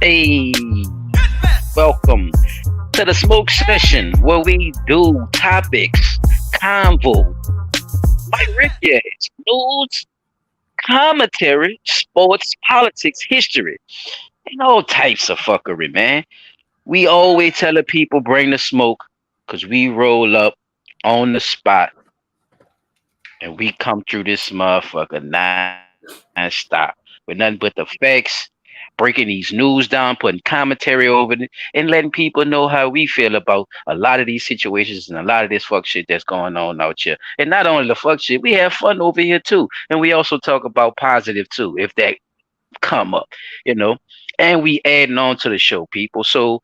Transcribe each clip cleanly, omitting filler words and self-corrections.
Hey, welcome to the smoke session where we do topics, convo, like Rick is, news, commentary, sports, politics, history, and all types of fuckery, man. We always tell the people bring the smoke because we roll up on the spot and we come through this motherfucker non-stop with nothing but the facts, breaking these news down, putting commentary over it, and letting people know how we feel about a lot of these situations and a lot of this fuck shit that's going on out here. And not only the fuck shit, we have fun over here too. And we also talk about positive too, if that come up, you know. And we adding on to the show, people. So,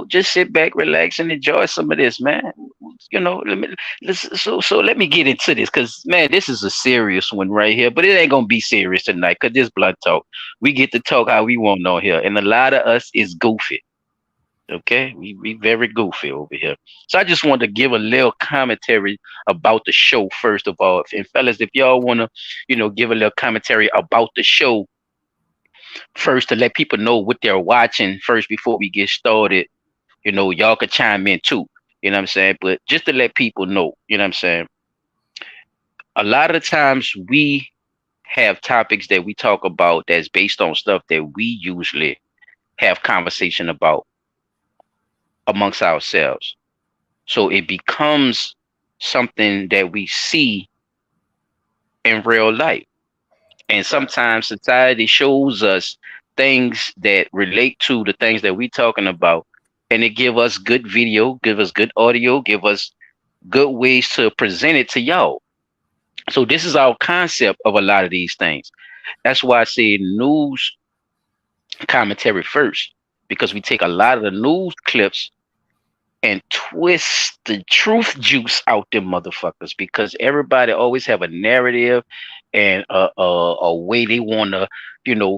just sit back, relax, and enjoy some of this, man. So let me get into this, cause man, this is a serious one right here. But it ain't gonna be serious tonight, cause this blunt talk. We get to talk how we want on here, and a lot of us is goofy. Okay, we very goofy over here. So I just wanted to give a little commentary about the show first of all. And fellas, if y'all wanna, give a little commentary about the show first to let people know what they're watching first before we get started. Y'all could chime in too. You know what I'm saying? But just to let people know, you know what I'm saying? A lot of the times we have topics that we talk about that's based on stuff that we usually have conversation about amongst ourselves. So it becomes something that we see in real life. And sometimes society shows us things that relate to the things that we talking about, and it give us good video, give us good audio, give us good ways to present it to y'all. So this is our concept of a lot of these things. That's why I say news commentary first, because we take a lot of the news clips and twist the truth juice out them motherfuckers, because everybody always have a narrative and a way they want to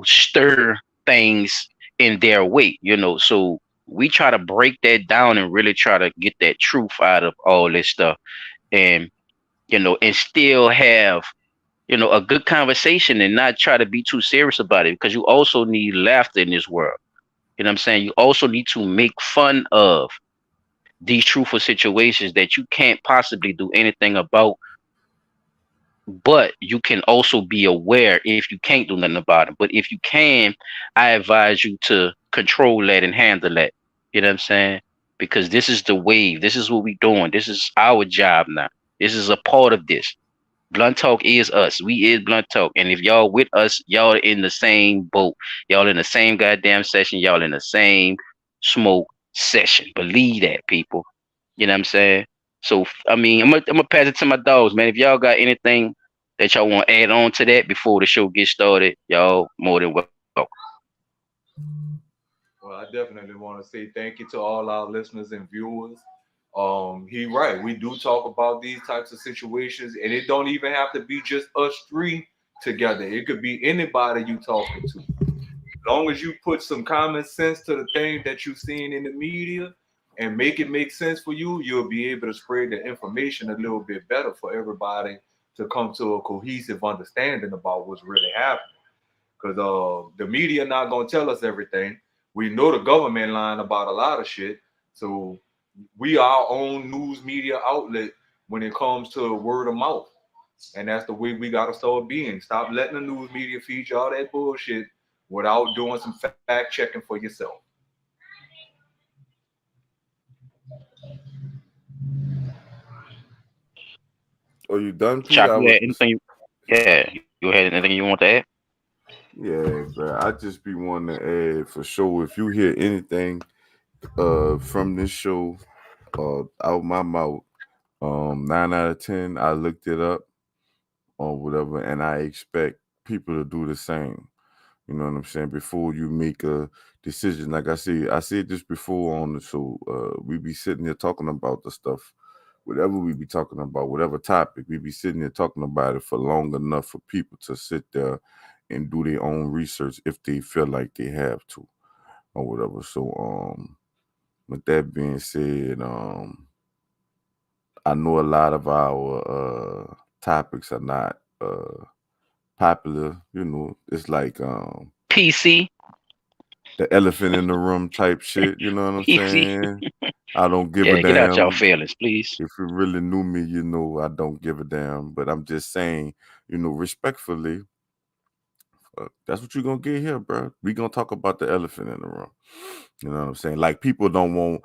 stir things in their way, so we try to break that down and really try to get that truth out of all this stuff, and and still have a good conversation and not try to be too serious about it, because you also need laughter in this world. You know what I'm saying? You also need to make fun of these truthful situations that you can't possibly do anything about, but you can also be aware if you can't do nothing about it. But if you can, I advise you to control that and handle that. You know what I'm saying? Because this is the wave. This is what we doing. This is our job now. This is a part of this. Blunt Talk is us. We is Blunt Talk. And if y'all with us, y'all in the same boat. Y'all in the same goddamn session. Y'all in the same smoke session. Believe that, people. You know what I'm saying? So, I mean, I'm gonna pass it to my dogs, man. If y'all got anything that y'all want to add on to that before the show gets started, y'all more than welcome. Well, I definitely want to say thank you to all our listeners and viewers. He right. We do talk about these types of situations, and it don't even have to be just us three together. It could be anybody you talking to. As long as you put some common sense to the thing that you're seeing in the media and make it make sense for you, you'll be able to spread the information a little bit better for everybody to come to a cohesive understanding about what's really happening. Because the media not gonna tell us everything. We know the government lying about a lot of shit. So we our own news media outlet when it comes to word of mouth. And that's the way we gotta start being. Stop letting the news media feed you all that bullshit without doing some fact checking for yourself. Are you done, P? Chop, I you was had just, anything? Yeah, you had anything you want to add? yeah, but I just be wanting to add for sure. If you hear anything from this show out my mouth, 9 out of 10, I looked it up or whatever, and I expect people to do the same. You know what I'm saying? Before you make a decision, like I said this before on the show. We be sitting here talking about the stuff, whatever we be talking about, whatever topic, we be sitting here talking about it for long enough for people to sit there and do their own research if they feel like they have to or whatever. So, with that being said, I know a lot of our topics are not popular. You know, it's like PC. the elephant in the room type shit. You know what I'm Easy. saying? I don't give a Yeah, get out y'all damn. feelings, please. If you really knew me, you know I don't give a damn. But I'm just saying, respectfully, that's what you're gonna get here, bro. We gonna talk about the elephant in the room. You know what I'm saying? Like people don't want.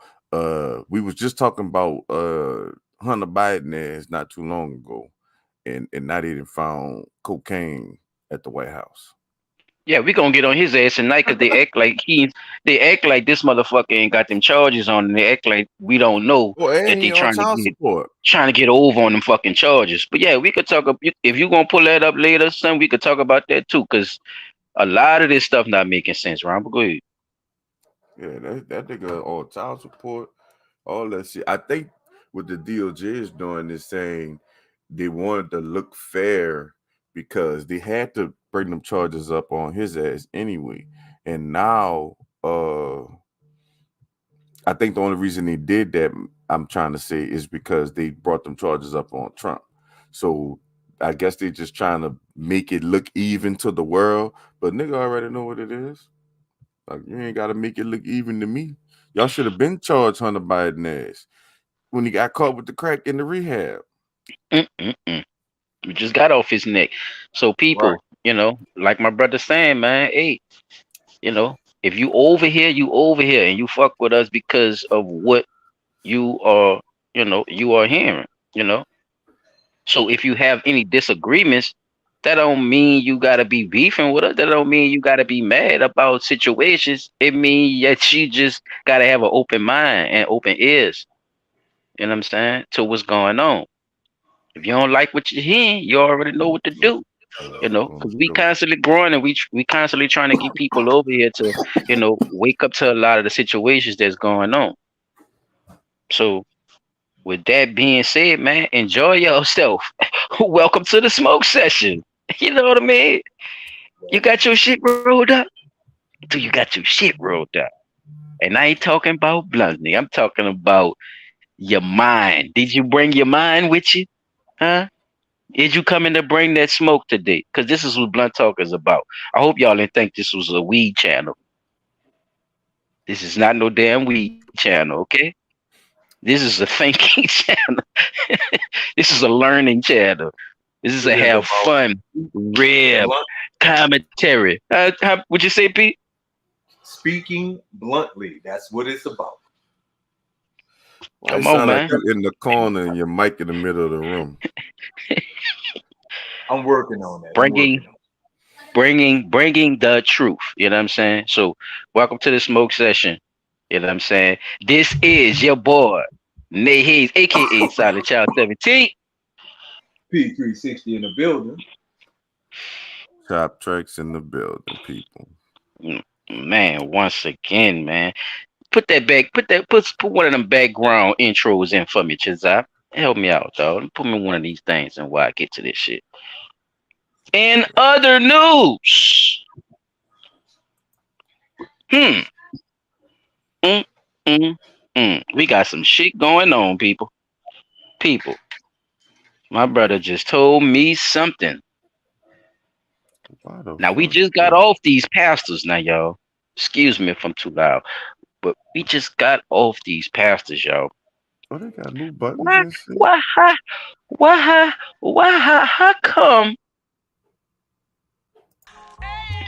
We was just talking about Hunter Biden ass not too long ago, and not even found cocaine at the White House. Yeah, we gonna get on his ass tonight because they act like this motherfucker ain't got them charges on, and they act like we don't know Well, that and they he on child support. trying to get over on them fucking charges. But yeah, we could talk. If you gonna pull that up later, son, we could talk about that too, because a lot of this stuff not making sense, Ron. But go ahead. Yeah, that nigga on child support, all that shit. I think what the DOJ is doing is saying they wanted to look fair because they had to bring them charges up on his ass anyway. And now, I think the only reason they did that, I'm trying to say, is because they brought them charges up on Trump. So I guess they just trying to make it look even to the world. But nigga already know what it is. Like, you ain't got to make it look even to me. Y'all should have been charged Hunter Biden ass when he got caught with the crack in the rehab. Mm-mm-mm. We just got off his neck. So Right. people, like my brother saying, man, hey, if you over here, you over here, and you fuck with us because of what you are, you are hearing, you know. So if you have any disagreements, that don't mean you gotta be beefing with us. That don't mean you gotta be mad about situations. It means that you just gotta have an open mind and open ears. You know what I'm saying? To what's going on. If you don't like what you're hearing, you already know what to do. Because we constantly growing and we constantly trying to get people over here to, wake up to a lot of the situations that's going on. So with that being said, man, enjoy yourself. Welcome to the smoke session. You know what I mean? You got your shit rolled up? Do you got your shit rolled up? And I ain't talking about bluntly. I'm talking about your mind. Did you bring your mind with you? Huh? Did you come in to bring that smoke today? Because this is what Blunt Talk is about. I hope y'all didn't think this was a weed channel. This is not no damn weed channel, okay? This is a thinking channel. This is a learning channel. This is a It is have about fun, rib, blunt, commentary. Would you say, Pete? speaking bluntly. That's what it's about. Why it Come on, sound like man. you in the corner and your mic in the middle of the room? I'm working on that. I'm Bringing, working on bringing the truth. You know what I'm saying? So, welcome to the smoke session. You know what I'm saying? This is your boy, Nay Hayes, aka Silent Child 17. it. P360 in the building. Top tracks in the building, people. Mm, Man, once again, man. Put that back, put one of them background intros in for me, Chizap. Help me out, dog. Put me one of these things and while I get to this shit. In other news, hmm, mm, mm, we got some shit going on, people. People, my brother just told me something. Why the Now we fuck? just got off these pastors, now y'all. Excuse me if I'm too loud, but we just got off these pastors, y'all. Oh, they got new buttons Why, and shit. why, how, how come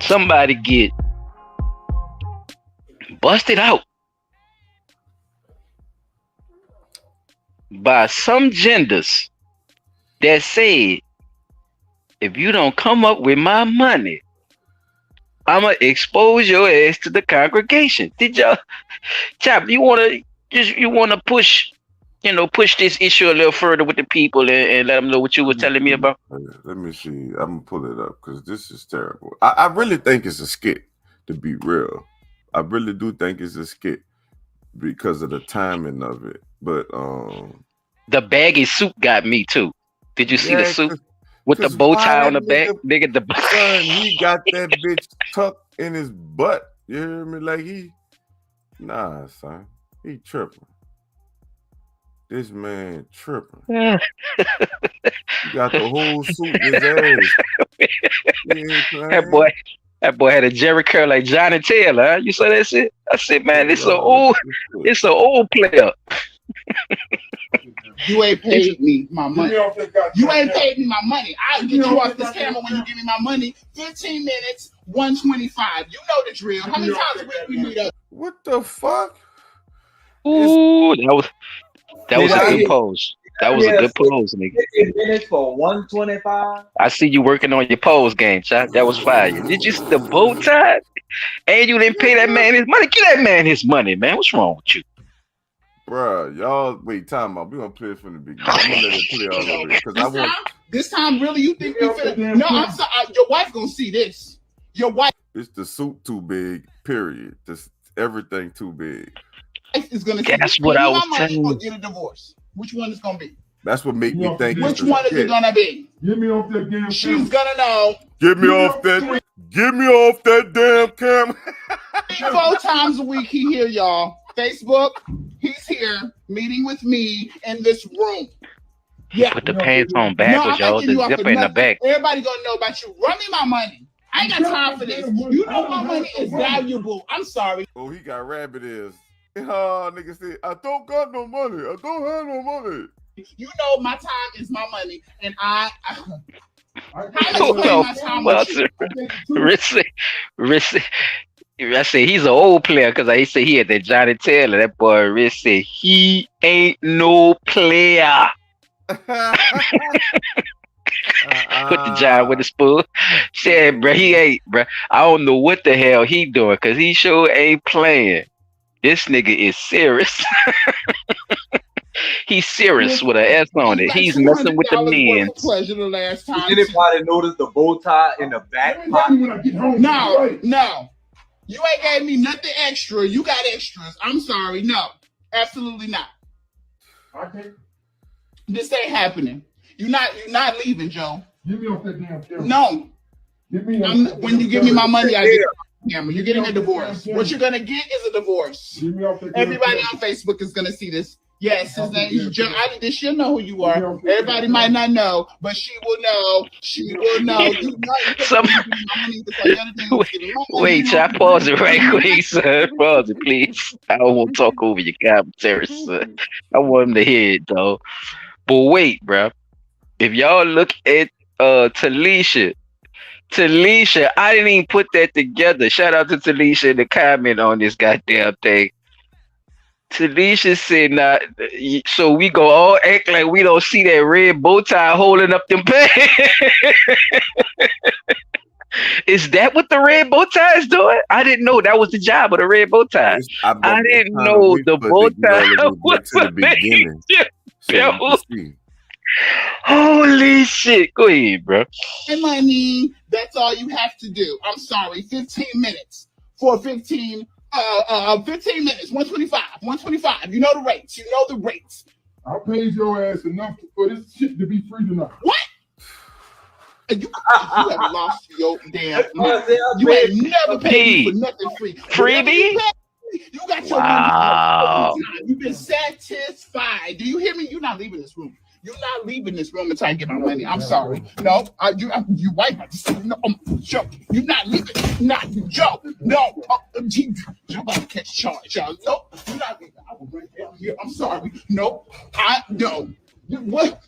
somebody get busted out by some genders that said, if you don't come up with my money, I'ma expose your ass to the congregation. Did y'all, Chap? You wanna push this issue a little further with the people and let them know what you Let was me telling me see. about? Let me see. I'm gonna pull it up because this is terrible. I really think it's a skit. To be real, I really do think it's a skit because of the timing of it. But The baggy suit got me too. Did you see the yeah, suit with the cause bow why tie that on the back, nigga nigga? son? He got that bitch tucked in his butt. You hear me? Like nah, son. He tripping. This man tripping. He got the whole suit in his ass. You ain't That boy, playing. That boy had a Jerry curl like Johnny Taylor. Huh? You saw that shit? I said, man, Hey, this an old player. You ain't paid me my money. You ain't paid me my money. I'll get you off this camera when you give me my money. 15 minutes, 125. You know the drill. How many times a week we meet up? What the fuck? Ooh, that was a good pose. That was a good pose, nigga. 15 minutes for 125. I see you working on your pose game, child. That was fire. Did you see the bow tie? And you didn't pay that man his money. Get that man his money, man. What's wrong with you? Bruh, y'all wait, time out. We're gonna play it from the beginning. I'm gonna let it play all of it. Because I want this time, really, you think we finna? No, I'm sorry. Your wife gonna see this. Your wife. It's the suit too big, period. This everything too big. Is gonna see That's this. what Pay I me was my money telling or you. get a divorce. Which one is gonna be? That's what make me think. Which one is it gonna be? Get me off that damn She's gonna know. Get me off that. Get me off that damn camera. 4 times a week he here, y'all. Facebook, he's here meeting with me in this room. Yeah. Put the pants on backwards, y'all. The zipper in the back. Everybody gonna know about you. Run me my money. I ain't got time for this. You know my money is valuable. I'm sorry. Oh, he got rabbit ears. Nigga said, I don't got no money. I don't have no money. You know my time is my money, and how much my time with you? Rissy. I said he's an old player because I said he had that Johnny Taylor. That boy Rich said he ain't no player. Put the John with the spoon. Said, bro, he ain't, bro. I don't know what the hell he doing because he sure ain't playing. This nigga is serious. He's serious with an S on it. He's messing with the men. Pleasure the last time. Anybody notice the bow tie in the back pocket? No. You ain't gave me nothing extra. You got extras. I'm sorry. No, absolutely not. Okay. This ain't happening. You're not leaving, Joe. Get me off that damn camera. No. When you give me my money, I get the camera. You're getting a divorce. What you're gonna get is a divorce. Everybody on Facebook is gonna see this. Yes, his name is Joe. She'll know who you are. Everybody might not know, but she will know. She will know. You know. Wait, I pause it right quick, sir. Pause it, please. I don't want to talk over your commentary, sir. I want him to hear it, though. But wait, bro. If y'all look at Talisha, I didn't even put that together. Shout out to Talisha in the comment on this goddamn thing. Talisha said, "Nah, so we go all act like we don't see that red bow tie holding up them pants." Is that what the red bow tie is doing? I didn't know that was the job of the red bow tie. I didn't know the bow tie was the beginning. Holy shit. Go ahead, bro. Money, that's all you have to do. I'm sorry, 15 minutes for 15 minutes, 125. You know the rates. I paid your ass enough for this shit to be free tonight. What? You have lost your damn mind. You ain't never paid me for nothing free. Freebie? You got your money. You've been satisfied. Do you hear me? You're not leaving this room. You're not leaving this room until I get my money. I'm sorry. No, you wife. No, Joe. You're not leaving. Not Joe. No, Joe about to catch charge, y'all. No, you're not leaving. I will bring down here. I'm sorry. No, I don't. What?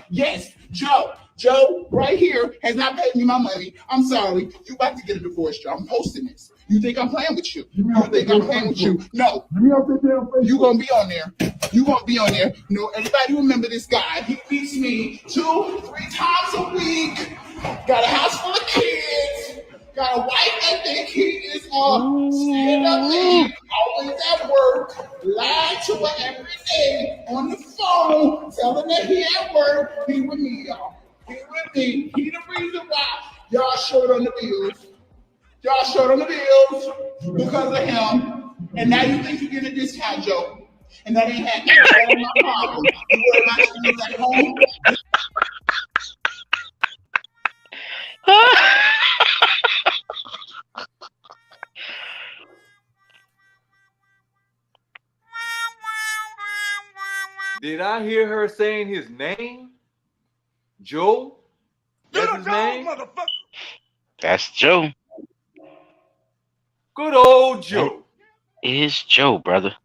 Yes, Joe. Joe, right here, has not paid me my money. I'm sorry. You about to get a divorce, Joe. I'm posting this. You think I'm playing with you? You think I'm playing with you? No. You gonna be on there. You gonna be on there. No, everybody remember this guy. He beats me 2-3 times a week. Got a house full of kids. Got a wife that think he is stand-up lady. Always at work. Lied to her every day on the phone. Telling her he at work. He with me, y'all. He with me. He the reason why y'all short on the bills. Y'all short on the bills because of him. And now you think you get a discount, Joe. And that ain't happening. That ain't my problem. You worry about your bills at home. Did I hear her saying his name? Joe? That's his name? That's Joe. Good old Joe. Is Joe, brother.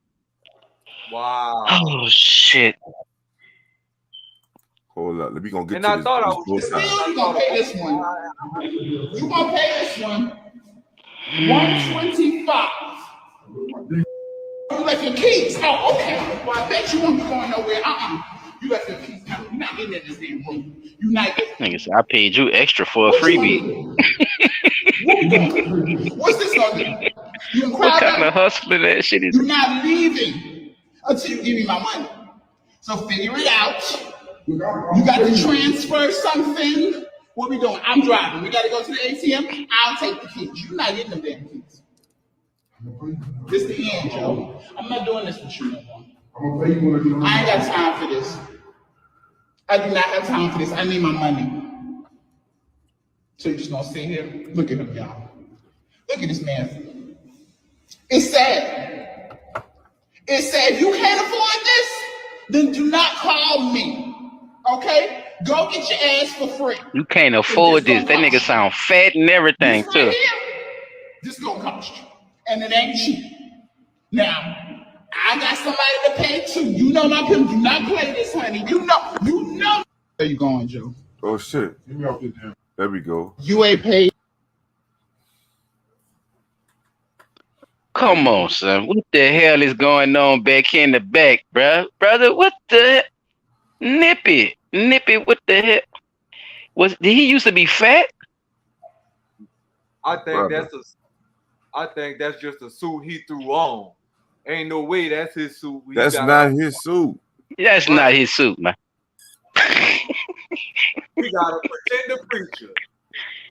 Wow. Oh shit. Hold up. We gonna get And to I this, thought I this was bow just tie. Still, you gonna pay this one. You gonna pay this one. 125. You left your keys. Oh, okay. Well, I bet you won't be going nowhere. You left your keys. No, you're not getting in this damn room. You're not getting. Nigga said I paid you extra for a What you freebie. gonna do? What we gonna do? What's this gonna do? You gonna What cry kind about of it? hustling that shit is? You're not leaving until you give me my money. So figure it out. You got to transfer something. What we doing? I'm driving. We got to go to the ATM. I'll take the keys. You're not getting them damn keys. This the end, Joe. I'm not doing this with you no more. I ain't got time for this. I do not have time for this. I need my money. So you just gonna sit here? Look at him, y'all. Look at this man. It's sad. It's sad. If you can't afford this, then do not call me. Okay? Go get your ass for free. You can't If afford this. gonna That nigga cost you. sound fat and everything This right too. here, this gonna cost you. And it ain't cheap. Now, I got somebody to pay too. You know my pimp. Do not play this, honey. You know. Where you going, Joe? Oh shit. Get me off this damn. There we go. You ain't paid. Come on, son. What the hell is going on back in the back, bruh? Brother, what the Nippy? Nippy, what the hell? Did he used to be fat? I think Brother. I think that's just a suit he threw on. Ain't no way that's his suit. He That's got not on. his suit. That's Right. not his suit, man. We got a pretender preacher.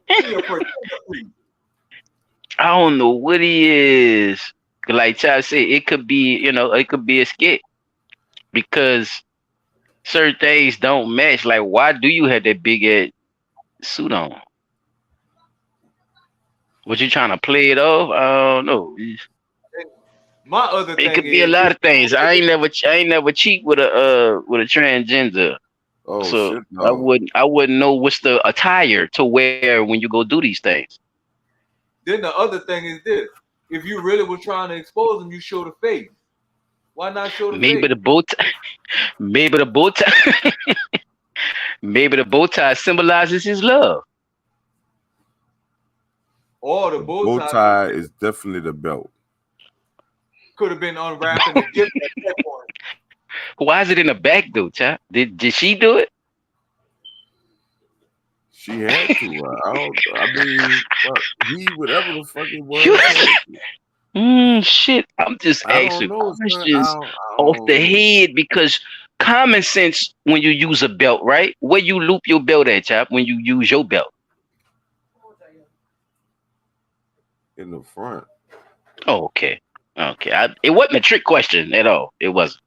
He a pretender preacher. I don't know what he is. Like Chad said, it could be, it could be a skit. Because certain things don't match. Like, why do you have that big ass suit on? Was you trying to play it off? I don't know. My other It thing could be a is lot of things. I ain't never cheat with a transgender. Oh So shit, no. I wouldn't know what's the attire to wear when you go do these things. then the other thing is this. If you really were trying to expose him, you show the face. Why not show the Maybe face? the bow tie, maybe the bow tie, maybe the bow tie symbolizes his love. Or the Bow bow tie tie is definitely the belt. could have been unwrapping the gift at that point. Why is it in the back though, Chad? Did she do it? She had to. I mean, fuck, whatever the fuck it was. You- had to. Shit. I'm just I don't asking know, son. questions I off don't the know. head because common sense when you use a belt, right? Where you loop your belt at, chap, when you use your belt. In the front. Oh, okay. Okay. It wasn't a trick question at all. It wasn't.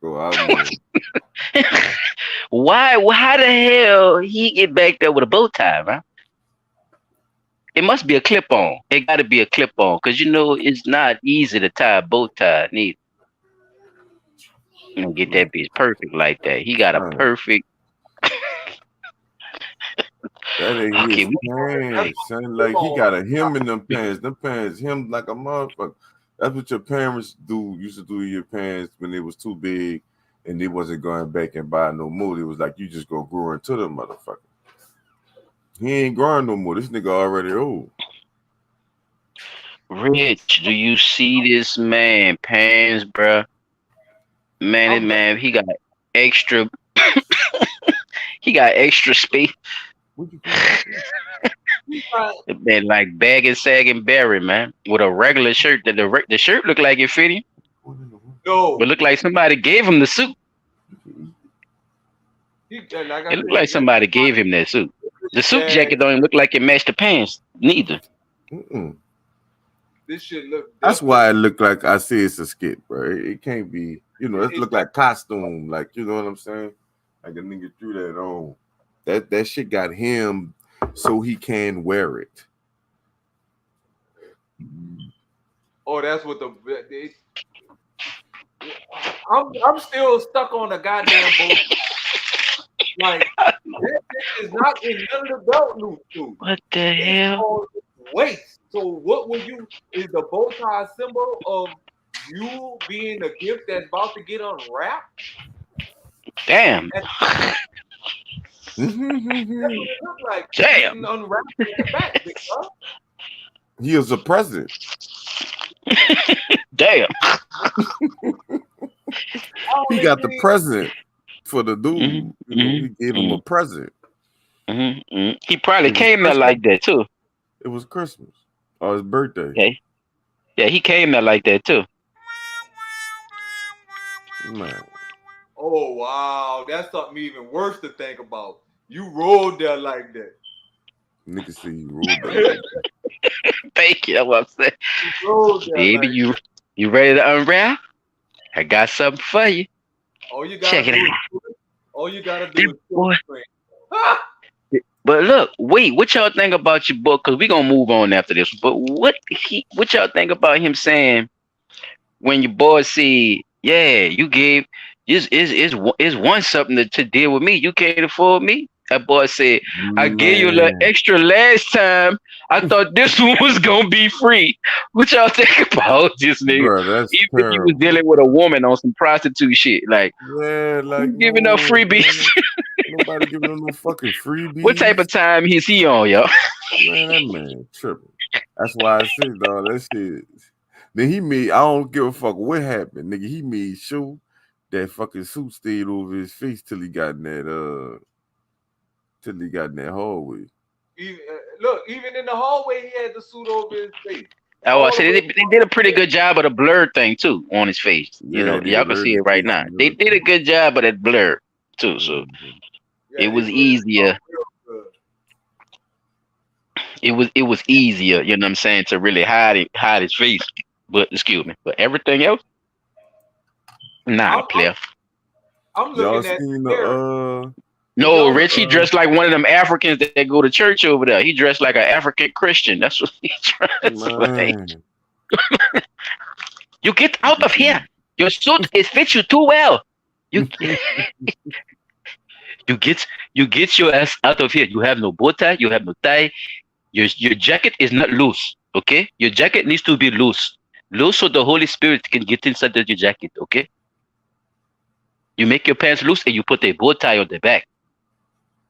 So I know. Why? How the hell he get back there with a bow tie, man? It must be a clip on. It got to be a clip on because it's not easy to tie a bow tie neither. And get that piece perfect like that. He got a Man, perfect. that ain't Okay, his pants, son. Like he got a hem in them pants. Them pants, him like a motherfucker. That's what your parents used to do to your pants when they was too big and they wasn't going back and buy no more. It was like you just go grow into them motherfucker. He ain't growing no more. This nigga already old. Rich, do you see this man pants, bruh? Man, this man, he got extra. He got extra space. What you think? Man, like bagging, sagging Barry, man, with a regular shirt. That the shirt looked like it fit him, No. but looked like somebody gave him the suit. It looked like somebody gave him that suit. The suit jacket don't even look like it matched the pants, neither. Mm-mm. This shit look. That's why it looked like I see it's a skit, bro. It can't be, it look like costume, like you know what I'm saying? Like a nigga threw that on. That shit got him so he can wear it. Oh, that's what I'm still stuck on the goddamn boat. Like that shit is not in none of the belt loop. What the hell? Waist. So what will you is the bow tie a symbol of you being a gift that's about to get unwrapped? Damn. That's what it looks like. It's Damn. getting unwrapped at the back, big dog. He is a present. Damn. I He only got the think present for the dude. Mhm, You know, he mhm, gave him a present. He probably It was came there Christmas. like that too. It was Christmas or his birthday. Okay. Yeah, he came there like that too. Man, oh wow, that's something even worse to think about. You rolled there like that. nigga see you rolled that like Thank you. That's what I'm saying. You rolled there Baby, like you ready to unwrap? I got something for you. all you Check gotta it do out. is all you gotta This do is kill boy. the screen. Ha! But look, wait, what y'all think about your book? Because we gonna move on after this. But what y'all think about him saying when your boy said, yeah, you gave is one something to deal with me. You can't afford me. That boy said, I gave you a little man, extra last time. I thought this one was gonna be free. What y'all think about this nigga? bro, that's Even if you was terrible. dealing with a woman on some prostitute shit, like Yeah, like who's giving up no, freebies? man. Nobody giving him no fucking What type freebies. of time is he on, y'all? Man, that man tripping. That's why I said, dog, that shit. Then he made, I don't give a fuck what happened, nigga. He made sure that fucking suit stayed over his face till he got in that hallway. Even, look, even in the hallway, he had the suit over his face. Oh, I All the said way. they did a pretty good job of the blur thing too on his face. You Yeah, know, they y'all can blurred see it his right face now. and They did a everything. good job of that blur too, so Mhm. Yeah, it they was blurred it easier. out real good. It was easier, you know what I'm saying, to really hide his face. But excuse me, but everything else, nah, I'm, I'm, player. I'm Y'all looking at seen the mirror. the Did No, y'all? Rich, he dressed like one of them Africans that go to church over there. He dressed like an African Christian. That's what he dressed like. man. You get out of here. Your suit is fits you too well. You you get your ass out of here. You have no bow tie. You have no tie. Your jacket is not loose. Okay, your jacket needs to be loose, loose so the Holy Spirit can get inside of your jacket. Okay, you make your pants loose and you put a bow tie on the back.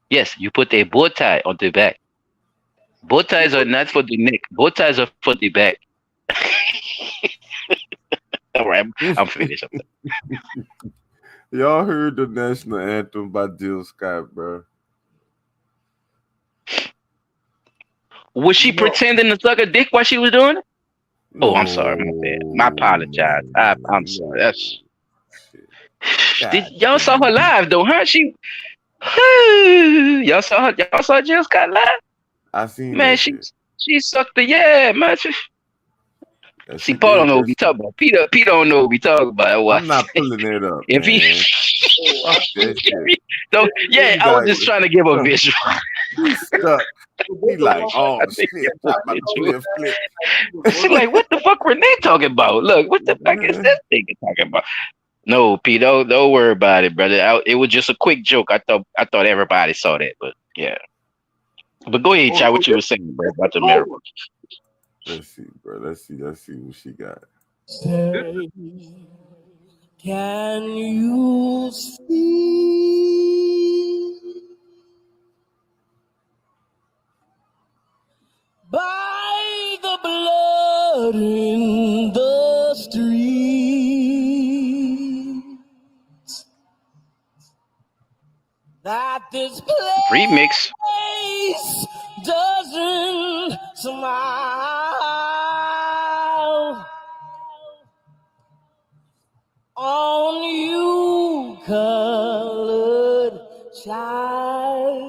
Yes, you put a bow tie on the back. Bow You ties are put not for the neck. Bow ties are for the back. All right, I'm finished. Y'all heard the national anthem by Jill Scott, bro? Was she no. pretending to suck a dick while she was doing it? Oh, I'm sorry. My bad. I No, apologize. I'm man, sorry. no That's shit. did God y'all saw her damn. live though, huh? Y'all saw Jill Scott live? I seen Man, that she shit. she sucked the yeah, man. That See, she Paul don't did know what that we shit. talking about. Peter don't know what we talking about. I'm What? not pulling that up, If he man. Oh, Fuck that shit. so yeah, He I was like, just trying to give a visual. he stuck. He like, oh Trying to shit, give a I'm about to visual. play a flick. She like, what the fuck Renee talking about? Look, what the fuck is this thing talking about? No, Pete, don't worry about it, brother. It was just a quick joke. I thought everybody saw that, but yeah. But go ahead, oh, Chad. so What you were saying, bro, this about is the cold mirror? one. Let's see, bro. Let's see what she got. This Say, can you see by the blood in the street that this Remix. place doesn't smile on you, colored child,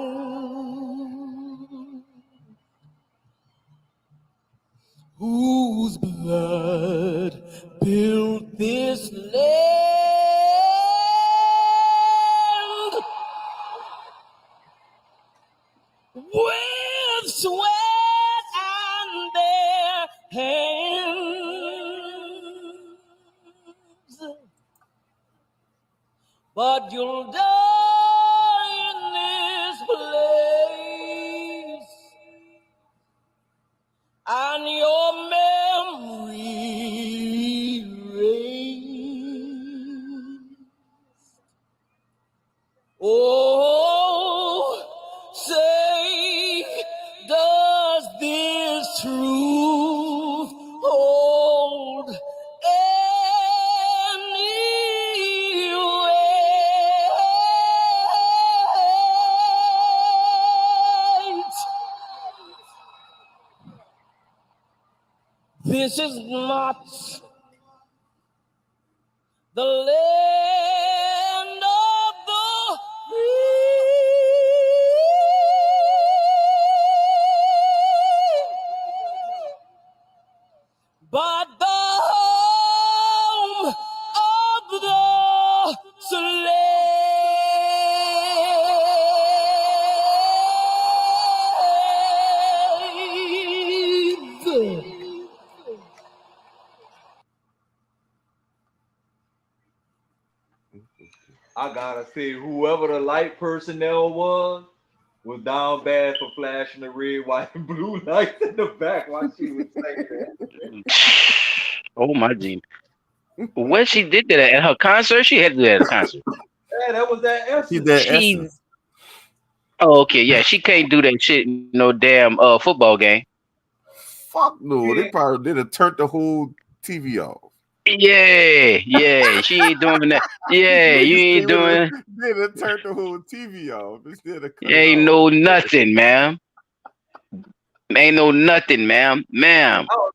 whose blood built this land with sweat and their hands. But you'll die in this place, and your This is not the land of the free, but the home of the slave. I gotta say, whoever the light personnel was down bad for flashing the red, white, and blue lights in the back while she was saying that. Oh my G. When she did that at her concert, she had to do that at a concert. Yeah, that was that He essence. that She essence. oh okay, yeah, she can't do that shit in no damn football game. Fuck no. They Yeah. probably did have turned the whole TV off. Yeah, she ain't doing that. Yeah, you Niggas ain't doing they'd have turned the whole TV off instead of cut it ain't off. no nothing, ma'am. Ain't no nothing, ma'am. Oh,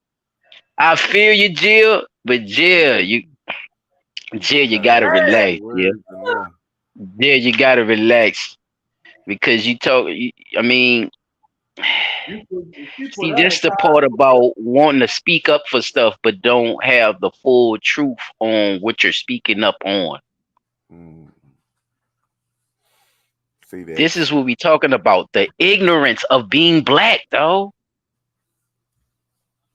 I feel you, Jill, but Jill, you gotta damn. relax, Jill. Words enough. Jill, you gotta relax because I mean, She put see, her this the entire part about wanting to speak up for stuff, but don't have the full truth on what you're speaking up on. Mm. See that? This is what we talking about. The ignorance of being black, though.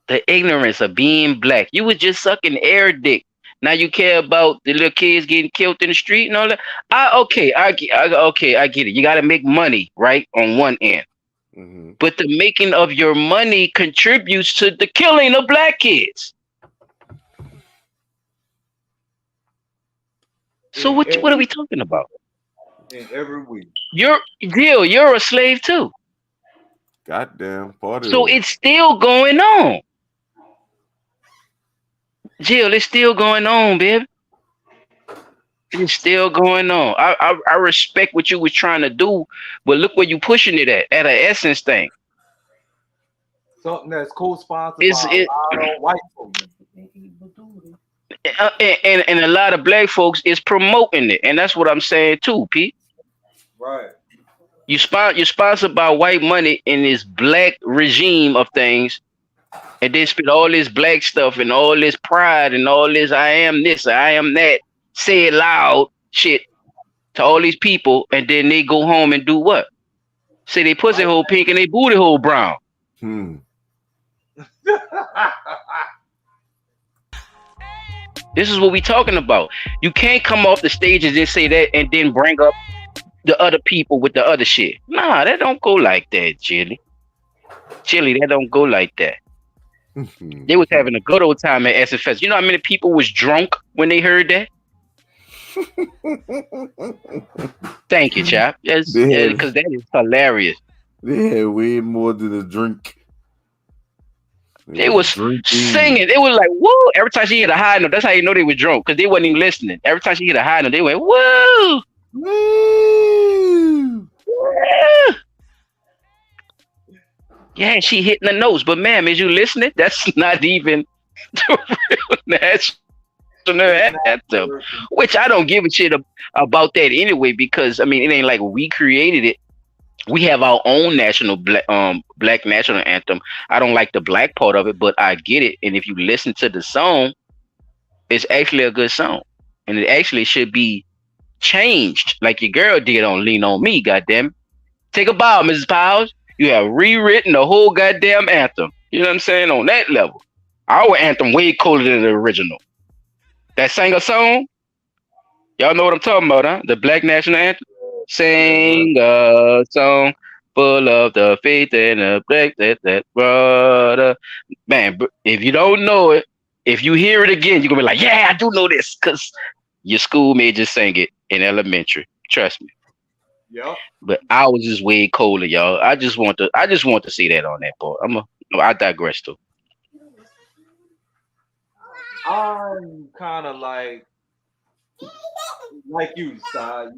The ignorance of being black. You was just sucking air dick. Now you care about the little kids getting killed in the street and all that. I get it. You got to make money, right, on one end. Mm-hmm. But the making of your money contributes to the killing of black kids. So what are we talking about? in every week. You're a slave too. Goddamn party. So it's still going on. Jill, it's still going on, baby. It's still going on. I respect what you was trying to do, but look where you pushing it at an essence thing. Something that's co-sponsored It's by it a lot of white folks. and a lot of black folks is promoting it, and that's what I'm saying too, Pete. Right. You're sponsored by white money in this black regime of things, and they spit all this black stuff and all this pride and all this I am this, I am that, say it loud shit to all these people, and then they go home and do what? Say they pussy hole pink and they booty hole brown. This is what we talking about. You can't come off the stage and just say that and then bring up the other people with the other shit. Nah, that don't go like that, Chili. That don't go like that. They was having a good old time at SFS. You know how many people was drunk when they heard that? Thank you, chap. Yes, because that is hilarious. They had way more than a drink. They was singing. They was like, woo. Every time she hit a high note, that's how you know they were drunk, because they wasn't even listening. Every time she hit a high note, they went, woo. Woo. Yeah, she hitting the notes. But ma'am, is you listening? That's not even the real national anthem. Which I don't give a shit about that anyway, because I mean it ain't like we created it. We have our own national black national anthem. I don't like the black part of it, but I get it. And if you listen to the song, it's actually a good song. And it actually should be changed, like your girl did on Lean On Me, goddamn. Take a bow, Mrs. Powers. You have rewritten the whole goddamn anthem. You know what I'm saying? On that level. Our anthem way cooler than the original. That sang a song. Y'all know what I'm talking about, huh? The black national anthem. Sing a song full of the faith and the black that brother. Man, if you don't know it, if you hear it again, you're gonna be like, yeah, I do know this, because your schoolmate just sang it in elementary. Trust me. Yep. But ours is way colder, y'all. I just want to see that on that part. I digress though. I'm kind of like you, Si.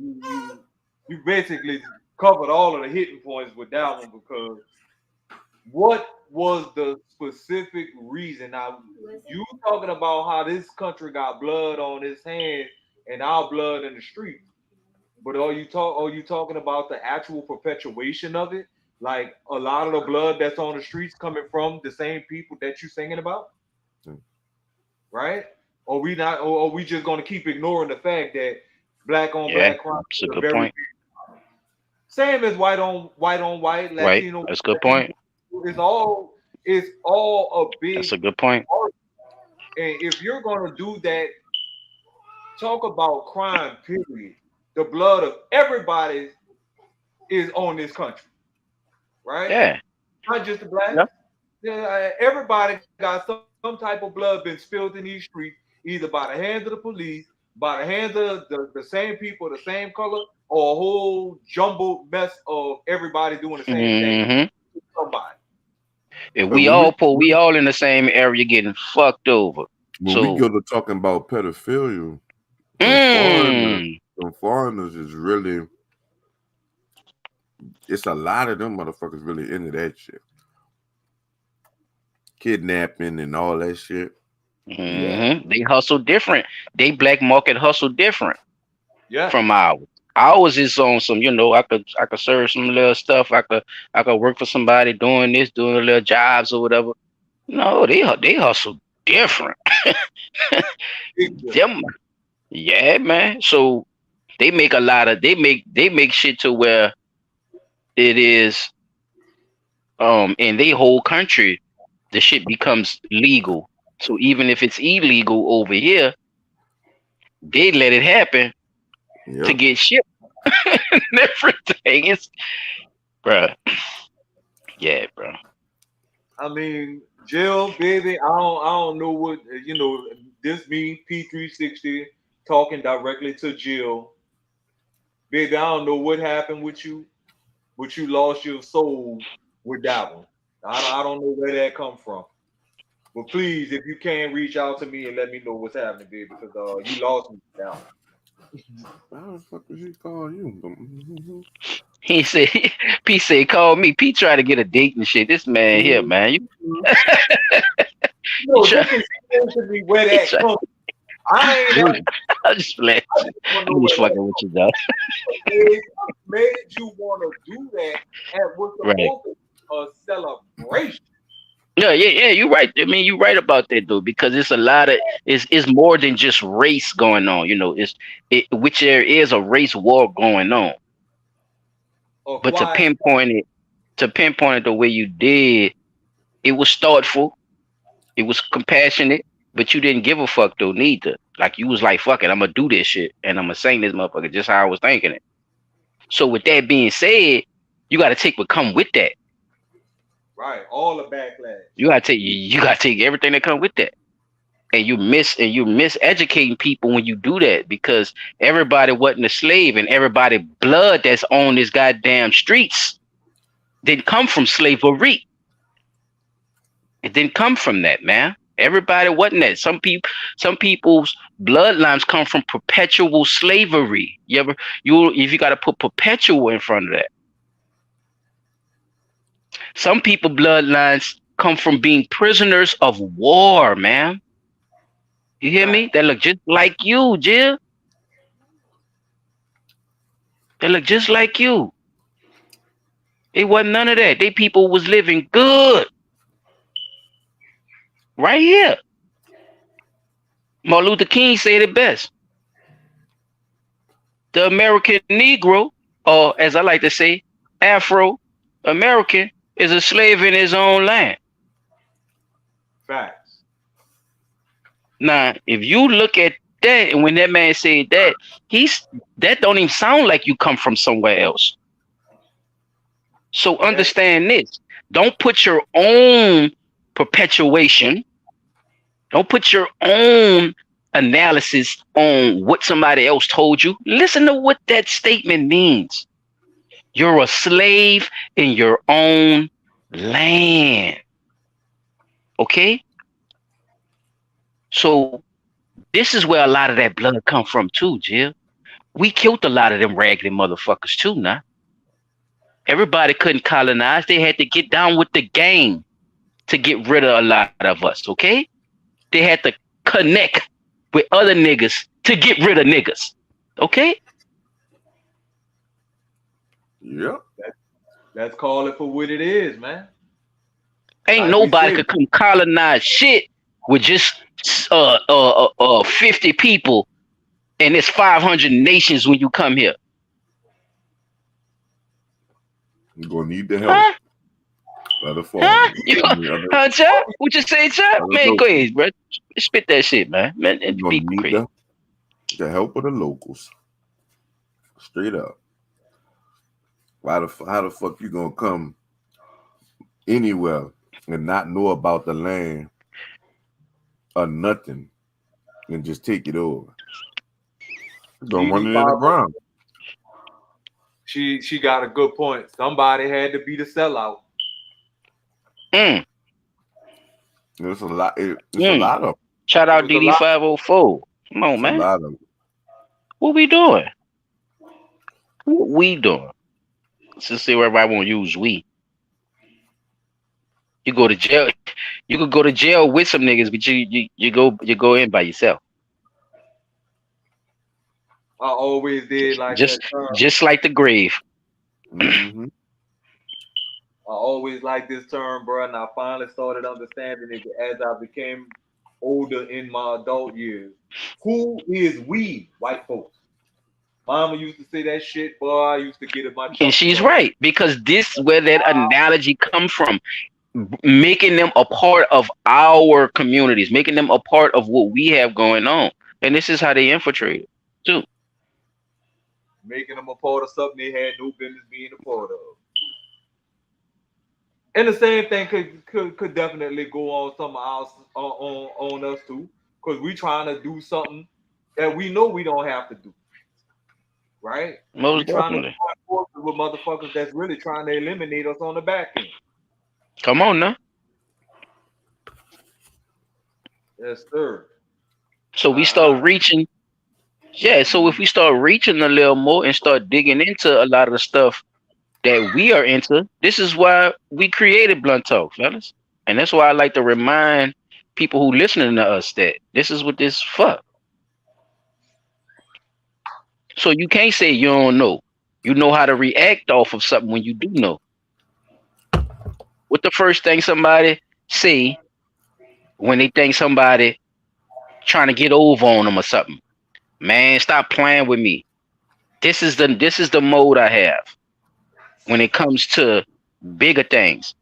You basically covered all of the hitting points with that one, because What was the specific reason? Now, you talking about how this country got blood on its hands and our blood in the streets. But are you talking about the actual perpetuation of it? Like a lot of the blood that's on the streets coming from the same people that you singing about, Mm. right? Or we not or are we just gonna keep ignoring the fact that black on Yeah, black crime that's a is a good very point. same as white on white, Right, Latino, that's a good Latino. point. It's all a That's big a good point. art. And if you're gonna do that, talk about crime, period. The blood of everybody is on this country, right? Yeah, Not just the blacks. yeah. Yeah, everybody got some type of blood been spilled in these streets, either by the hands of the police, by the hands of the same people, the same color, or a whole jumbled mess of everybody doing the same thing. Hmm. Somebody. If But we all pull, we all in the same area getting fucked over. when we So, go to talking about pedophilia, them foreigners, mm, them foreigners is really, it's a lot of them motherfuckers really into that shit. Kidnapping and all that shit. Yeah. they hustle different. They black market hustle different Yeah. from ours. Ours is on some, I could serve some little stuff. I could work for somebody doing this, doing a little jobs or whatever. No, they hustle different. Big difference. Them, yeah, man. So they make shit to where it is in their whole country, the shit becomes legal. So even if it's illegal over here, they let it happen to Yep. get shipped and everything. It's bruh. Yeah, bro. I mean, Jill, baby, I don't know what this me P360 talking directly to Jill. Baby, I don't know what happened with you, but you lost your soul with that one. I don't know where that come from. But please, if you can reach out to me and let me know what's happening, baby, because you lost me now. How the fuck did he call you? He said, P said, call me. P try to get a date and shit. This man here, man. You No, try, just explain to me where he that try. comes from. I ain't Dude, asking. I'm just playing. I just want to know I'm just where that fucking with you, though. made you want to do that and was Right. supposed to be a celebration. Yeah, yeah, yeah. You're right. I mean, you're right about that, though, because it's a lot of it's more than just race going on. Which there is a race war going on. A But to quiet. pinpoint it the way you did, it was thoughtful. It was compassionate, but you didn't give a fuck though neither. Like you was like, fuck it, I'm gonna do this shit and I'm gonna sing this motherfucker just how I was thinking it. So with that being said, you gotta take what come with that. Right, all the backlash. You gotta take everything that come with that. And you miseducating people when you do that because everybody wasn't a slave and everybody blood that's on this goddamn streets didn't come from slavery. It didn't come from that, man. Everybody wasn't that. Some people's bloodlines come from perpetual slavery. If you got to put perpetual in front of that. Some people bloodlines come from being prisoners of war, man. You hear Fact. me? They look just like you, Jill. They look just like you. It wasn't none of that. They people was living good right here. Martin Luther King said it best. The American Negro, or as I like to say, Afro American, is a slave in his own land. Facts. Now, if you look at that, and when that man said that, that don't even sound like you come from somewhere else. So Yeah. understand this. Don't put your own perpetuation, don't put your own analysis on what somebody else told you. Listen to what that statement means. You're a slave in your own land. Okay? So this is where a lot of that blood come from too, Jill. We killed a lot of them raggedy motherfuckers too now. Everybody couldn't colonize. They had to get down with the game to get rid of a lot of us, okay? They had to connect with other niggas to get rid of niggas, okay? Yep. Let's call it for what it is, man. Ain't Like we nobody say, could come colonize shit with just 50 people and it's 500 nations when you come here. You're gonna need the help. Huh? Other Huh? foreigners. You, I mean, huh, Chuck? What you say, Chuck? other Man, go locals. ahead, bro. Spit that shit, man. Man, You're and gonna people need crazy. the help of the locals. Straight up. How the fuck you gonna come anywhere and not know about the land or nothing and just take it over? Don't run it in the DD5, ground. she got a good point. Somebody had to be the sellout. Mm, It's a lot. It's a mm. lot of. Shout It out was a lot. DD504. Come on, It's a man. lot of. What we doing? What we doing? Let's see where everybody won't use we. You go to jail. You could go to jail with some niggas, but you go in by yourself. I always did like Just that term. just like the grave. Mm-hmm. I always liked this term, bro, and I finally started understanding it as I became older in my adult years. Who is we, white folks? Mama used to say that shit, boy. I used to get in my And truck. she's right, because this where that analogy come from, making them a part of our communities, making them a part of what we have going on. And this is how they infiltrate too. Making them a part of something they had no business being a part of. And the same thing could definitely go on some else on us too, because we trying to do something that we know we don't have to do, right? We Most trying to definitely. join forces with motherfuckers that's really trying to eliminate us on the back end. Come on now. Yes, sir. So we start reaching. Yeah, so if we start reaching a little more and start digging into a lot of the stuff that we are into, this is why we created Blunt Talk, fellas. And that's why I like to remind people who listening to us that this is what this fuck. So you can't say you don't know. You know how to react off of something when you do know. What the first thing somebody say when they think somebody trying to get over on them or something? Man, stop playing with me. This is the mode I have when it comes to bigger things.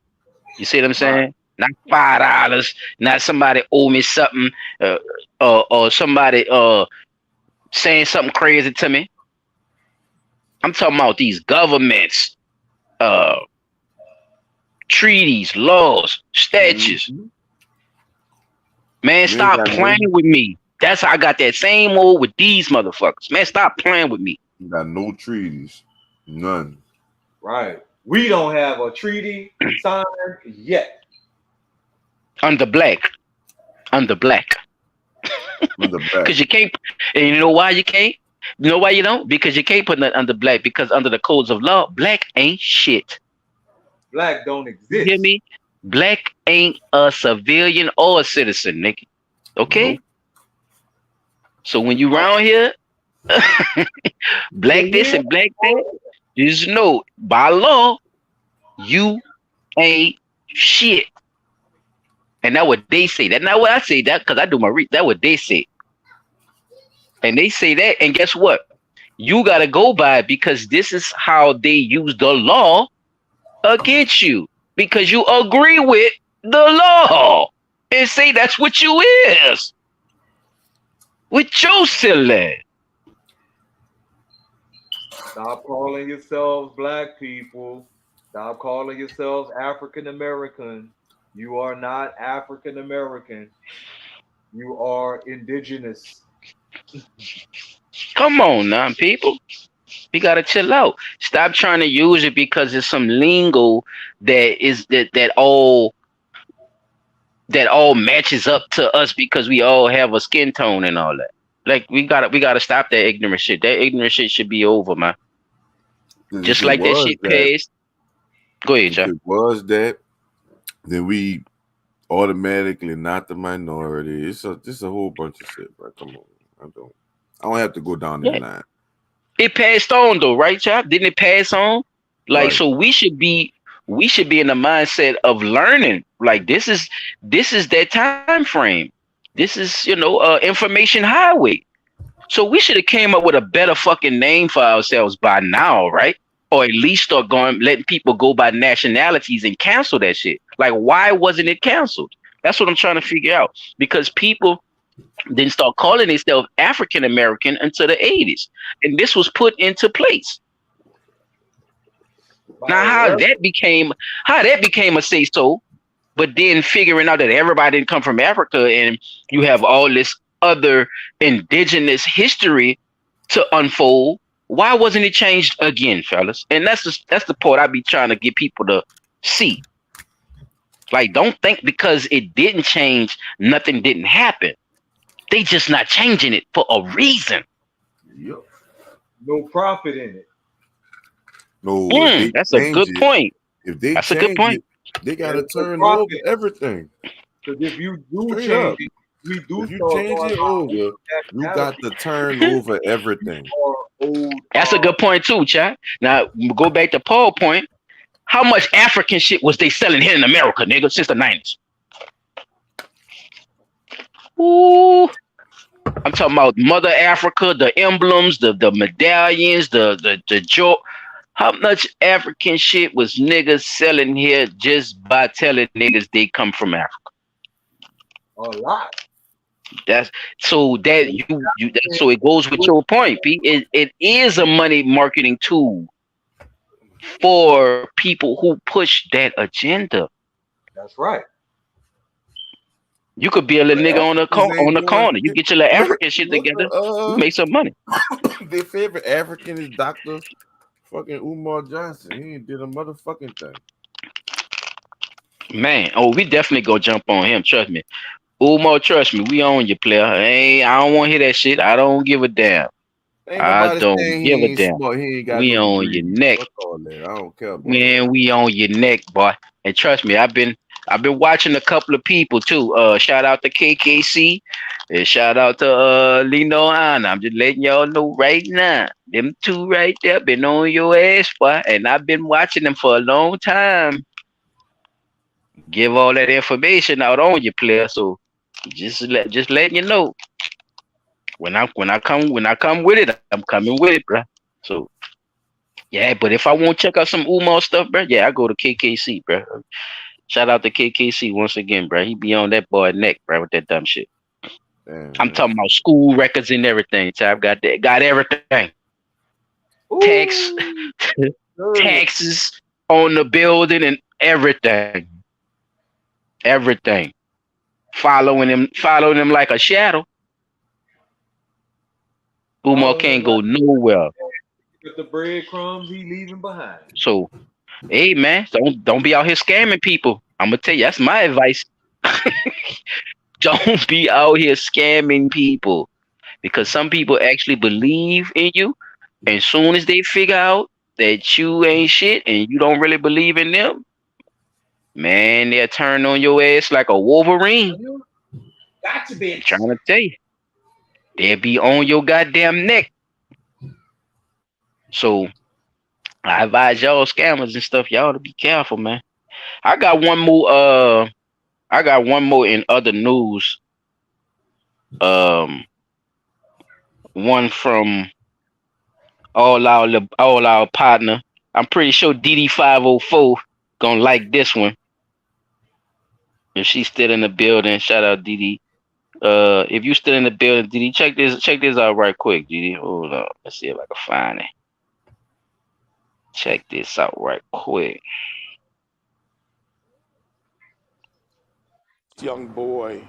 You see what I'm saying? Not $5, not somebody owe me something, or somebody saying something crazy to me. I'm talking about these governments, treaties, laws, statutes. Mm-hmm. Man, You ain't stop got playing no, with me. That's how I got that same mode with these motherfuckers. Man, stop playing with me. you got no treaties. None. Right. We don't have a treaty signed yet. Under black. On the back. Because you can't, and you know why you can't? You know why you don't? Because you can't put that under black, because under the codes of law, black ain't shit. Black don't You hear exist. me? Black ain't a civilian or a citizen, nigga. Okay? Nope. So when you round here, black this and black that, just know by law, you ain't shit. And that's what they say. That's not what I say. That because I do my research. That's what they say. And they say that, and guess what? You gotta go by it, because this is how they use the law against you. Because you agree with the law and say that's what you is. With your silly. Stop calling yourselves black people. Stop calling yourselves African American. You are not African American. You are indigenous. Come on now, people. We gotta chill out. Stop trying to use it because it's some lingo that all matches up to us because we all have a skin tone and all that. Like we gotta stop that ignorant shit. That ignorant shit should be over, man. Just If it like that was shit that, passed. Go ahead, If Chuck. it was that, then we automatically not the minority. It's just a whole bunch of shit, bro. Come on. I don't have to go down that Yeah. line. It passed on though, right, Chop? Didn't it pass on? Like, Right. so we should be in the mindset of learning. Like, this is that time frame. This is, information highway. So we should have came up with a better fucking name for ourselves by now, right? Or at least start going letting people go by nationalities and cancel that shit. Like, why wasn't it canceled? That's what I'm trying to figure out. Because people didn't start calling themselves African American until the 80s. And this was put into place. By Now how that became a say so, but then figuring out that everybody didn't come from Africa and you have all this other indigenous history to unfold. Why wasn't it changed again, fellas? And that's the part I be trying to get people to see. Like, don't think because it didn't change, nothing didn't happen. They just not changing it for a reason. Yep. no profit in it. No, if they That's a change good it, point. if they That's a good change point. it, they There's gotta no turn over profit. everything. Because if you do Straight change up. it, we do If you start change going it by over, you got nationality to turn over everything. or old. That's a good point too, Chad. Now go back to Paul point. How much African shit was they selling here in America, nigga, since the 90s? Ooh, I'm talking about Mother Africa, the emblems, the medallions, the joke. How much African shit was niggas selling here just by telling niggas they come from Africa? A lot. That's so that you that, And so it goes with your point, P. It is a money marketing tool for people who push that agenda. that's right. You could be a little nigga on the Africans on ain't the doing corner. You shit. get your little Look, African shit look together. You at make some money. their favorite African is Dr. fucking Umar Johnson. He ain't did a motherfucking thing. Man, oh, we definitely go jump on him. Trust me. Umo, trust me. We own you, player. I don't want to hear that shit. I don't give a damn. Ain't I nobody don't saying give a he ain't damn. smart. He ain't got We no on your degrees. neck. Fuck all that. I don't care about all Man, that. we on your neck, boy. And trust me, I've been watching a couple of people too. Shout out to KKC and shout out to Lino Hanna. I'm just letting y'all know right now. Them two right there been on your ass, boy. And I've been watching them for a long time. Give all that information out on your player. So just letting you know. When I come with it, I'm coming with it, bro. So yeah, but if I want to check out some Umar stuff, bro, yeah, I go to KKC, bro. Shout out to KKC once again, bro. He be on that boy neck, bro, with that dumb shit. Damn, I'm man. talking about school records and everything. Tab got everything. Tax Ooh, good. taxes on the building and everything. Everything. Following him like a shadow. Umar Following him can't like go nowhere. with the breadcrumbs he leaving behind. So, hey man, don't be out here scamming people. I'm gonna tell you, that's my advice. Don't be out here scamming people because some people actually believe in you, and soon as they figure out that you ain't shit and you don't really believe in them, man, they'll turn on your ass like a Wolverine. Gotcha, I'm bitch. trying to tell you, they'll be on your goddamn neck. So I advise y'all scammers and stuff, y'all to be careful, man. I got one more. I got one more in other news. Um, one from all our partner. I'm pretty sure DD504 gonna like this one. If she's still in the building, shout out DD. If you still in the building, DD, check this out right quick, DD. Hold on, let's see if I can find it. Check this out right quick. Young boy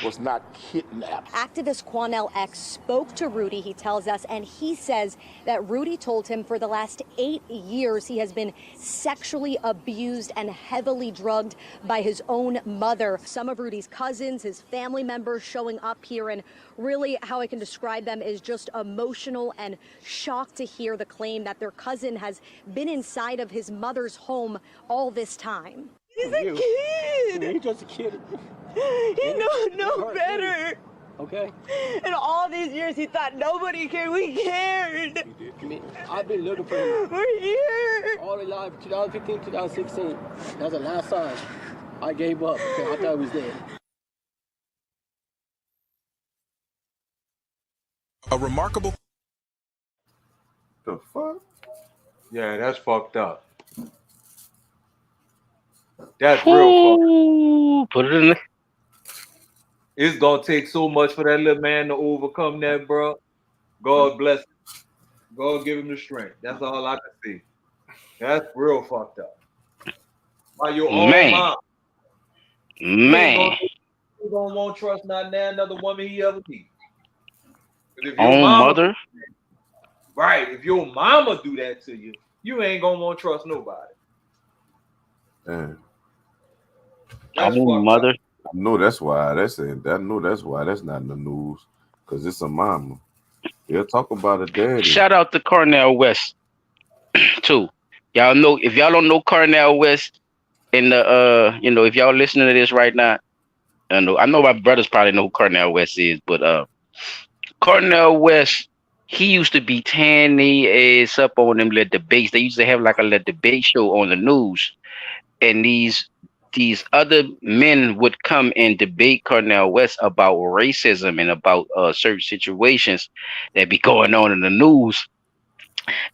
was not kidnapped. Activist Quanell X spoke to Rudy, he tells us, and he says that Rudy told him for the last 8 years he has been sexually abused and heavily drugged by his own mother. Some of Rudy's cousins, his family members showing up here, and really how I can describe them is just emotional and shocked to hear the claim that their cousin has been inside of his mother's home all this time. He's a kid. He's just a kid. He knows no better. Okay. And all these years he thought nobody cared. We cared. I mean, I've been looking for him We're here. all the life, 2015, 2016. That's the last time I gave up because I thought he was dead. A remarkable. The fuck? Yeah, that's fucked up. That's real fucked up. Ooh, put it in the It's gonna take so much for that little man to overcome that, bro. God bless him. God give him the strength. That's all I can see. That's real fucked up. By your own Man. mom. man. You don't want to trust not now another woman he ever meet. 'Cause if your Own mama- mother. Right. If your mama do that to you, you ain't gonna want to trust nobody. Damn. That's Own fucked mother. up. I know that's why that's it. I know that's why that's not in the news. Cause it's a mama. They'll talk about a daddy. Shout out to Cornell West too. Y'all know if y'all don't know Cornell West in the if y'all listening to this right now, I know my brothers probably know who Cornell West is, but Cornell West, he used to be tearing the ass up on them little debates. They used to have like a little debate show on the news, and these other men would come and debate Cornell West about racism and about certain situations that be going on in the news,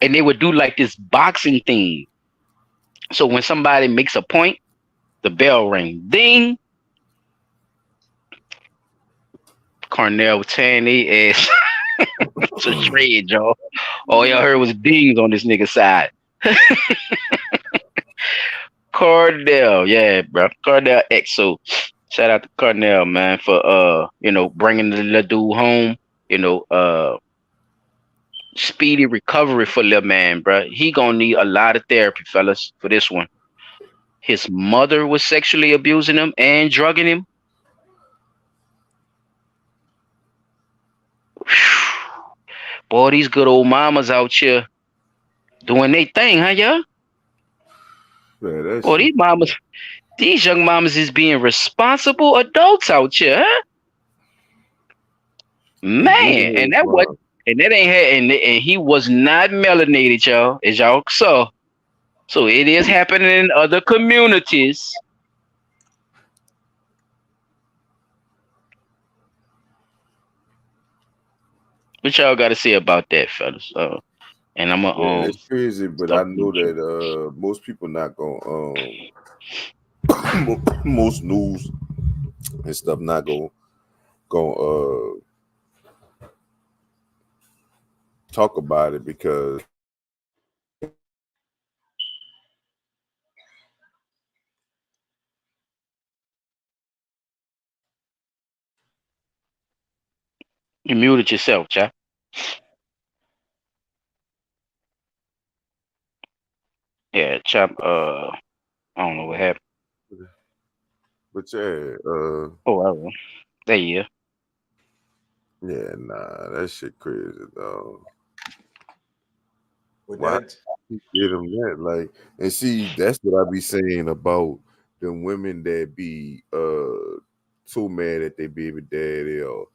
and they would do like this boxing thing. So when somebody makes a point, the bell ring, ding. Cornell tearing their ass to shred, y'all. All y'all heard was dings on this nigga side. Cardell, yeah, bro. Cardell X. So shout out to Cardell, man, for bringing the little dude home. Speedy recovery for little man, bro. He gonna need a lot of therapy, fellas, for this one. His mother was sexually abusing him and drugging him. Boy, these good old mamas out here doing their thing, huh, y'all? Man, that Boy, shit. these young mamas is being responsible adults out here, huh? Man, and that ain't had, and he was not melanated, y'all, as y'all saw. So it is happening in other communities. What y'all got to say about that, fellas? And I'm Yeah, gonna it's crazy, but I know that most people not gonna most news and stuff not gonna talk about it because you muted yourself, Chap. Yeah, Chap. I don't know what happened. but yeah, Oh, well, there you go. yeah, nah, that shit crazy, dog. With Why that, you get them that? Like, and see, that's what I be saying about the women that be so mad at their baby daddy or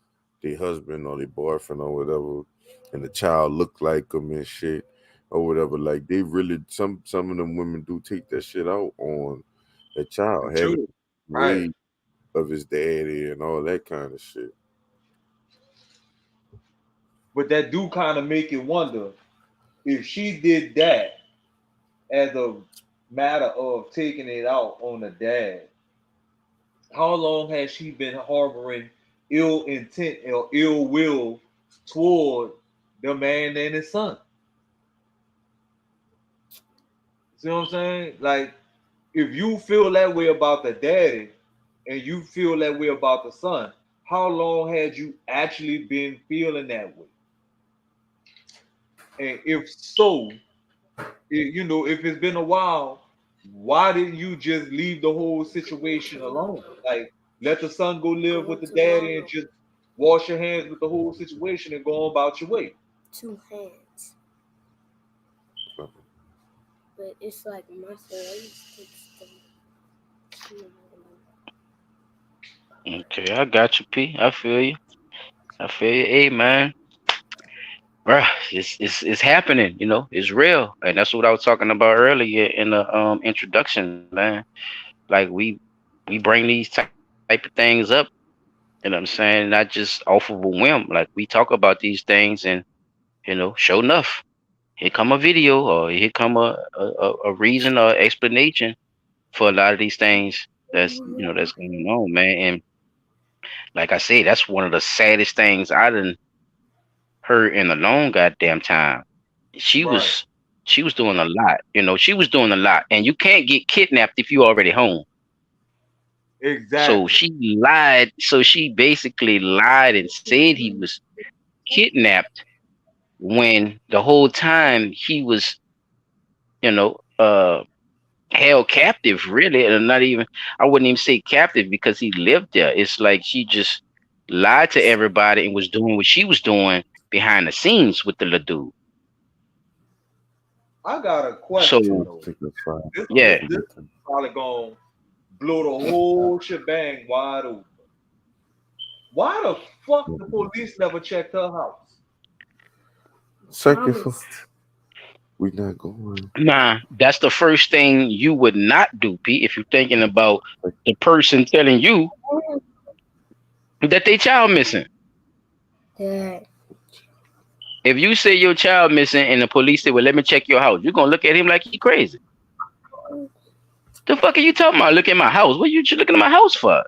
their husband or their boyfriend or whatever, and the child look like them and shit or whatever. Like they really some of them women do take that shit out on the child, having too. Right. way of his daddy and all that kind of shit. But that do kind of make you wonder if she did that as a matter of taking it out on the dad. How long has she been harboring ill intent or ill will toward the man and his son? See what I'm saying? Like, if you feel that way about the daddy and you feel that way about the son, how long had you actually been feeling that way? And if so, if it's been a while, why didn't you just leave the whole situation alone? Like, let the son go live with the daddy and just wash your hands with the whole situation and go on about your way. Two hands. But it's like my Okay, I got you, P. I feel you. I feel you. Hey, man. Bruh, it's happening, it's real. And that's what I was talking about earlier in the introduction, man. Like we bring these type of things up, what I'm saying, not just off of a whim. Like we talk about these things and sure enough, here come a video or here come a reason or explanation for a lot of these things that's going on, man. And like I said, that's one of the saddest things I done heard in a long goddamn time. She Right. was she was doing a lot, she was doing a lot. And you can't get kidnapped if you already home. So Exactly. she lied. So she basically lied and said he was kidnapped when the whole time he was, you know, uh held captive, really. And not even, I wouldn't even say captive because he lived there. It's like she just lied to everybody and was doing what she was doing behind the scenes with the little dude. I got a question So though. Take the fire. yeah. This is probably gonna blow the whole shebang wide open. Why the fuck the police never checked her house? Second for we not going. Nah, that's the first thing you would not do, Pete, if you're thinking about the person telling you that they child missing. Yeah. If you say your child missing and the police say, well, let me check your house, you're gonna look at him like he crazy. The fuck are you talking about? Look at my house. What are you looking at my house for?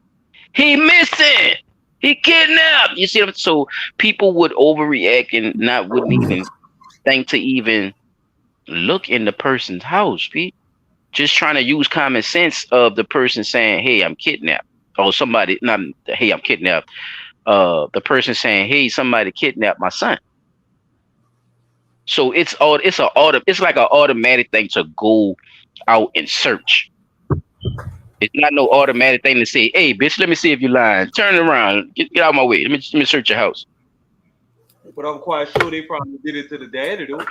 He missing. He kidnapped. You see, so people would overreact and wouldn't even think to even look in the person's house, Pete. Just trying to use common sense of the person saying, hey, I'm kidnapped. Or somebody, not, hey, I'm kidnapped. The person saying, hey, somebody kidnapped my son. So it's like an automatic thing to go out and search. It's not no automatic thing to say, hey, bitch, let me see if you're lying. Turn around. Get out of my way. Let me search your house. But I'm quite sure they probably did it to the daddy though.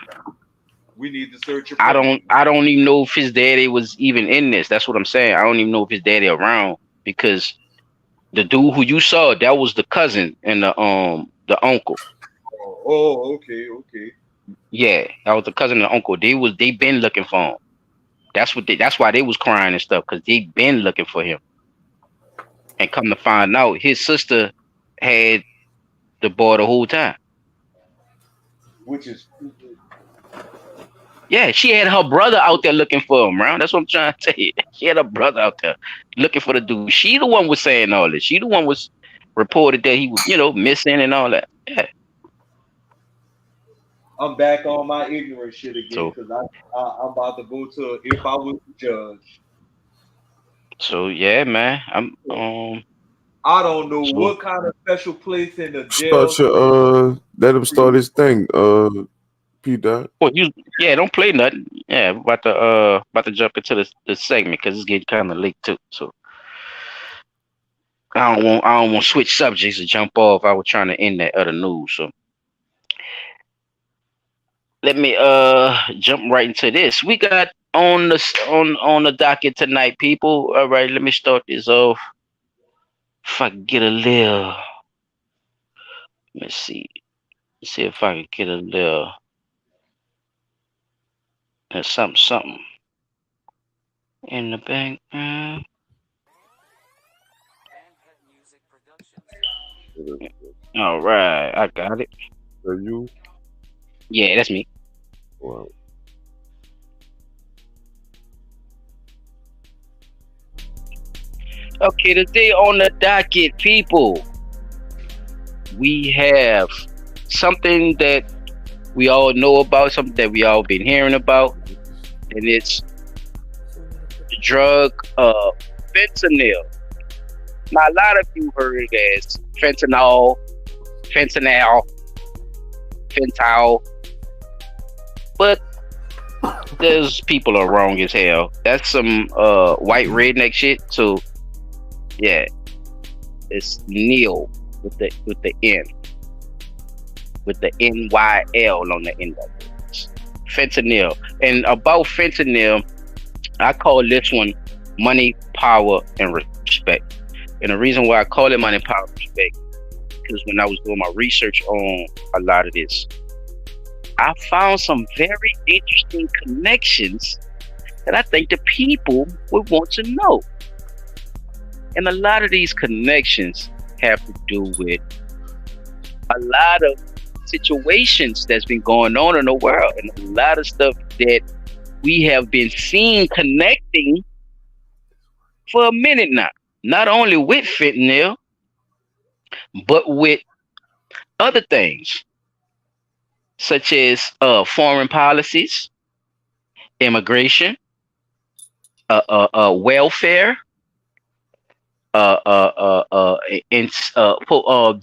We need to search your I don't even know if his daddy was even in this. That's what I'm saying. I don't even know if his daddy around, because the dude who you saw, that was the cousin and the uncle. Oh, okay. Yeah, that was the cousin and the uncle. They been looking for him. That's why they was crying and stuff, because they been looking for him. And come to find out, his sister had the boy the whole time. Which is Yeah, she had her brother out there looking for him, man. That's what I'm trying to tell you. She had her brother out there looking for the dude. She the one was saying all this. She the one was reported that he was, missing and all that. Yeah. I'm back on my ignorant shit again So, because I'm about to go to if I was the judge. so yeah, man. I don't know So- what kind of special place in the jail. Start your let him start his thing. P Dot. Well, don't play nothing. Yeah, about to jump into the segment because it's getting kind of late too. So I don't want to switch subjects and jump off. I was trying to end that other news. So let me jump right into this. We got on the docket tonight, people. All right, let me start this off. If I can get a little, let me see. Let's see if I can get a little something in the background. All right, I got it. Are you? Yeah, that's me. Wow. Okay, today on the docket, people, we have something that we all know about, something that we all been hearing about, and it's the drug fentanyl. Now, a lot of you heard it as fentanyl, fentanyl, fentanyl, but those people are wrong as hell. That's some white redneck shit. So yeah, it's Neil with the N, with the NYL on the end of it. Fentanyl. And about fentanyl, I call this one money, power, and respect. And the reason why I call it money, power, and respect, because when I was doing my research on a lot of this, I found some very interesting connections that I think the people would want to know. And a lot of these connections have to do with a lot of situations that's been going on in the world, and a lot of stuff that we have been seeing connecting for a minute now. Not only with fentanyl, but with other things, such as foreign policies, immigration, welfare,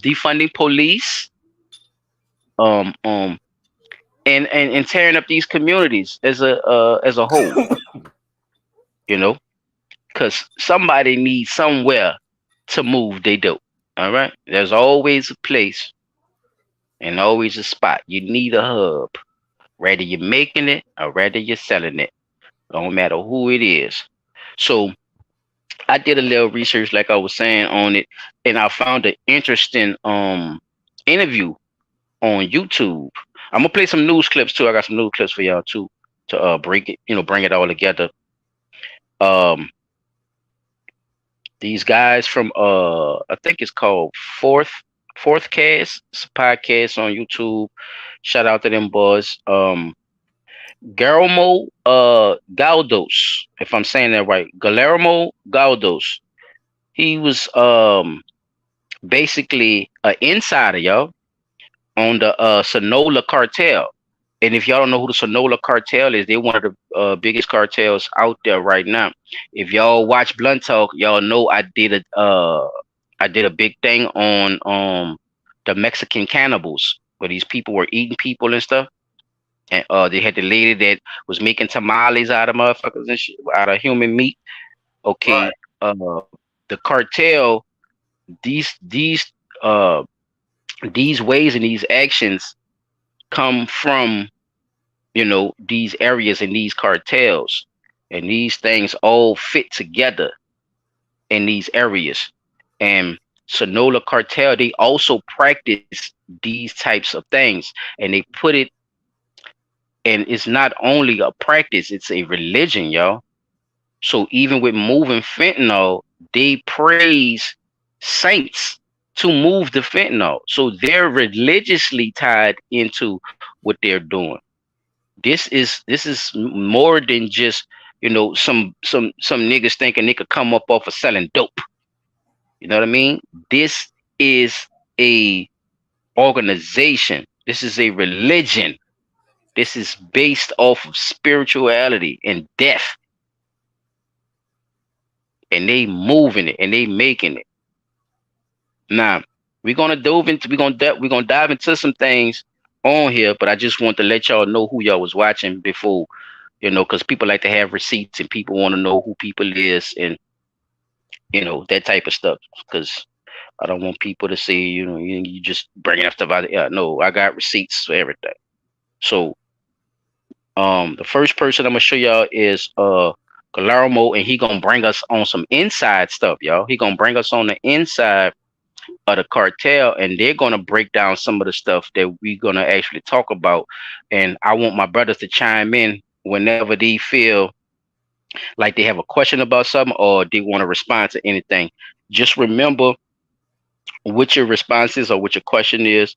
defunding police, and tearing up these communities as a whole. You know, because somebody needs somewhere to move their dope. All right, there's always a place and always a spot. You need a hub, whether you're making it or whether you're selling it. Don't matter who it is. So I did a little research, like I was saying, on it, and I found an interesting interview on YouTube. I'm gonna play some news clips too. I got some news clips for y'all too to break it, bring it all together. These guys from I think it's called Fourth Cast. It's a podcast on YouTube. Shout out to them boys. Guillermo Galdos, if I'm saying that right. Guillermo Galdos. He was basically an insider, y'all, on the Sonora cartel. And if y'all don't know who the Sonora cartel is, they're one of the biggest cartels out there right now. If y'all watch Blunt Talk, y'all know I did a big thing on the Mexican cannibals, where these people were eating people and stuff. And they had the lady that was making tamales out of motherfuckers and shit, out of human meat. Okay, right. The cartel, these ways and these actions come from, these areas and these cartels, and these things all fit together in these areas. And Sonora cartel, they also practice these types of things, and they put it, and it's not only a practice, it's a religion, y'all. So even with moving fentanyl, they praise saints to move the fentanyl. So they're religiously tied into what they're doing. This is more than just, some niggas thinking they could come up off of selling dope. You know what I mean? This is a organization. This is a religion. This is based off of spirituality and death. And they moving it and they making it. Now, we're gonna dive into some things on here, but I just want to let y'all know who y'all was watching before, because people like to have receipts and people want to know who people is and that type of stuff. Because I don't want people to say, you just bringing up stuff out. Yeah, no, I got receipts for everything. So, the first person I'm gonna show y'all is Guillermo, and he gonna bring us on some inside stuff, y'all. He gonna bring us on the inside of the cartel, and they're gonna break down some of the stuff that we're gonna actually talk about. And I want my brothers to chime in whenever they feel like they have a question about something or they want to respond to anything. Just remember what your response is or what your question is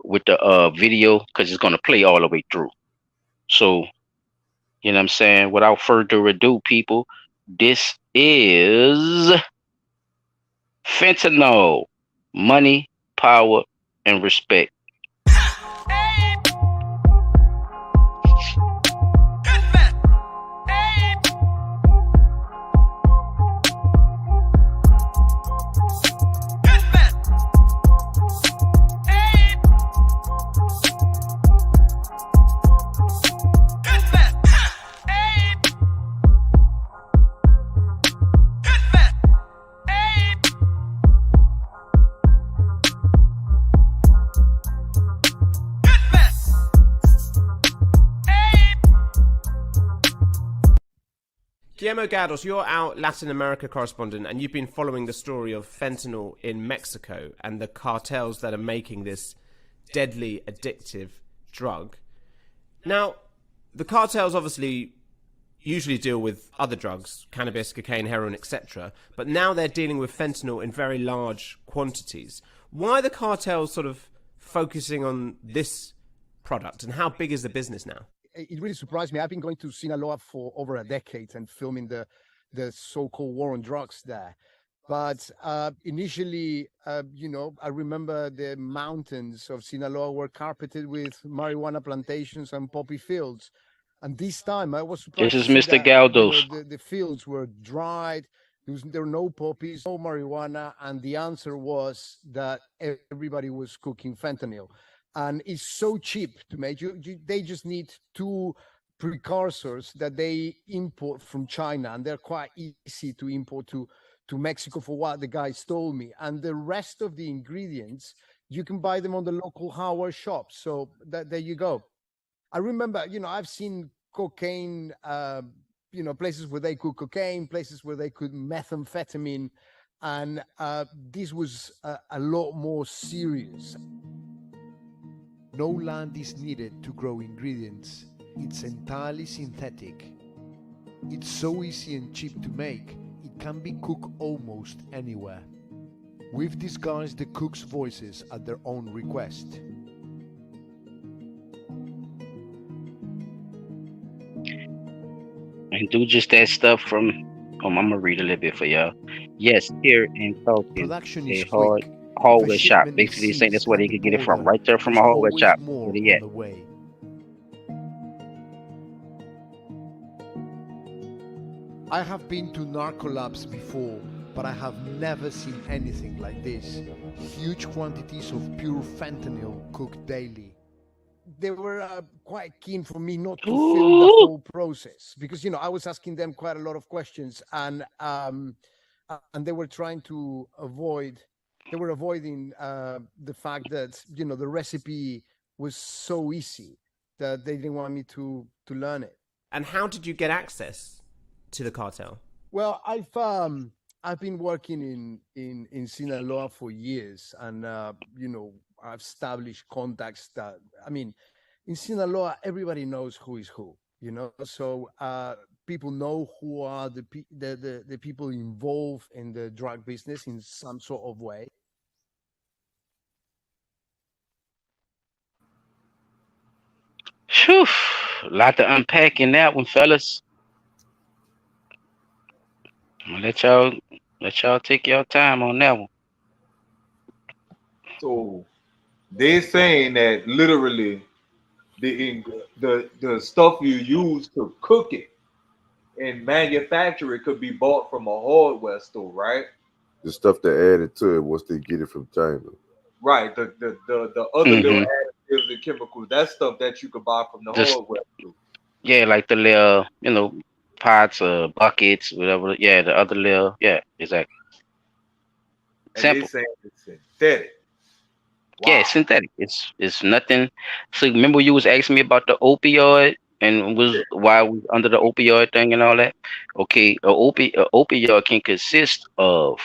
with the video, because it's gonna play all the way through. So, you know what I'm saying? Without further ado, people, this is Fentanyl. Money, power, and respect. Guillermo Gados, you're our Latin America correspondent, and you've been following the story of fentanyl in Mexico and the cartels that are making this deadly, addictive drug. Now, the cartels obviously usually deal with other drugs, cannabis, cocaine, heroin, etc. But now they're dealing with fentanyl in very large quantities. Why are the cartels sort of focusing on this product, and how big is the business now? It really surprised me. I've been going to Sinaloa for over a decade and filming the so-called war on drugs there. But initially, I remember the mountains of Sinaloa were carpeted with marijuana plantations and poppy fields. And this time I was surprised This is to see Mr. that Galdos. the fields were dried. There were no poppies, no marijuana. And the answer was that everybody was cooking fentanyl. And it's so cheap to make. They just need 2 precursors that they import from China. And they're quite easy to import to Mexico, for what the guys told me. And the rest of the ingredients, you can buy them on the local hardware shops. So there you go. I remember, I've seen cocaine, places where they cook cocaine, places where they cook methamphetamine, and this was a lot more serious. No land is needed to grow ingredients. It's entirely synthetic. It's so easy and cheap to make, it can be cooked almost anywhere. We've disguised the cooks' voices at their own request. And do just that stuff from. I'm gonna read a little bit for y'all. Yes, here in Tokyo, Production a is quick. hardware If a shop. shipment Basically, is saying that's seized where at they the could get it from, border, right there from a there's hardware always shop. more Where they on at? the way. I have been to narco labs before, but I have never seen anything like this. Huge quantities of pure fentanyl cooked daily. They were quite keen for me not to film the whole process because, I was asking them quite a lot of questions, and they were trying to avoiding the fact that, the recipe was so easy that they didn't want me to learn it. And how did you get access to the cartel? Well, I've been working in Sinaloa for years, and I've established contacts that, in Sinaloa everybody knows who is who, so people know who are the people involved in the drug business in some sort of way. Phew, a lot to unpack in that one, fellas. I'll let y'all take your time on that one. So they're saying that literally the stuff you use to cook it and manufacture it could be bought from a hardware store, right? The stuff they added to it once they get it from China. Right. The other little additives and chemicals, that's stuff that you could buy from the Just hardware store. yeah, like the little, pots, buckets, whatever. Yeah, the other little. Yeah, exactly. And they Simple. saying it's synthetic. Yeah, Wow. it's synthetic. It's nothing. So remember you was asking me about the opioid and was why we under the opioid thing and all that. Okay, a opioid can consist of,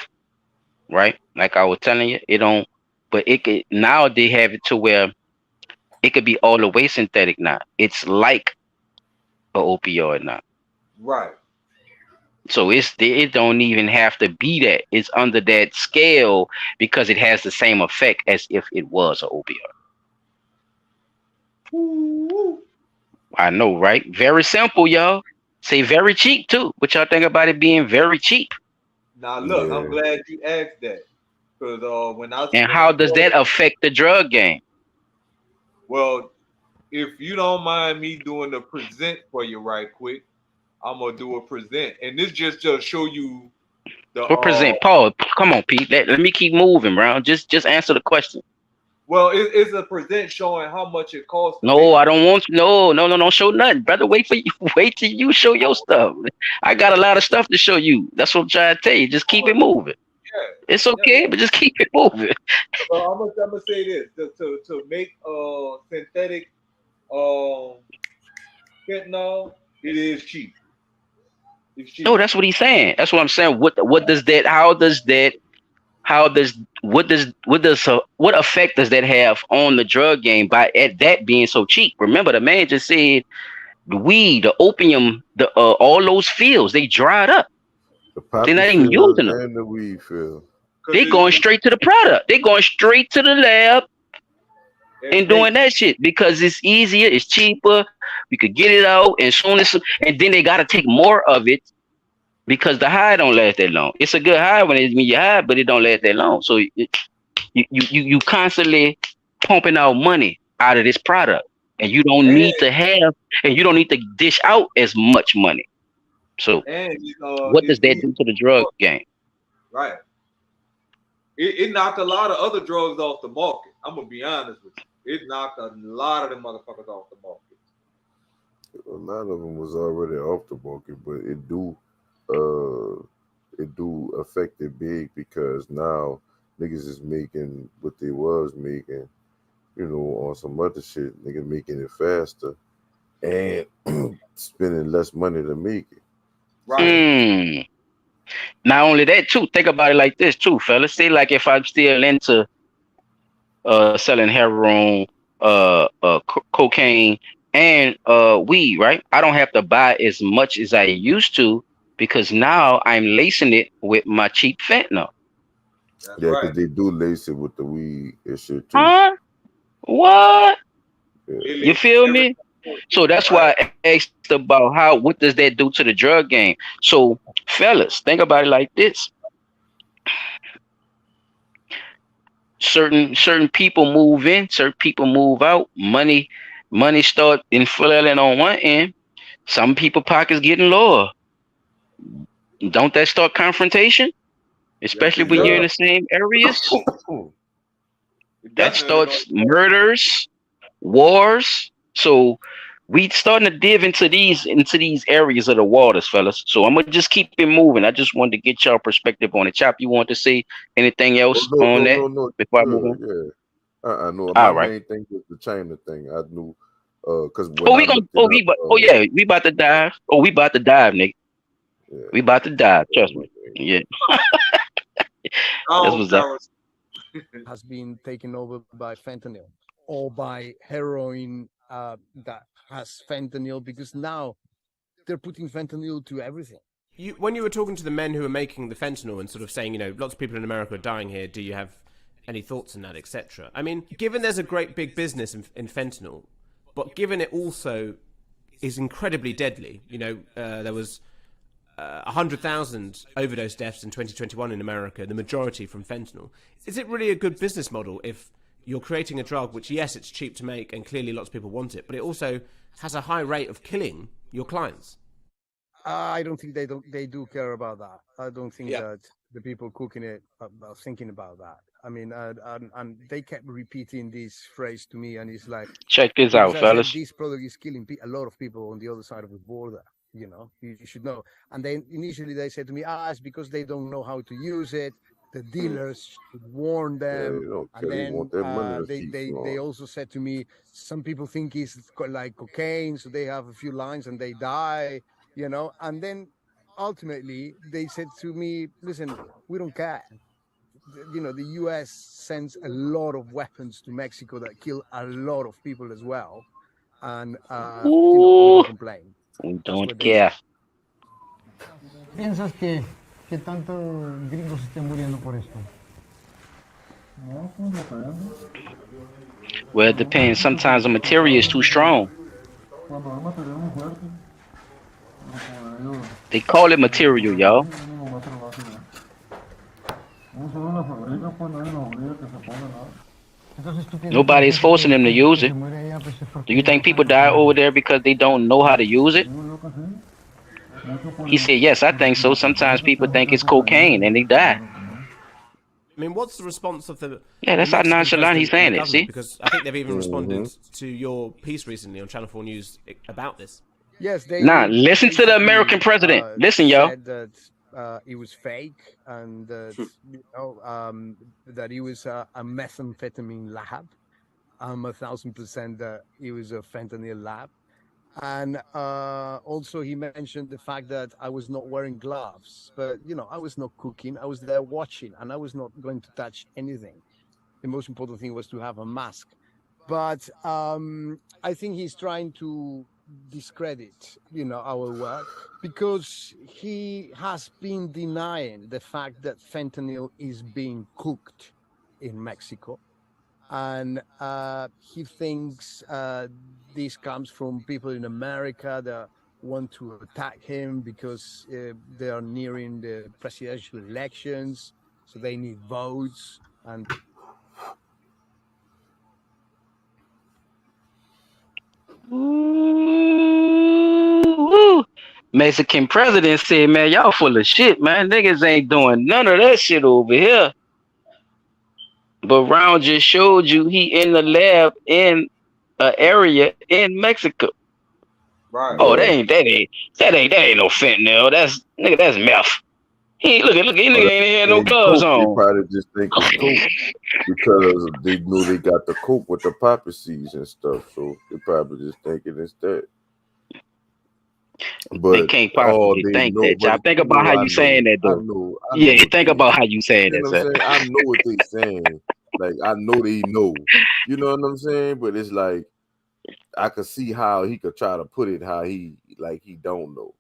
right? Like I was telling you, it don't. But it could now they have it to where it could be all the way synthetic now. It's like a opioid now. Right. So it don't even have to be that. It's under that scale because it has the same effect as if it was an opioid. Ooh. I know, right? Very simple, y'all. Say very cheap too. What y'all think about it being very cheap? Now look, I'm Yeah. glad you asked that. Because And how does that affect the drug game? well, if you don't mind me doing the present for you right quick, I'm gonna do a present. And this just show you the What present? Paul, come on, Pete. Let me keep moving, bro. Just answer the question. well, it's a present showing how much it costs to No, make I it. don't want no, don't show nothing, brother. Wait for you. Wait till you show your stuff. I got a lot of stuff to show you. That's what I'm trying to tell you. Just keep it moving. It's okay, but just keep it moving. Well, I'm gonna say this to make synthetic fentanyl, it is cheap. It's cheap. No, that's what he's saying. That's what I'm saying. What does that? What effect does that have on the drug game by that being so cheap? Remember, the man just said the weed, the opium, the all those fields they dried up. The They're poppy not even field using them. and the weed field. They going straight to the product. They going straight to the lab and doing that shit because it's easier, it's cheaper. We could get it out and soon as and then they gotta take more of it because the high don't last that long. It's a good high when you high, but it don't last that long. So you constantly pumping out money out of this product, and you don't and need to have and you don't need to dish out as much money. So and what does it's that being do to the drug game? right. It knocked a lot of other drugs off the market. I'm gonna be honest with you. It knocked a lot of them motherfuckers off the market. A lot of them was already off the market, but it do affect it big because now niggas is making what they was making, on some other shit. Niggas making it faster and spending less money to make it. Right. Not only that, too. Think about it like this, too, fellas. Say like if I'm still into selling heroin, cocaine, and weed, right? I don't have to buy as much as I used to because now I'm lacing it with my cheap fentanyl. That's Yeah, right. because they do lace it with the weed and shit too. Huh? What? Yeah. It You leads feel every me? So that's right. why I asked about what does that do to the drug game? So, fellas, think about it like this: certain people move in, certain people move out. Money start inflating on one end. Some people pockets getting lower. Don't that start confrontation? Yes, Especially it when you're in does. the same areas. It That definitely starts don't. murders, wars. So we starting to dive into these areas of the waters, fellas. So I'm gonna just keep it moving. I just wanted to get y'all perspective on it. Chop, you want to say anything Oh else no, on no, that no, no. before I move Good, on? yeah. No. My All right. main thing was the China thing. I knew, because Oh, when I we gonna looked it up, yeah, we about to dive. Oh, we about to dive, nigga. yeah, We about to dive. Trust my me. thing. Yeah, that's Oh, what's up. Paris. has been taken over by fentanyl or by heroin that has fentanyl, because now they're putting fentanyl to everything. When you were talking to the men who are making the fentanyl and sort of saying, lots of people in America are dying here, do you have any thoughts on that, etc.? I mean, given there's a great big business in fentanyl, but given it also is incredibly deadly, there was 100,000 overdose deaths in 2021 in America, the majority from fentanyl. Is it really a good business model if you're creating a drug which, yes, it's cheap to make and clearly lots of people want it, but it also has a high rate of killing your clients? I don't think they do care about that. I don't think that the people cooking it are thinking about that. I mean, and they kept repeating this phrase to me, and it's like, Check this because out, I said fellas. this product is killing a lot of people on the other side of the border. You should know. And then initially they said to me, it's because they don't know how to use it. The dealers should warn them. They don't And care. They then want that money to they keep they they flowing. also said to me, some people think it's like cocaine, so they have a few lines and they die. And then ultimately they said to me, listen, we don't care. The US sends a lot of weapons to Mexico that kill a lot of people as well, and we Ooh, don't complain. we That's don't what they care. said. ¿Piensas que tanto gringos estén muriendo por esto? No, pues depende. Well, it depends. Sometimes the material is too strong. Cuando hay material muy fuerte, ellos, They call it material, y'all. uno más lo hace, ¿no? Uno solo la fabrica, pues nadie lo obliga que se ponga nada. Entonces tú piensas que la Nobody is gente forcing them to que use se it. muere allá, pues es Do you porque think no people saben die over usarlo. there because they don't know how to use it? Digo yo que sí, mucho He said, yes, I think so. Sometimes people think it's cocaine and they die. I mean, what's the response of the Yeah, that's how Mexican nonchalant he's president and the saying it. government? See? Because I think they've even responded Mm-hmm. to your piece recently on Channel 4 News about this. Yes, Nah, they listen to the American basically president. Listen, y'all. said that it was fake, and that that it was a methamphetamine lab. 1,000% that it was a fentanyl lab, And also he mentioned the fact that I was not wearing gloves, but I was not cooking. I was there watching, and I was not going to touch anything. The most important thing was to have a mask. But I think he's trying to discredit, our work, because he has been denying the fact that fentanyl is being cooked in Mexico, and he thinks this comes from people in America that want to attack him because they are nearing the presidential elections, so they need votes. And Ooh, Mexican president said, "Man, y'all full of shit, man. Niggas ain't doing none of that shit over here." But Round just showed you he in the lab in an area in Mexico. Right. Oh, Yeah. that ain't no fentanyl. That's meth. He ain't look, he Oh, nigga that ain't had no ain't gloves coke. They on. probably just think it's coke because they knew they got the coke with the poppy seeds and stuff. So they probably just thinking it's that. They But can't all possibly they think know, that, but y'all. Think about how I you saying know, that I though. know, I know Yeah, what think they. about how you saying You that, know what sir. I'm saying? I know what they saying. Like I know they know. You know what I'm saying? But it's like I could see how he could try to put it how he don't know.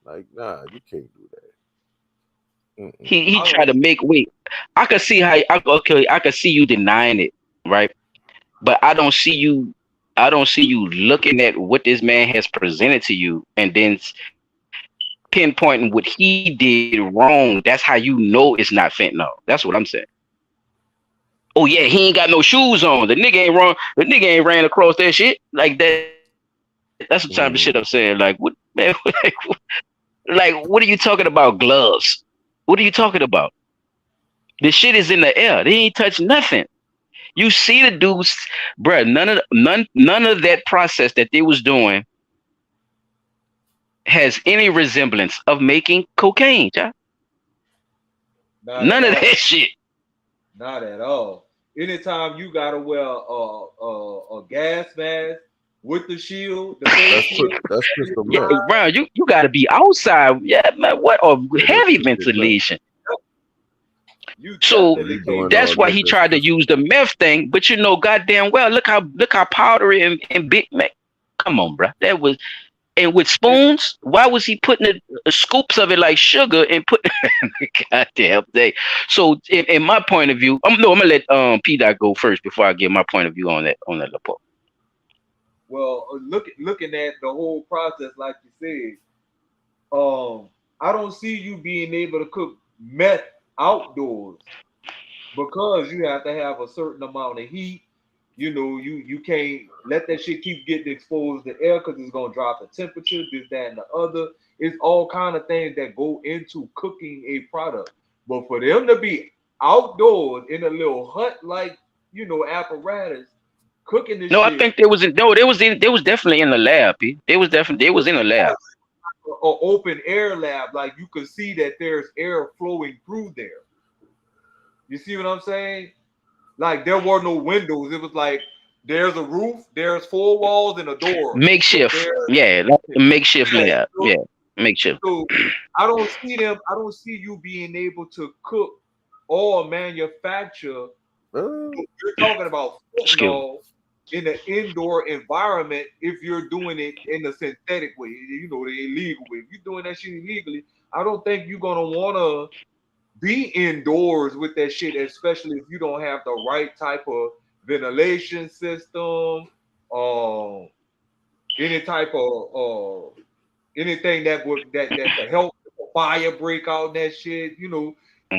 Like nah, you can't do that. Mm-mm. He tried to make wait. I could see how I could see you denying it, right? But I don't see you looking at what this man has presented to you and then pinpointing what he did wrong. That's how you know it's not fentanyl. That's what I'm saying. Oh yeah, he ain't got no shoes on. The nigga ain't wrong. The nigga ain't ran across that shit like that. That's the type of shit I'm saying. Like what, man? Like what are you talking about? Gloves? What are you talking about? The shit is in the air. They ain't touch nothing. You see the dudes, bruh. None of that process that they was doing has any resemblance of making cocaine, child. Not at None of that all. shit. Not at all. Anytime you gotta wear a gas mask with the shield, the face shield, That's crystal Yeah, meth. Brown, you got to be outside. Yeah, man. What or Yeah, that's heavy crystal meth. ventilation. you So When definitely you can't doing do all that's why that, he that's tried to crystal. use the meth thing. But you know, goddamn well, look how powdery and big Mac. Come on, bro. That was and with it. spoons. Why was he putting scoops of it like sugar and put goddamn thing? So in my point of view, I'm gonna let P Dot go first before I give my point of view on that report. Well, looking at the whole process, like you said, I don't see you being able to cook meth outdoors because you have to have a certain amount of heat. You can't let that shit keep getting exposed to air because it's gonna drop the temperature, this, that, and the other. It's all kind of things that go into cooking a product. But for them to be outdoors in a little hut like apparatus, cooking this No, I shit, think they was definitely in the lab. P. They was in the lab. an open air lab, like you could see that there's air flowing through there. You see what I'm saying? Like there were no windows. It was like there's a roof, there's four walls and a door. But Makeshift. there, Yeah, like a makeshift yeah, lab. Yeah, makeshift. so I don't see them. I don't see you being able to cook or manufacture. You're talking about Excuse me. fentanyl in an indoor environment if you're doing it in a synthetic way, the illegal way. If you're doing that shit illegally, I don't think you're gonna wanna be indoors with that shit, especially if you don't have the right type of ventilation system, um, any type of anything that could help fire break out and that shit. Mhm,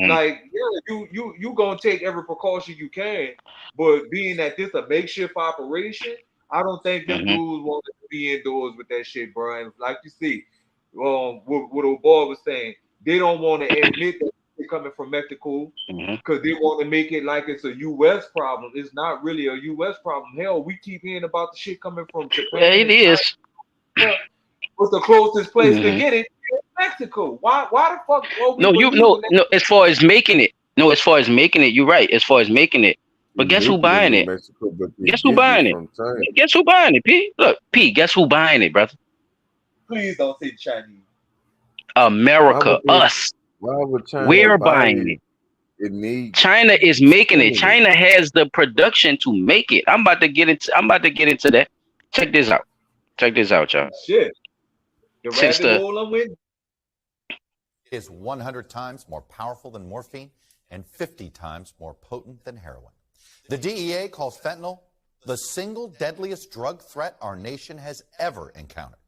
Like you gonna take every precaution you can, but being that this a makeshift operation, I don't think them mhm, dudes want to be indoors with that shit, bro. And like you see, what old boy was saying, they don't want to admit that they're coming from Mexico mhm. because they want to make it like it's a U.S. problem. It's not really a U.S. problem. Hell, we keep hearing about the shit coming from Yeah, Japan it and China. is. What's the closest place to Mhm. get it? Mexico. Why the fuck are we No, believing that? no. As far as making it, no. As far as making it, you're right. As far as making it, They but guess who making it buying in it? Mexico, but they Guess who getting it buying it? from China. Guess who buying it? P. Look, P. Guess who buying it, brother? Please don't say Chinese. Why America, would they? us, Why would China we're buy buying it? it. It need China is making it. stimulus. China has the production to make it. I'm about to get into that. Check this out. Check this out, y'all. Shit. The Since rabbit the hole I'm with. Is 100 times more powerful than morphine and 50 times more potent than heroin. The DEA calls fentanyl the single deadliest drug threat our nation has ever encountered.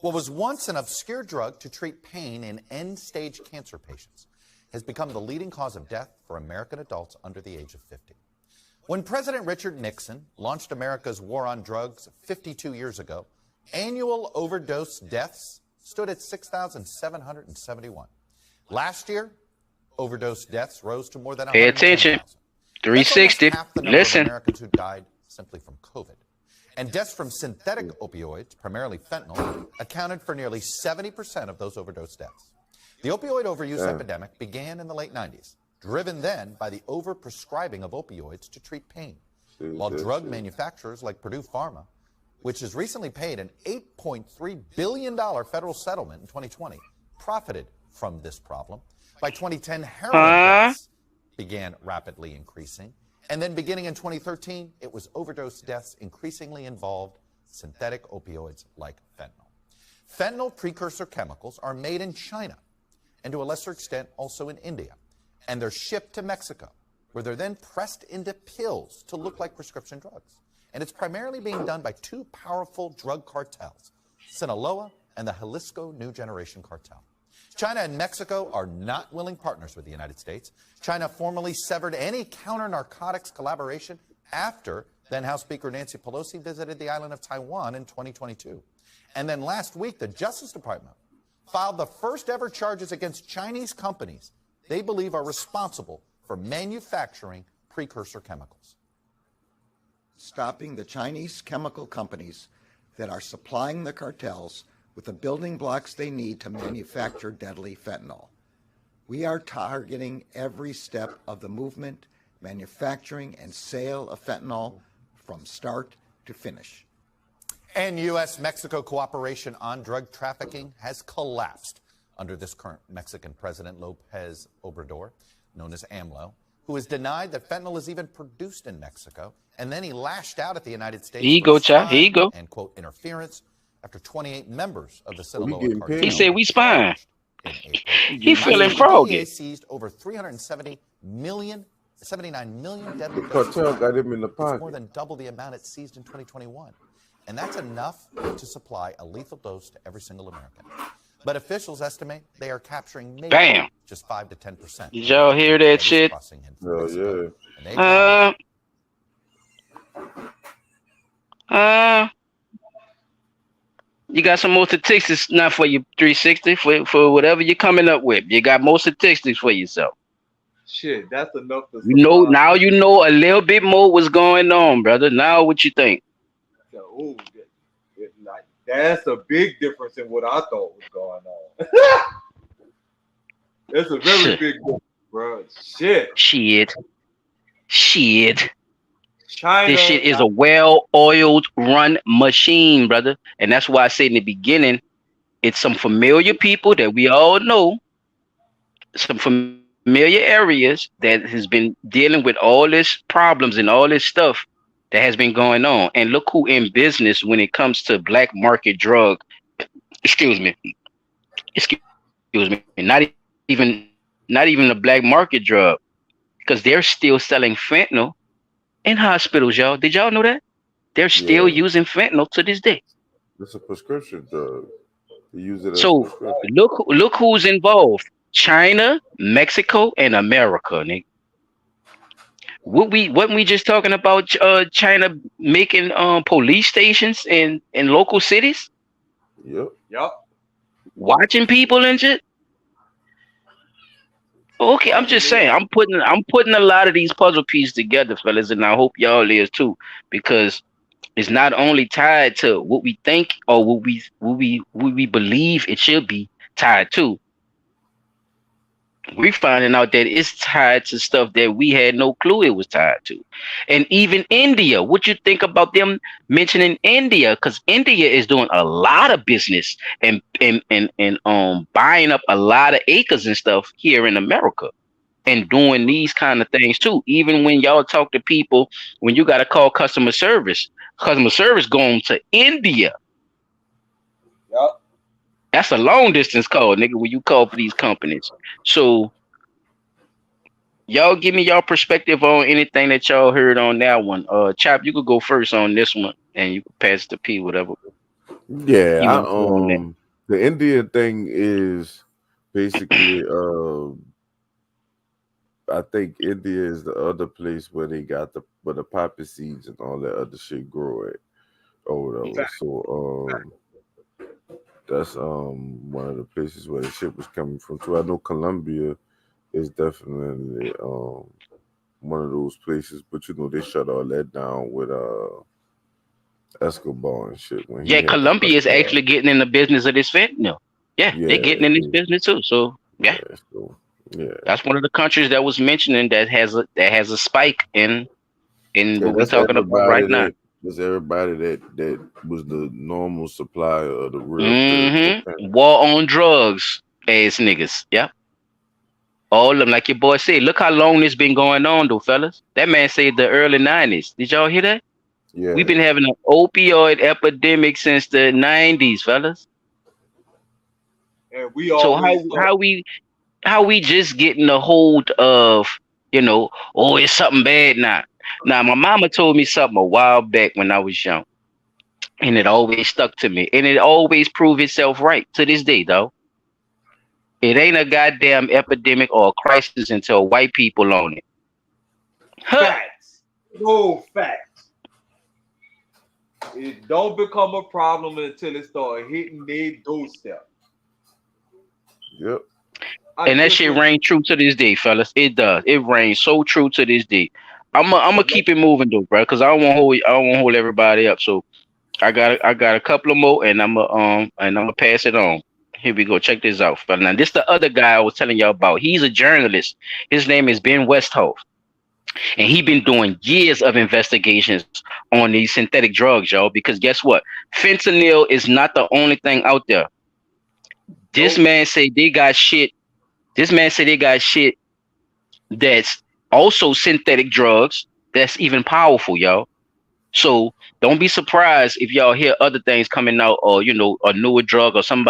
What was once an obscure drug to treat pain in end-stage cancer patients has become the leading cause of death for American adults under the age of 50. When President Richard Nixon launched America's war on drugs 52 years ago, annual overdose deaths stood at 6,771. Last year, overdose deaths rose to more than pay 110,000. attention. That's almost 360. half the number of Listen. Americans who died simply from COVID. And deaths from synthetic opioids, primarily fentanyl, accounted for nearly 70% of those overdose deaths. The opioid overuse epidemic began in the late 90s, driven then by the overprescribing of opioids to treat pain, while drug manufacturers like Purdue Pharma, which has recently paid an $8.3 billion federal settlement in 2020, profited from this problem. By 2010, heroin deaths began rapidly increasing. And then beginning in 2013, it was overdose deaths increasingly involved synthetic opioids like fentanyl. Fentanyl precursor chemicals are made in China and to a lesser extent also in India. And they're shipped to Mexico, where they're then pressed into pills to look like prescription drugs. And it's primarily being done by two powerful drug cartels, Sinaloa and the Jalisco New Generation Cartel. China and Mexico are not willing partners with the United States. China formally severed any counter-narcotics collaboration after then House Speaker Nancy Pelosi visited the island of Taiwan in 2022. And then last week, the Justice Department filed the first ever charges against Chinese companies they believe are responsible for manufacturing precursor chemicals. Stopping the Chinese chemical companies that are supplying the cartels with the building blocks they need to manufacture deadly fentanyl. We are targeting every step of the movement, manufacturing, and sale of fentanyl from start to finish. And U.S.-Mexico cooperation on drug trafficking has collapsed under this current Mexican president, Lopez Obrador, known as AMLO, who has denied that fentanyl is even produced in Mexico. And then he lashed out at the United States Here you go, child. Here you go. and, quote, interference after 28 members of the Sinaloa cartel. He said we spying. He He feeling DEA froggy. seized over 79 million deadly The doses. cartel got him in the It's pocket. more than double the amount it seized in 2021. And that's enough to supply a lethal dose to every single American. But officials estimate they are capturing maybe Bam. just 5 to 10%. Did y'all hear that shit? Oh, yeah. And they You got some more statistics, not for you 360, for whatever you're coming up with. You got more statistics for yourself. Shit, that's enough to You know, now you know a little bit more what's going on, brother. Now what you think? Ooh, like, that's a big difference in what I thought was going on. That's a very Shit. big difference, bro. Shit. Shit. China. This shit is a well-oiled run machine, brother. And that's why I said in the beginning, it's some familiar people that we all know, some familiar areas that has been dealing with all this problems and all this stuff that has been going on. And look who in business when it comes to black market drug. Excuse me. Not even a black market drug, because they're still selling fentanyl in hospitals, y'all. Did y'all know that? They're still using fentanyl to this day. It's a prescription drug. They use it as So prescription. look who's involved: China, Mexico, and America, nigga. What we just talking about? China making police stations in local cities, Yep. watching people and shit. Okay, I'm just saying. I'm putting a lot of these puzzle pieces together, fellas, and I hope y'all is too, because it's not only tied to what we think or what we believe it should be tied to. We finding out that it's tied to stuff that we had no clue it was tied to. And even India, what you think about them mentioning India? Because India is doing a lot of business and buying up a lot of acres and stuff here in America and doing these kind of things too. Even when y'all talk to people, when you gotta call customer service going to India. Yep. That's a long distance call, nigga, when you call for these companies. So y'all give me y'all perspective on anything that y'all heard on that one. Chop, you could go first on this one and you could pass the P, whatever Yeah, you want to say on that. the India thing is basically I think India is the other place where they got where the poppy seeds and all that other shit grow at or whatever. So that's one of the places where the shit was coming from too. I know Colombia is definitely one of those places, but you know they shut all that down with Escobar and shit when he Yeah, had the Colombia is cartel. actually getting in the business of this fentanyl. Yeah, they're Yeah, getting in this business too. So yeah, so yeah. that's one of the countries that was mentioning that has a spike in Yeah, what we talking about right now. that's everybody that was the normal supplier of the real critical Mm-hmm. fentanyl. War on drugs, ass niggas. Yep. All of them, like your boy said. Look how long this been going on, though, fellas. That man said the early 90s. Did y'all hear that? We've Yeah, been having an opioid epidemic since the 90s, fellas. And we So always thought, how we just getting a hold of, oh, it's something bad now. Now, my mama told me something a while back when I was young, and it always stuck to me, and it always proved itself right to this day, though. It ain't a goddamn epidemic or a crisis until white people own it. Huh. facts. No facts. It don't become a problem until it start hitting their doorstep. yep. I And that just shit rang true to this day, fellas. It does. It rings so true to this day. I'm gonna keep it moving though, bro, because I don't want to hold everybody up. So I got a couple of more, and I'm gonna pass it on. Here we go. Check this out, fella. Now this the other guy I was telling y'all about. He's a journalist. His name is Ben Westhoff, and he been doing years of investigations on these synthetic drugs, y'all. Because guess what? Fentanyl is not the only thing out there. This nope. man say they got shit. This man said they got shit that's also synthetic drugs that's even powerful, y'all. So don't be surprised if y'all hear other things coming out, or a newer drug, or some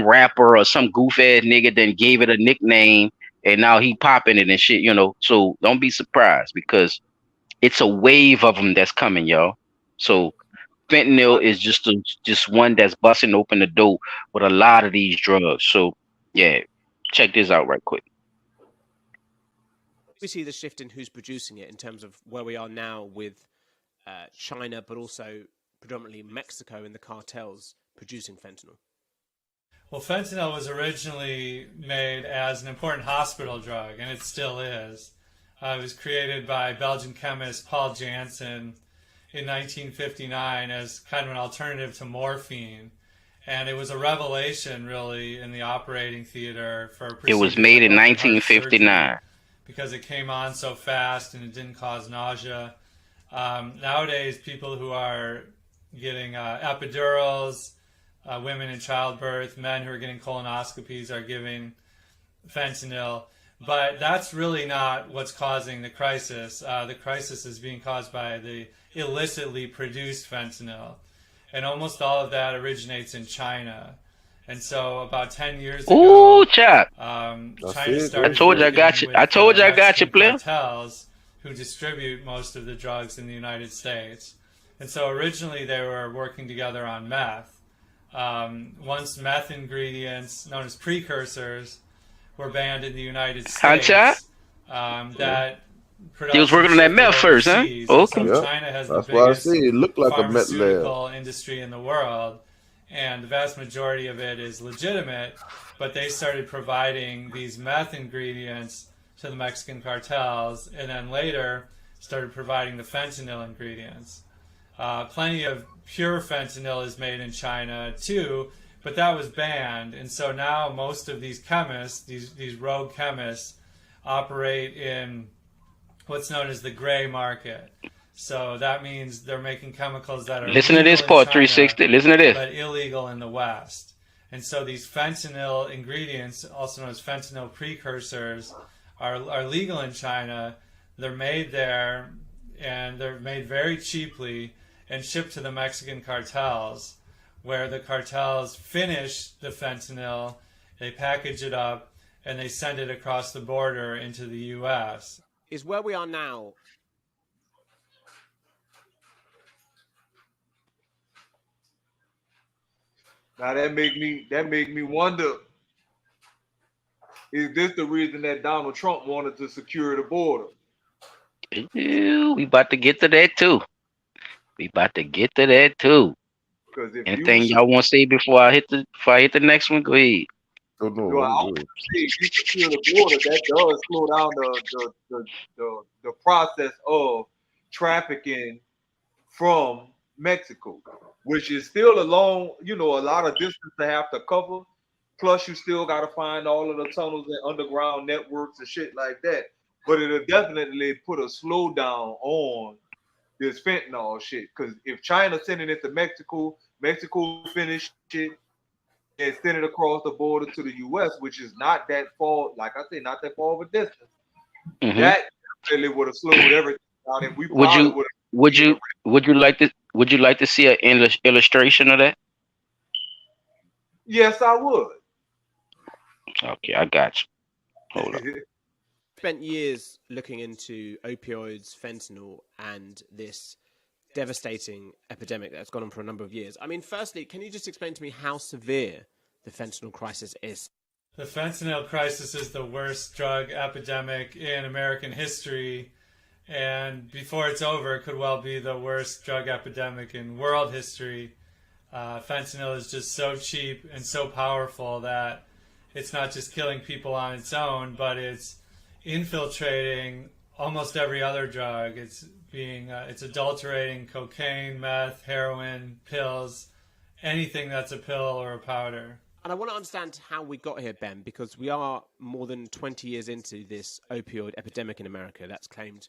rapper or some goof ass nigga then gave it a nickname and now he popping it and shit. So don't be surprised because it's a wave of them that's coming, y'all. So fentanyl is just one that's busting open the door with a lot of these drugs. So yeah, check this out right quick. We see the shift in who's producing it in terms of where we are now with China, but also predominantly Mexico and the cartels producing fentanyl. Well, fentanyl was originally made as an important hospital drug, and it still is. It was created by Belgian chemist Paul Janssen in 1959 as kind of an alternative to morphine. And it was a revelation, really, in the operating theater for It was procedures made like in open heart surgery 1959. because it came on so fast and it didn't cause nausea. Nowadays, people who are getting epidurals, women in childbirth, men who are getting colonoscopies are giving fentanyl. But that's really not what's causing the crisis. The crisis is being caused by the illicitly produced fentanyl. And almost all of that originates in China. And so about 10 years ago, Ooh, chap. China started I told you I got you. I told you I got you, player. cartels who distribute most of the drugs in the United States. And so originally they were working together on meth. Once meth ingredients, known as precursors, were banned in the United States, that he was working on that meth first, huh? overseas. Okay. And so China has That's the why I biggest say it looked like a meth pharmaceutical lab. industry in the world, and the vast majority of it is legitimate, but they started providing these meth ingredients to the Mexican cartels, and then later started providing the fentanyl ingredients. Plenty of pure fentanyl is made in China too, but that was banned. And so now most of these chemists, these rogue chemists, operate in what's known as the gray market. So that means they're making chemicals that are Listen to legal this in part, China, 360. Listen to this. but illegal in the West. And so these fentanyl ingredients, also known as fentanyl precursors, are legal in China. They're made there, and they're made very cheaply and shipped to the Mexican cartels, where the cartels finish the fentanyl, they package it up, and they send it across the border into the U.S. Is where we are now. Now that make me wonder, is this the reason that Donald Trump wanted to secure the border? Ew, we about to get to that too. We about to get to that too. Because if Anything you y'all want to say before I hit the next one? Go ahead. Oh, No, I would say if you secure the border, that does slow down the process of trafficking from Mexico, which is still a long, a lot of distance to have to cover. Plus, you still got to find all of the tunnels and underground networks and shit like that. But it'll definitely put a slowdown on this fentanyl shit. Because if China sending it to Mexico, Mexico finish it and send it across the border to the U.S., which is not that far, like I said, not that far of a distance. Mhm. That really would have slowed everything down, and we Would probably you would would you would you like to see an illustration of that? Yes, I would. Okay, I got you. Hold up. Spent years looking into opioids, fentanyl, and this devastating epidemic that's gone on for a number of years. I mean, firstly, can you just explain to me how severe the fentanyl crisis is? The fentanyl crisis is the worst drug epidemic in American history, and before it's over, it could well be the worst drug epidemic in world history. Fentanyl is just so cheap and so powerful that it's not just killing people on its own, but it's infiltrating almost every other drug. It's adulterating cocaine, meth, heroin, pills, anything that's a pill or a powder. And I want to understand how we got here, Ben, because we are more than 20 years into this opioid epidemic in America that's claimed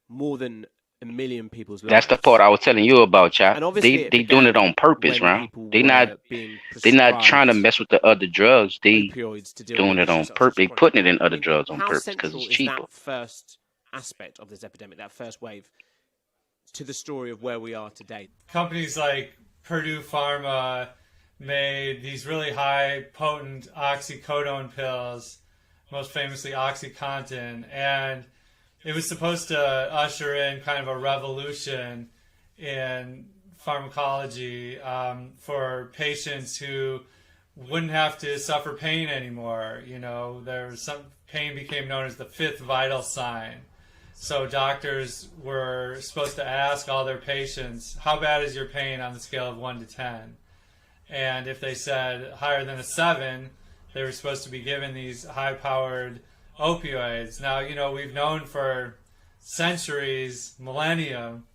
more than 1 million people's lives. That's the part I was telling you about, And child. obviously They doing it on purpose, when right? people They were being not trying to prescribed mess with the other drugs. They opioids to deal doing with it on issues such as purpose. They chronic putting it in pain. I other mean, drugs on how purpose because central it's is cheaper. that first aspect of this epidemic, that first wave, to the story of where we are today? Companies like Purdue Pharma made these really high potent oxycodone pills, most famously OxyContin, and it was supposed to usher in kind of a revolution in pharmacology for patients who wouldn't have to suffer pain anymore. Pain became known as the fifth vital sign. So doctors were supposed to ask all their patients, how bad is your pain on the scale of 1 to 10? And if they said higher than a 7, they were supposed to be given these high-powered opioids. Now, we've known for centuries, millennium,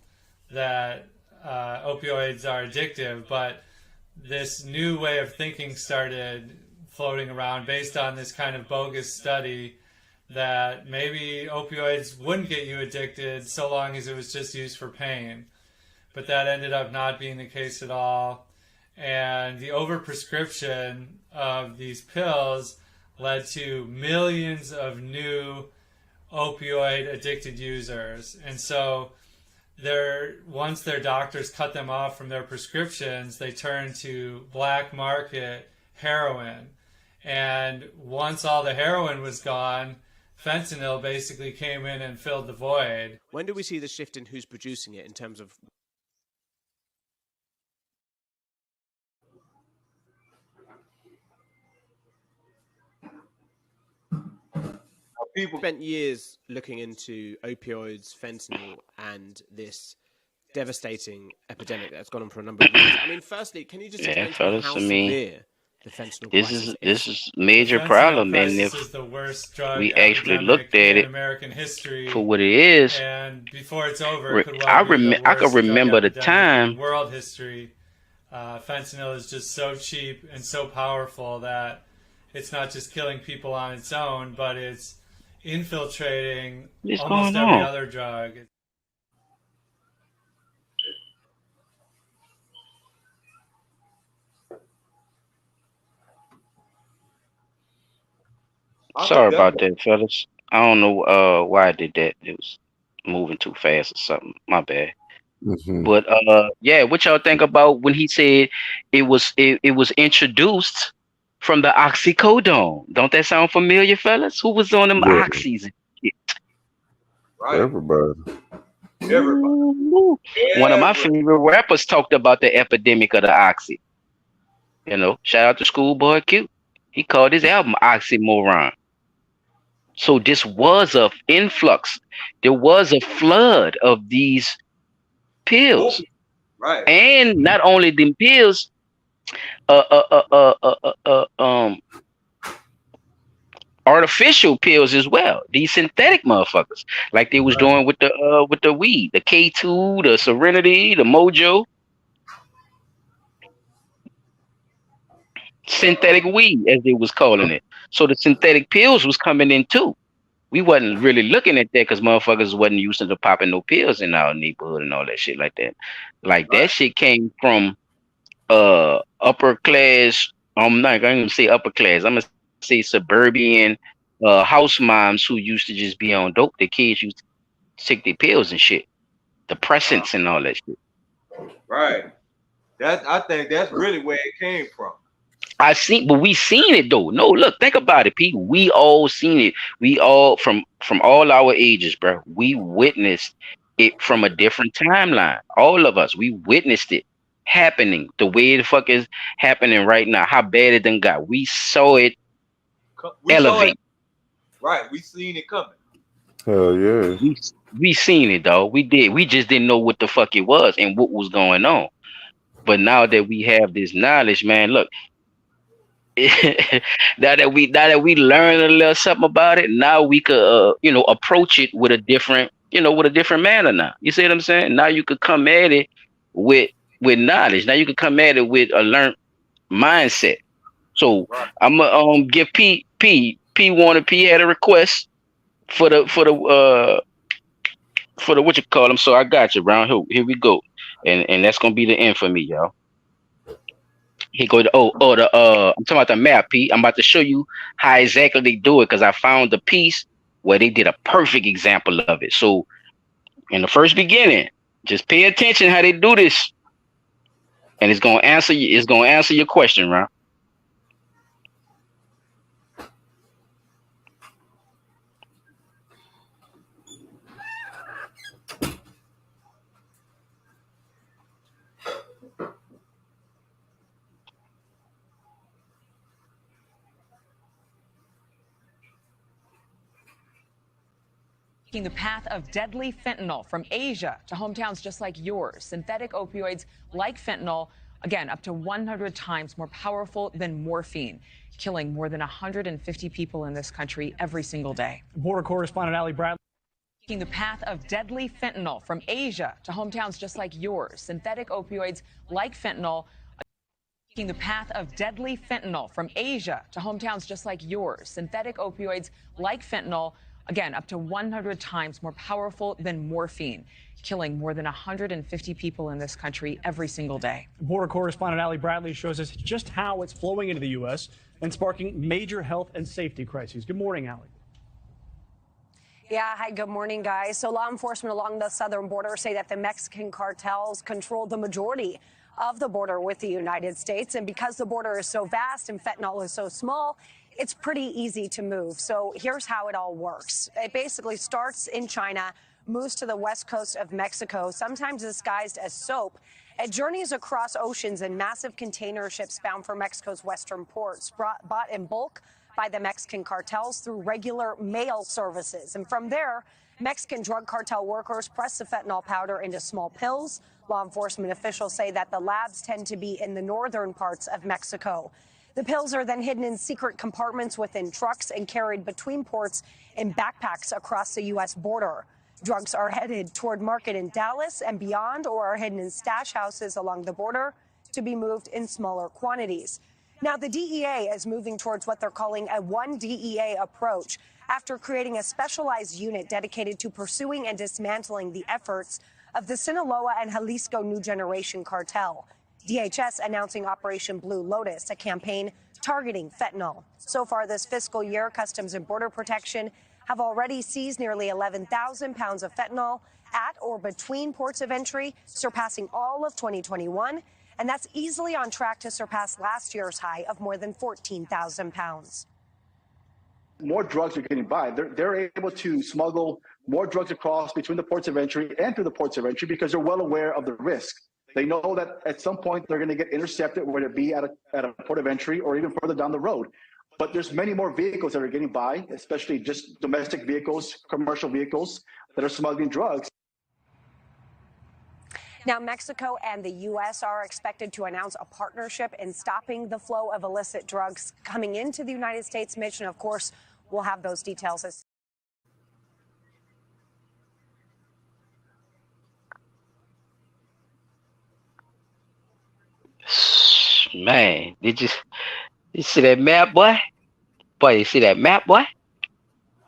that opioids are addictive, but this new way of thinking started floating around based on this kind of bogus study that maybe opioids wouldn't get you addicted so long as it was just used for pain. But that ended up not being the case at all. And the overprescription of these pills led to millions of new opioid addicted users. And so once their doctors cut them off from their prescriptions, they turned to black market heroin. And once all the heroin was gone, fentanyl basically came in and filled the void. When do we see the shift in who's producing it in terms of... People spent years looking into opioids, fentanyl, and this devastating epidemic that's gone on for a number of years. I mean, firstly, can you just explain to me fellas, how I mean, severe the fentanyl this crisis is major The fentanyl problem, and crisis if is the worst drug we actually epidemic looked at in it American history, for what it is, and before it's over, it could well I be the can worst drug remember the epidemic time in world history. Fentanyl is just so cheap and so powerful that it's not just killing people on its own, but it's infiltrating What's almost going every on? other drug. I Sorry think that's about that, fellas. I don't know why I did that. It was moving too fast or something. My bad. Mhm. But yeah, what y'all think about when he said it was introduced from the oxycodone? Don't that sound familiar, fellas? Who was on them Yeah, oxys? right. everybody. Everybody. Ooh. One of my Everybody. favorite rappers talked about the epidemic of the oxy. You know, shout out to Schoolboy Q. He called his album Oxymoron. So this was a influx. There was a flood of these pills, Open. Right. and not only them pills, uh, uh, uh, uh, uh, uh, artificial pills as well. These synthetic motherfuckers, like they was Right. doing with the weed, the K2, the Serenity, the Mojo, The synthetic weed as they was calling it. So the synthetic pills was coming in too. We wasn't really looking at that because motherfuckers wasn't used to popping no pills in our neighborhood and all that shit like that. Like that right. shit came from upper class. I'm not gonna say upper class. I'm gonna say suburban house moms who used to just be on dope. The kids used to take their pills and shit, Wow. depressants and all that shit. Right. That I think that's really where it came from. I seen, but we seen it though. No, look, think about it, Pete. We all seen it. We all from all our ages, bro. We witnessed it from a different timeline. All of us, we witnessed it happening the way the fuck is happening right now. How bad it done got. We saw it We saw it. elevate. Right. We seen it coming. Hell yeah. We we seen it, dog. We did. We just didn't know what the fuck it was and what was going on. But now that we have this knowledge, man, look. now that we learn a little something about it, now we could approach it with a different manner now. You see what I'm saying? Now you could come at it with knowledge. Now you could come at it with a learned mindset. So Right. I'm gonna give P wanted P had a request for the what you call them. So I got you, Brown. Here we go. And that's gonna be the end for me, y'all. He go to I'm talking about the map, Pete. I'm about to show you how exactly they do it because I found the piece where they did a perfect example of it. So in the first beginning, just pay attention how they do this, and it's gonna answer you. It's gonna answer your question, Ron. The path of deadly fentanyl from Asia to hometowns just like yours. Synthetic opioids like fentanyl, again, up to 100 times more powerful than morphine, killing more than 150 people in this country every single day. Border correspondent Ali Bradley. The path of deadly fentanyl from Asia to hometowns just like yours. Synthetic opioids like fentanyl. The path of deadly fentanyl from Asia to hometowns just like yours. Synthetic opioids like fentanyl, again, up to 100 times more powerful than morphine, killing more than 150 people in this country every single day. Border correspondent Ali Bradley shows us just how it's flowing into the U.S. and sparking major health and safety crises. Good morning, Ali. Yeah, hi, good morning, guys. So law enforcement along the southern border say that the Mexican cartels control the majority of the border with the United States. And because the border is so vast and fentanyl is so small, it's pretty easy to move. So here's how it all works. It basically starts in China, moves to the west coast of Mexico, sometimes disguised as soap. It journeys across oceans in massive container ships bound for Mexico's western ports, bought in bulk by the Mexican cartels through regular mail services. And from there, Mexican drug cartel workers press the fentanyl powder into small pills. Law enforcement officials say that the labs tend to be in the northern parts of Mexico. The pills are then hidden in secret compartments within trucks and carried between ports in backpacks across the U.S. border. Drugs are headed toward market in Dallas and beyond, or are hidden in stash houses along the border to be moved in smaller quantities. Now, the DEA is moving towards what they're calling a one DEA approach after creating a specialized unit dedicated to pursuing and dismantling the efforts of the Sinaloa and Jalisco New Generation cartel. DHS announcing Operation Blue Lotus, a campaign targeting fentanyl. So far this fiscal year, Customs and Border Protection have already seized nearly 11,000 pounds of fentanyl at or between ports of entry, surpassing all of 2021. And that's easily on track to surpass last year's high of more than 14,000 pounds. More drugs are getting by. They're able to smuggle more drugs across between the ports of entry and through the ports of entry because they're well aware of the risk. They know that at some point they're going to get intercepted, whether it be at a port of entry or even further down the road. But there's many more vehicles that are getting by, especially just domestic vehicles, commercial vehicles that are smuggling drugs. Now, Mexico and the U.S. are expected to announce a partnership in stopping the flow of illicit drugs coming into the United States. Mitch, and of course, we'll have those details as Man, did you see that map, boy? Boy, you see that map, boy?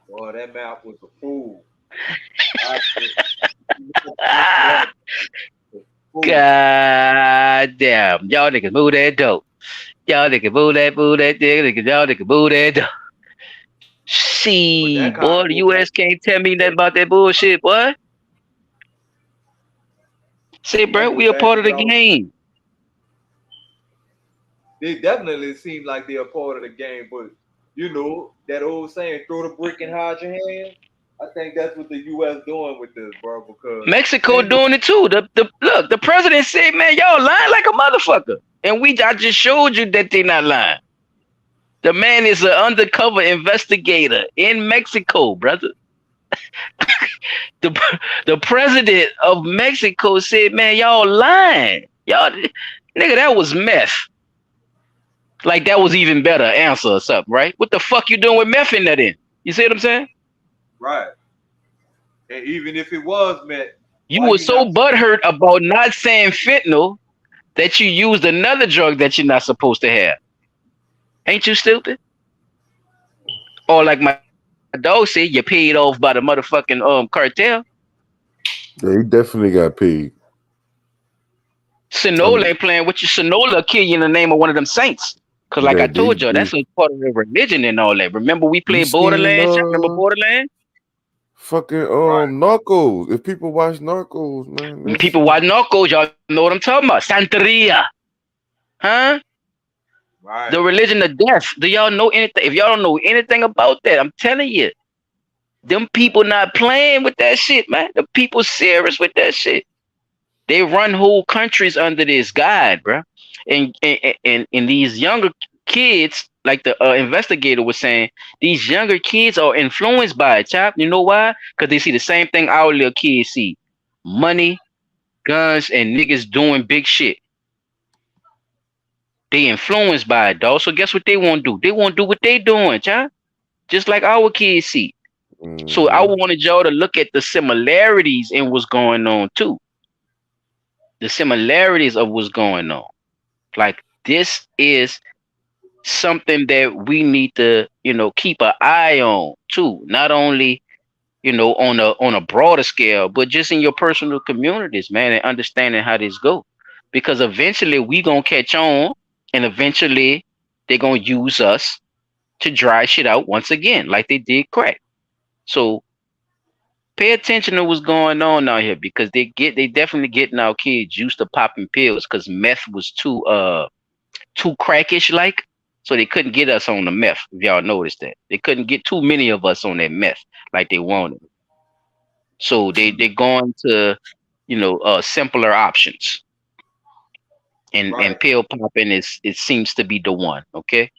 Boy, that map was a fool. God damn. Y'all niggas move that dope. Y'all niggas move that y'all niggas move that dope. See, boy, the US can't tell me nothing about that bullshit, boy. Say, bro, we a part of the game. They definitely seem like they're a part of the game, but you know, that old saying, throw the brick and hide your hand. I think that's what the US doing with this, bro, because Mexico doing it too. Look, the president said, man, y'all lying like a motherfucker. And I just showed you that they not lying. The man is an undercover investigator in Mexico, brother. the president of Mexico said, man, y'all lying. Y'all, nigga, that was meth. Like that was even better answer or something, right? What the fuck you doing with meth in that in? You see what I'm saying? Right. And even if it was meth, you were so butthurt about not saying fentanyl that you used another drug that you're not supposed to have. Ain't you stupid? Or like my dog said, you paid off by the motherfucking cartel. Yeah, he definitely got paid. Sonola ain't playing with you. Sonola kill you in the name of one of them saints. Because like I told you, that's a part of their religion and all that. Remember we played Borderlands? Remember Borderlands? Fucking Narcos. If people watch Narcos, man. When people watch Narcos, y'all know what I'm talking about. Santeria. Huh? Right. The religion of death. Do y'all know anything? If y'all don't know anything about that, I'm telling you. Them people not playing with that shit, man. The people serious with that shit. They run whole countries under this guide, bro. And these younger kids, like the investigator was saying, these younger kids are influenced by it, chap. You know why? Because they see the same thing our little kids see. Money, guns, and niggas doing big shit. They influenced by it, dog. So guess what they won't do? They won't do what they doing, chap. Just like our kids see. So I wanted y'all to look at the similarities in what's going on too. The similarities of what's going on. Like this is something that we need to, keep an eye on too. Not only, on a broader scale, but just in your personal communities, man, and understanding how this go. Because eventually we gonna catch on, and eventually they're gonna use us to dry shit out once again, like they did crack. So pay attention to what's going on out here, because they definitely getting our kids used to popping pills because meth was too crackish like, so they couldn't get us on the meth. If y'all noticed that, they couldn't get too many of us on that meth like they wanted. So they're going to simpler options, and pill popping it seems to be the one. Okay,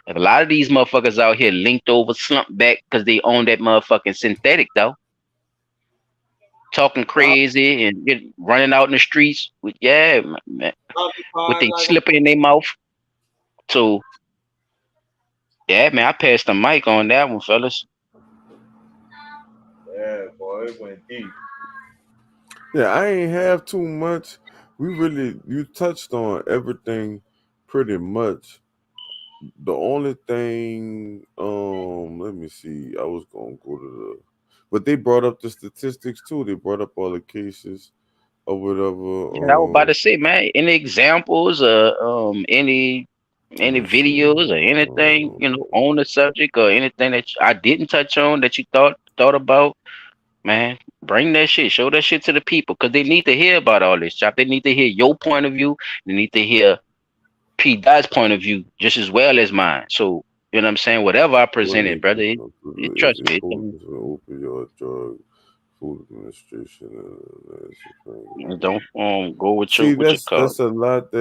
and a lot of these motherfuckers out here linked over, slumped back because they own that motherfucking synthetic though. Talking crazy and running out in the streets with man, with they slipper in their mouth. So yeah, man, I passed the mic on that one, fellas. Yeah, boy, it went deep. Yeah, I ain't have too much. you touched on everything pretty much. The only thing, let me see. I was gonna go to but they brought up the statistics too. They brought up all the cases or whatever. Yeah, I was about to say, man, any examples, Let any me see. videos or anything, on the subject or anything that I didn't touch on that you thought about, man, bring that shit, show that shit to the people because they need to hear about all this stuff. They need to hear your point of view. They need to hear P. Dot's point of view just as well as mine. So, you know what I'm saying? Whatever I What presented, is brother, trust me. important to opioid drug food administration and Don't go with see what you call that's a lot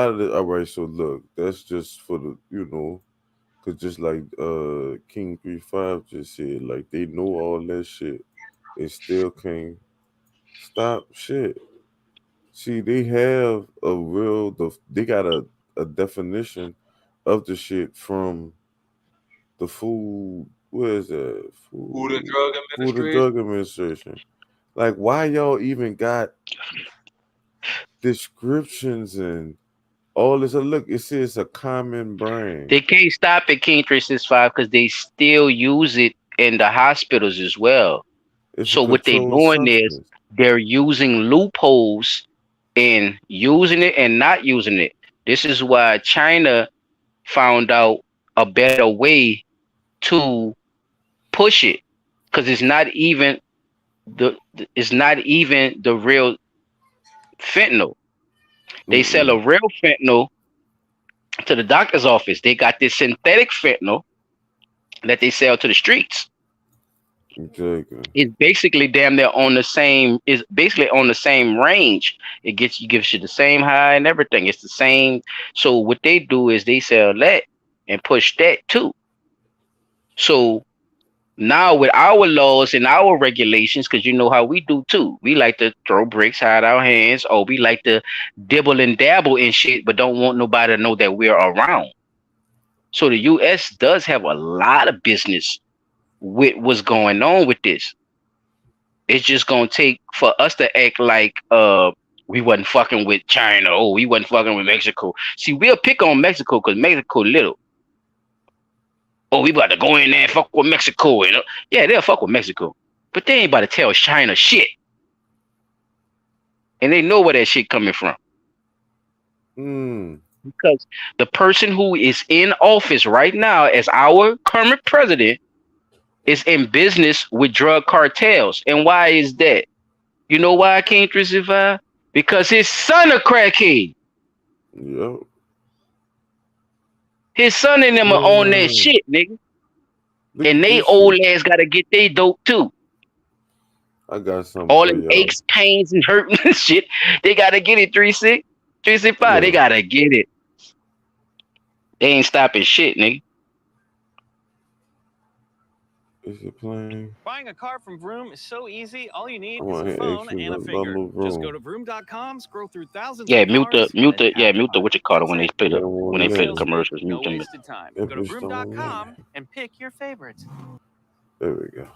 of the all right, so look, that's just for the because just like King 35 just said, like they know all that shit and still can't stop shit. See, they have they got a definition of the shit from the food. Where is that? Food and Drug Food and Administration. Drug Administration. Like, why y'all even got descriptions and all this? Look, it says a common brand. They can't stop at King 365 because they still use it in the hospitals as well. It's a So what they controlled doing is substance. they're using loopholes in using it and not using it. This is why China found out a better way to push it because it's not even the real fentanyl. They sell a Mm-mm. real fentanyl to the doctor's office. They got this synthetic fentanyl that they sell to the streets. Exactly. It's basically damn near on the same. Is basically on the same range. It gives you the same high and everything. It's the same. So what they do is they sell that and push that too. So now with our laws and our regulations, because you know how we do too. We like to throw bricks, hide our hands, or we like to dibble and dabble in shit, but don't want nobody to know that we're around. So the U.S. does have a lot of business with what's going on with this. It's just gonna take for us to act like we wasn't fucking with China. Oh, we wasn't fucking with Mexico. See, we'll pick on Mexico because Mexico little. Oh, we about to go in there and fuck with Mexico. Yeah, they'll fuck with Mexico. But they ain't about to tell China shit. And they know where that shit coming from. Because the person who is in office right now as our current president is in business with drug cartels. And why is that? You know why I can't survive? Because his son a crackhead. Yep. His son and them are on that Man, shit, nigga. look And at they this old shit. ass gotta get their dope too. I got something All for them y'all. aches, pains, and hurting and shit. They gotta get it, 365. They Look, gotta get it. They ain't stopping shit, nigga. is it playing? Buying a car from Vroom is so easy. All you need I is want a to phone ask you and a nothing about finger. no Just go room. to vroom.com, scroll through thousands Yeah, of cars, and then tap mute the buy. what you call it That's when they it. play They the don't want when to they No play the sales let me. pitch, commercials. Mute no them. wasted time. If Go to it's don't let me. vroom.com and pick your favorites. There we go.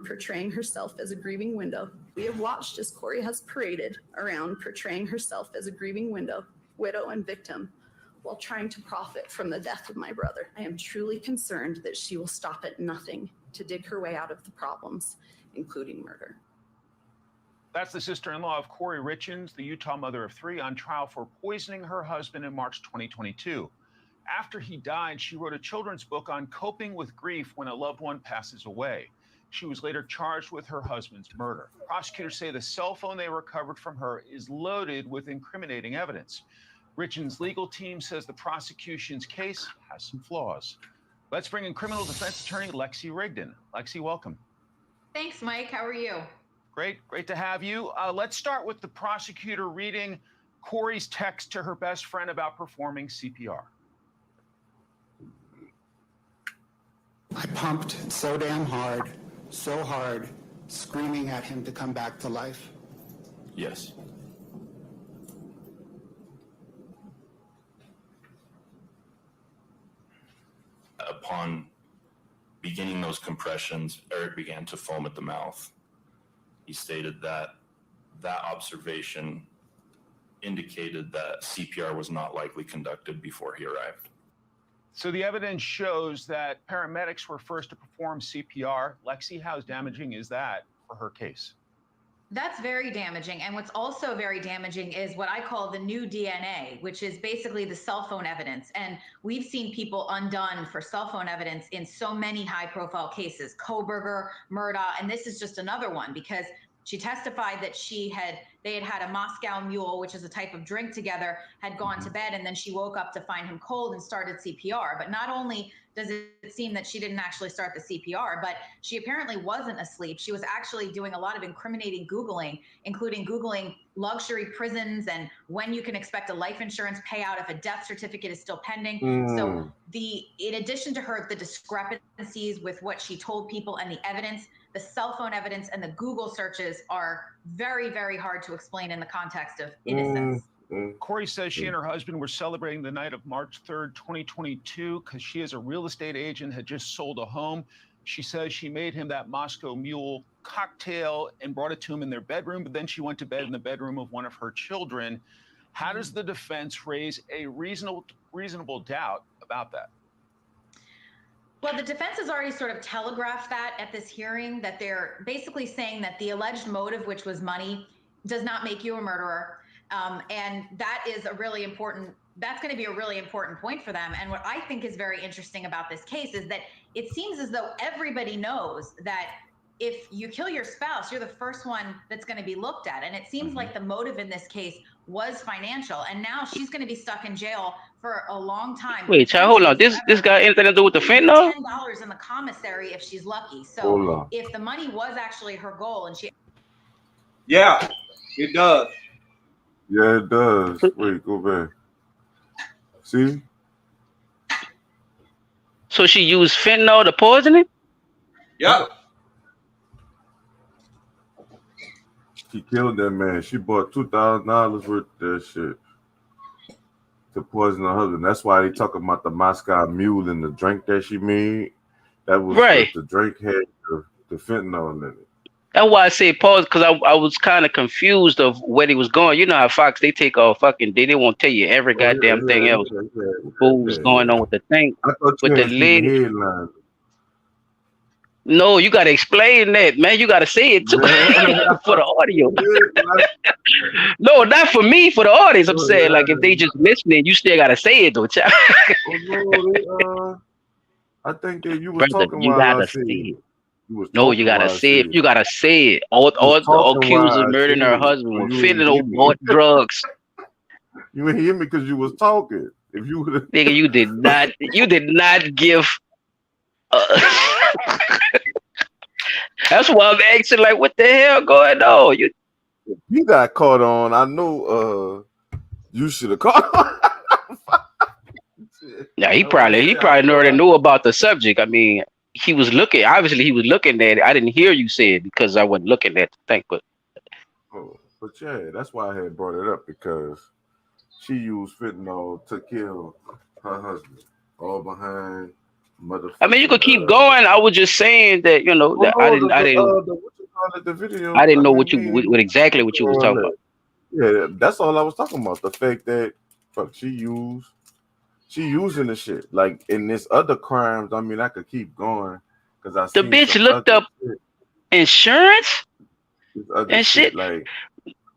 Portraying herself as a grieving widow. We have watched as Corey has paraded around portraying herself as a grieving widow and victim while trying to profit from the death of my brother. I am truly concerned that she will stop at nothing to dig her way out of the problems, including murder. That's the sister-in-law of Corey Richins, the Utah mother of 3, on trial for poisoning her husband in March 2022. After he died, she wrote a children's book on coping with grief when a loved one passes away. She was later charged with her husband's murder. Prosecutors say the cell phone they recovered from her is loaded with incriminating evidence. Richins' legal team says the prosecution's case has some flaws. Let's bring in criminal defense attorney Lexi Rigdon. Lexi, welcome. Thanks, Mike. How are you? Great to have you. Let's start with the prosecutor reading Corey's text to her best friend about performing CPR. I pumped so damn hard, so hard, screaming at him to come back to life. Yes. Upon beginning those compressions, Eric began to foam at the mouth. He he stated that that observation indicated that CPR was not likely conducted before he arrived. So the evidence shows that paramedics were first to perform CPR. Lexi, how damaging is that for her case? That's very damaging. And what's also very damaging is what I call the new DNA, which is basically the cell phone evidence. And we've seen people undone for cell phone evidence in so many high profile cases, Koberger, Murdaugh, and this is just another one because she testified that they had had a Moscow Mule, which is a type of drink together, had gone to bed, and then she woke up to find him cold and started CPR. But not only does it seem that she didn't actually start the CPR, but she apparently wasn't asleep. She was actually doing a lot of incriminating Googling, including Googling luxury prisons and when you can expect a life insurance payout if a death certificate is still pending. So in addition to the discrepancies with what she told people and the evidence, the cell phone evidence and the Google searches are very, very hard to explain in the context of innocence. Corey says she and her husband were celebrating the night of March 3rd, 2022, because she, as a real estate agent, had just sold a home. She says she made him that Moscow Mule cocktail and brought it to him in their bedroom, but then she went to bed in the bedroom of one of her children. How does the defense raise a reasonable doubt about that? Well, the defense has already sort of telegraphed that at this hearing, that they're basically saying that the alleged motive, which was money, does not make you a murderer. And that is that's going to be a really important point for them. And what I think is very interesting about this case is that it seems as though everybody knows that if you kill your spouse, you're the first one that's going to be looked at. And it seems like the motive in this case was financial. And now she's going to be stuck in jail for a long time. Wait, child, hold on. This got anything to do with the fentanyl? $10 in the commissary if she's lucky. Hold So on. if the money was actually her goal and she... Yeah, it does. Yeah, it does. Wait, go back. See? So she used fentanyl to poison it? Yep. She killed that man. She bought $2,000 worth of that shit to poison her husband. That's why they talking about the Moscow Mule and the drink that she made. That was right. The drink had the fentanyl in it. That's why I say pause, because I was kind of confused of where he was going. You know how Fox, they take all fucking, they won't tell you every goddamn thing else. What was going on with the thing. I thought you with the had seen lady. the headline. No, you got to explain that, man. You got to say it too for the audio. No, not for me, for the audience. I'm saying, like, if they just listening, you still got to say it, though, child. I think that you was Brother, talking you while got I to said say it. it. No, you gotta say it. You gotta say it. All accused of murdering her husband with fentanyl bought drugs. You ain't hear me because you was talking. If you would, nigga, you did not give. That's why I'm asking, like, what the hell going on? You got caught on. I know. You should have caught on. Yeah, he probably already knew about the subject. I mean. He was looking. Obviously, he was looking at it. I didn't hear you say it because I wasn't looking at the thing. But yeah, that's why I had brought it up because she used fentanyl to kill her husband, all behind motherfucker. I mean, you could keep going. I was just saying that that I didn't know what exactly what you was talking about. Yeah, that's all I was talking about. The fact that she using the shit like in this other crimes. I mean, I could keep going because the bitch looked up insurance and shit. Like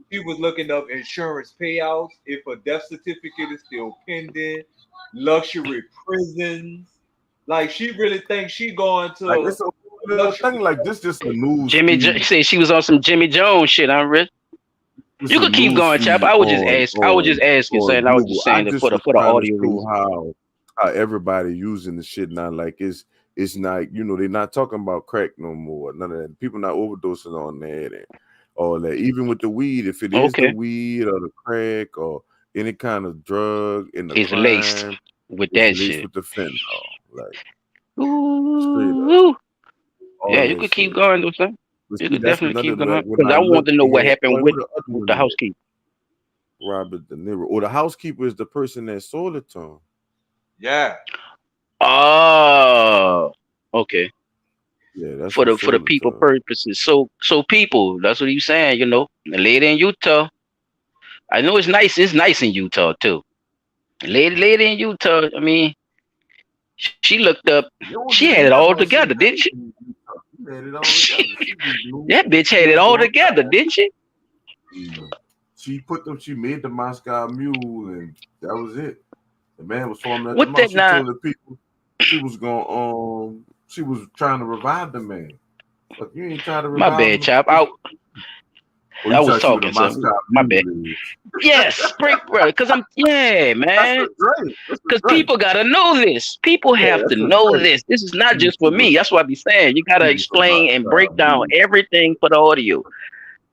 she was looking up insurance payouts if a death certificate is still pending, luxury prisons. Like she really thinks she going to like it's a thing like this. Just a news. Jimmy say she was on some Jimmy Jones shit. I'm rich. You could keep going, chap. I was just asking, saying I was just saying that for the audio reason. How everybody using the shit now, like it's not, they're not talking about crack no more. None of that. People not overdosing on that and all that. Even with the weed, if it is the weed or the crack or any kind of drug in the it's crime, laced with that shit. With the fentanyl, like ooh. Yeah, you could keep going, though, son. You could definitely keep going because I want to know what happened with the housekeeper. Robert De Niro, or the housekeeper is the person that sold it to him. Yeah. Oh, okay. Yeah, that's for for the sure. people purposes. So people, that's what he's saying. The lady in Utah. I know it's nice. It's nice in Utah too. Lady in Utah. I mean, she looked up. She had it all together, didn't she? She had it all together. She was blue. That bitch She had it was all on together, time. didn't she? She put them. She made the Moscow Mule, and that was it. The man was falling at the What mouth. that She now? told the people she was going. She was trying to revive the man. But you ain't trying to My revive bad, him. chop. Oh, I you was trying to see what a talking something. Moscow My bad. Mule is? Yes, break brother. Cause That's man. a drink. That's a Because drink. people gotta know this. People Yeah, have to that's a know drink. this. This is not Let me just see for what me. That's what I be saying. You gotta a explain and Moscow break down Mule. everything for the audio.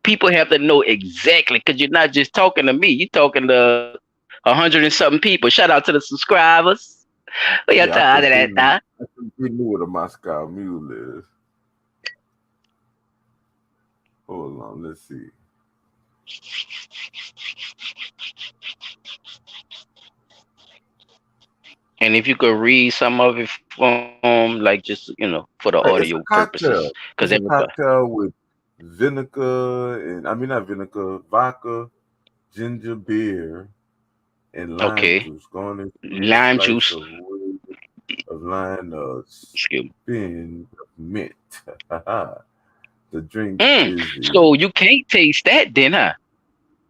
People have to know exactly because you're not just talking to me. You're talking to 100 and something people. Shout out to the subscribers. We got Yeah, I tired think of they that knew. now. I think they knew what a Moscow Mule is. Hold on, let's see. And if you could read some of it like just for the audio It's a purposes, cocktail. because It's a everybody. cocktail with vinegar and I mean not vinegar, vodka, ginger beer, and lime Okay, juice. Going into a lime slice juice. of lime spin mint. The drink is So you can't taste that then, huh?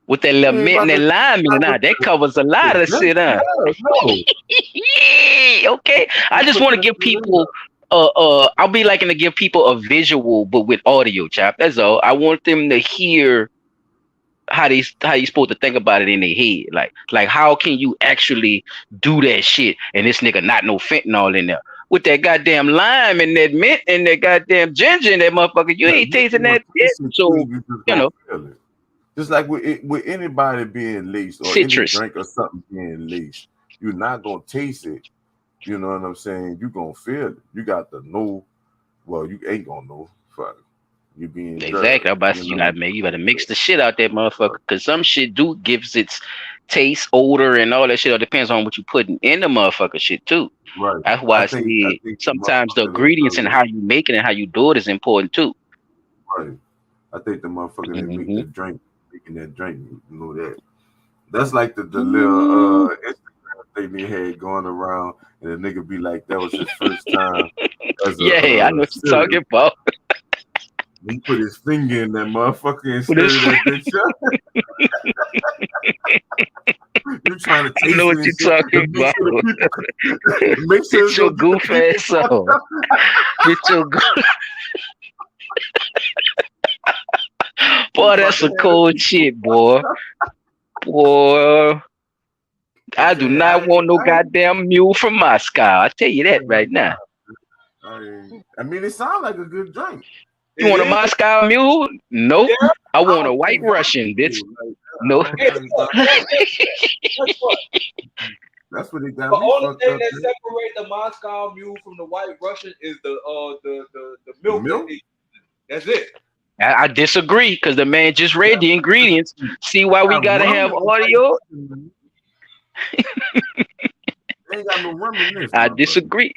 With that little ain't mint and about that to lime in it, huh? That covers a lot of drink. shit, huh? No. Okay. I just want to give people I'll be liking to give people a visual but with audio, chap. That's all. I want them to hear how you supposed to think about it in their head. Like how can you actually do that shit and this nigga not no fentanyl in there? With that goddamn lime and that mint and that goddamn ginger and that motherfucker, you ain't tasting that shit. So, You just you gonna know, feel it. Just like with anybody being laced or any citrus. drink or something being laced, you're not gonna taste it. You know what I'm saying? You're gonna feel it. You got to know. Well, you ain't gonna know. Fuck. You being Exactly. I'm drugged. about to say you gotta mix the shit out that motherfucker. Cause some shit gives its taste, odor, and all that shit. It depends on what you putting in the motherfucker shit too. Right. That's why I I think say the sometimes the motherfucker ingredients and how you make it and how you do it is important too. right. I think the motherfucker that make Mm-hmm. the drink, making that drink, you know that. That's like the little Instagram thing they had going around, and the nigga be like, that was his first time as Yeah, I know a what you're talking serial. about. He put his finger in that motherfucker and With his stirred that bitch up. You trying to I know taste what it and you're shit to talking make about. sure the people make sure Get it your don't get the goof people ass fucked on. up. Get your boy, that's some cold shit, boy. Boy, I'm I do saying not want no goddamn mule from Moscow. I tell you that right now. I mean, it sounds like a good drink. You want a Moscow mule? Nope. Yeah, I I want a don't white think Russian, bitch. Like, No. Guess what? That's what they got The me only fucked thing up. that Man. separates the Moscow Mule from the White Russian is the The milk. milk? That's it. I disagree because the man just read the ingredients. See why we gotta rum have in the White audio? Russian, they ain't got no rum in this. I Motherfucker. disagree.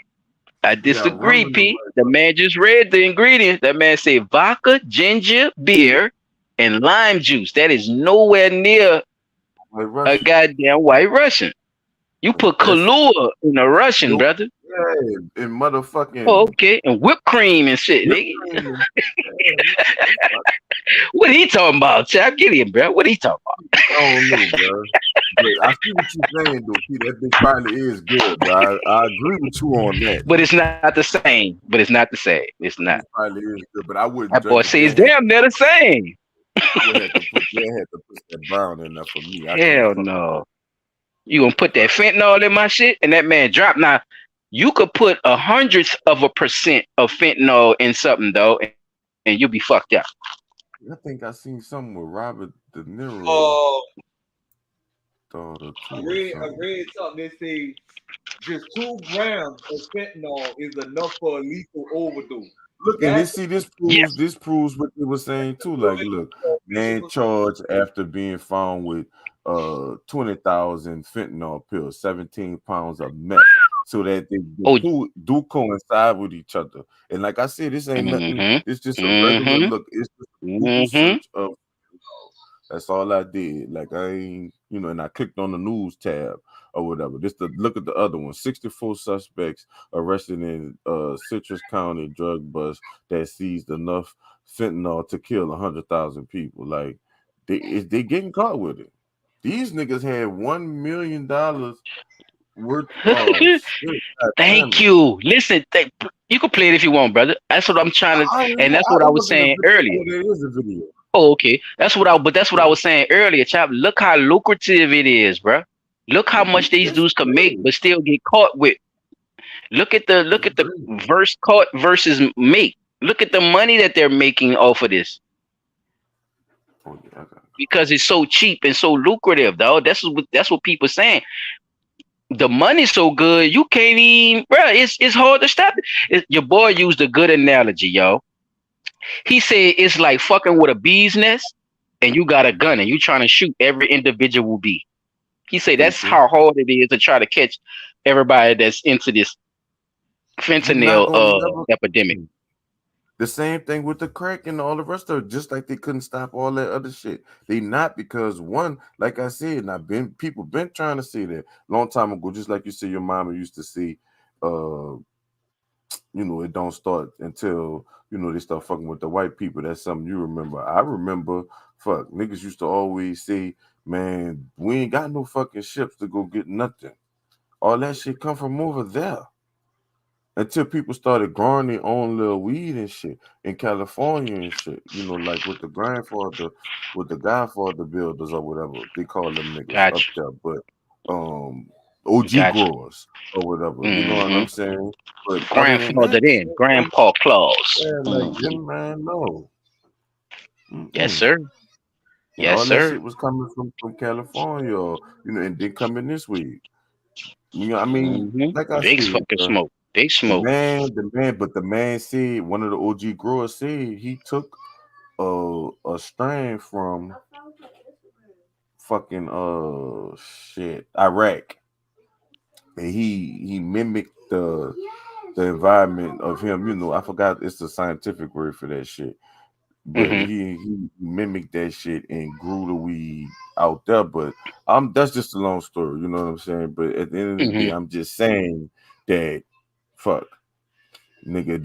I They got rum disagree, in the P. White The man just read the ingredients. That man said vodka, ginger, beer, and lime juice. That is nowhere near a Russian. goddamn white Russian. You put That's Kahlua in a Russian, no, brother. yeah, and motherfucking Oh, okay. And whipped cream and shit, whipped nigga. cream and- What he talking about, Chap? Get him, bro. What he talking about? I don't know, bro. But I see what you're saying, though. P. That bitch probably is good, bro. I agree with you on that. But it's not the same. But it's not the same. It's not. It probably is good, but I wouldn't That boy drink it. says damn near the same. I would have to put that brown in there for me. I can't Hell fuck no. You gonna put that fentanyl in my shit and that man drop. Now you could put 100% of fentanyl in something though, and you'll be fucked up. I think I seen something with Robert De Niro. Daughter I too. read something that says just 2 grams of fentanyl is enough for a lethal overdose. Look, and this proves what they were saying too. Like, look, man charged after being found with 20,000 fentanyl pills, 17 pounds of meth, so that they Oh, do coincide with each other. And like I said, this ain't nothing. mm-hmm, It's just a regular mm-hmm, look. It's just a Google mm-hmm. search of. That's all I did. Like I ain't, and I clicked on the news tab or whatever. Just to look at the other one. 64 suspects arrested in Citrus County drug bust that seized enough fentanyl to kill 100,000 people. Like they getting caught with it. These niggas had $1 million worth of shit. God damn Thank it. you. Listen, you can play it if you want, brother. That's what I'm trying to, and that's what I It was wasn't a saying video, earlier. but it is a video. Oh, okay. But that's what I was saying earlier, chap. Look how lucrative it is, bro. Look how much these dudes can make, but still get caught with. Look at the verse caught versus make. Look at the money that they're making off of this because it's so cheap and so lucrative, dog. That's what people saying. The money's so good, you can't even, bro. It's hard to stop it. Your boy used a good analogy, y'all. He said it's like fucking with a bee's nest, and you got a gun and you trying to shoot every individual bee. He said that's how hard it is to try to catch everybody that's into this You're not fentanyl gonna never. epidemic. The same thing with the crack and all the rest of it, just like they couldn't stop all that other shit. They not because one, like I said, and people been trying to say that long time ago, just like you said your mama used to say, it don't start until they start fucking with the white people. That's something you remember. I remember niggas used to always say, man, we ain't got no fucking ships to go get nothing. All that shit come from over there. Until people started growing their own little weed and shit in California and shit, like with the Godfather builders or whatever they call them niggas up Gotcha. there, but OG Gotcha. growers or whatever, you know what Mm-hmm. I'm saying? But other than Grandfather that, then, Grandpa Claus. like Mm-hmm. them, man, no. Yes, sir. And Yes, all that sir. shit was coming from California, or, and then coming this week. I mean, Mm-hmm. like I Big said, fucking smoke. Big smoke. but the man said, one of the OG growers said he took a strain from fucking Iraq, and he mimicked the environment of him. I forgot it's the scientific word for that shit, but Mm-hmm. he mimicked that shit and grew the weed out there. But that's just a long story, you know what I'm saying? But at the end of the day, Mm-hmm. I'm just saying that fuck. Nigga,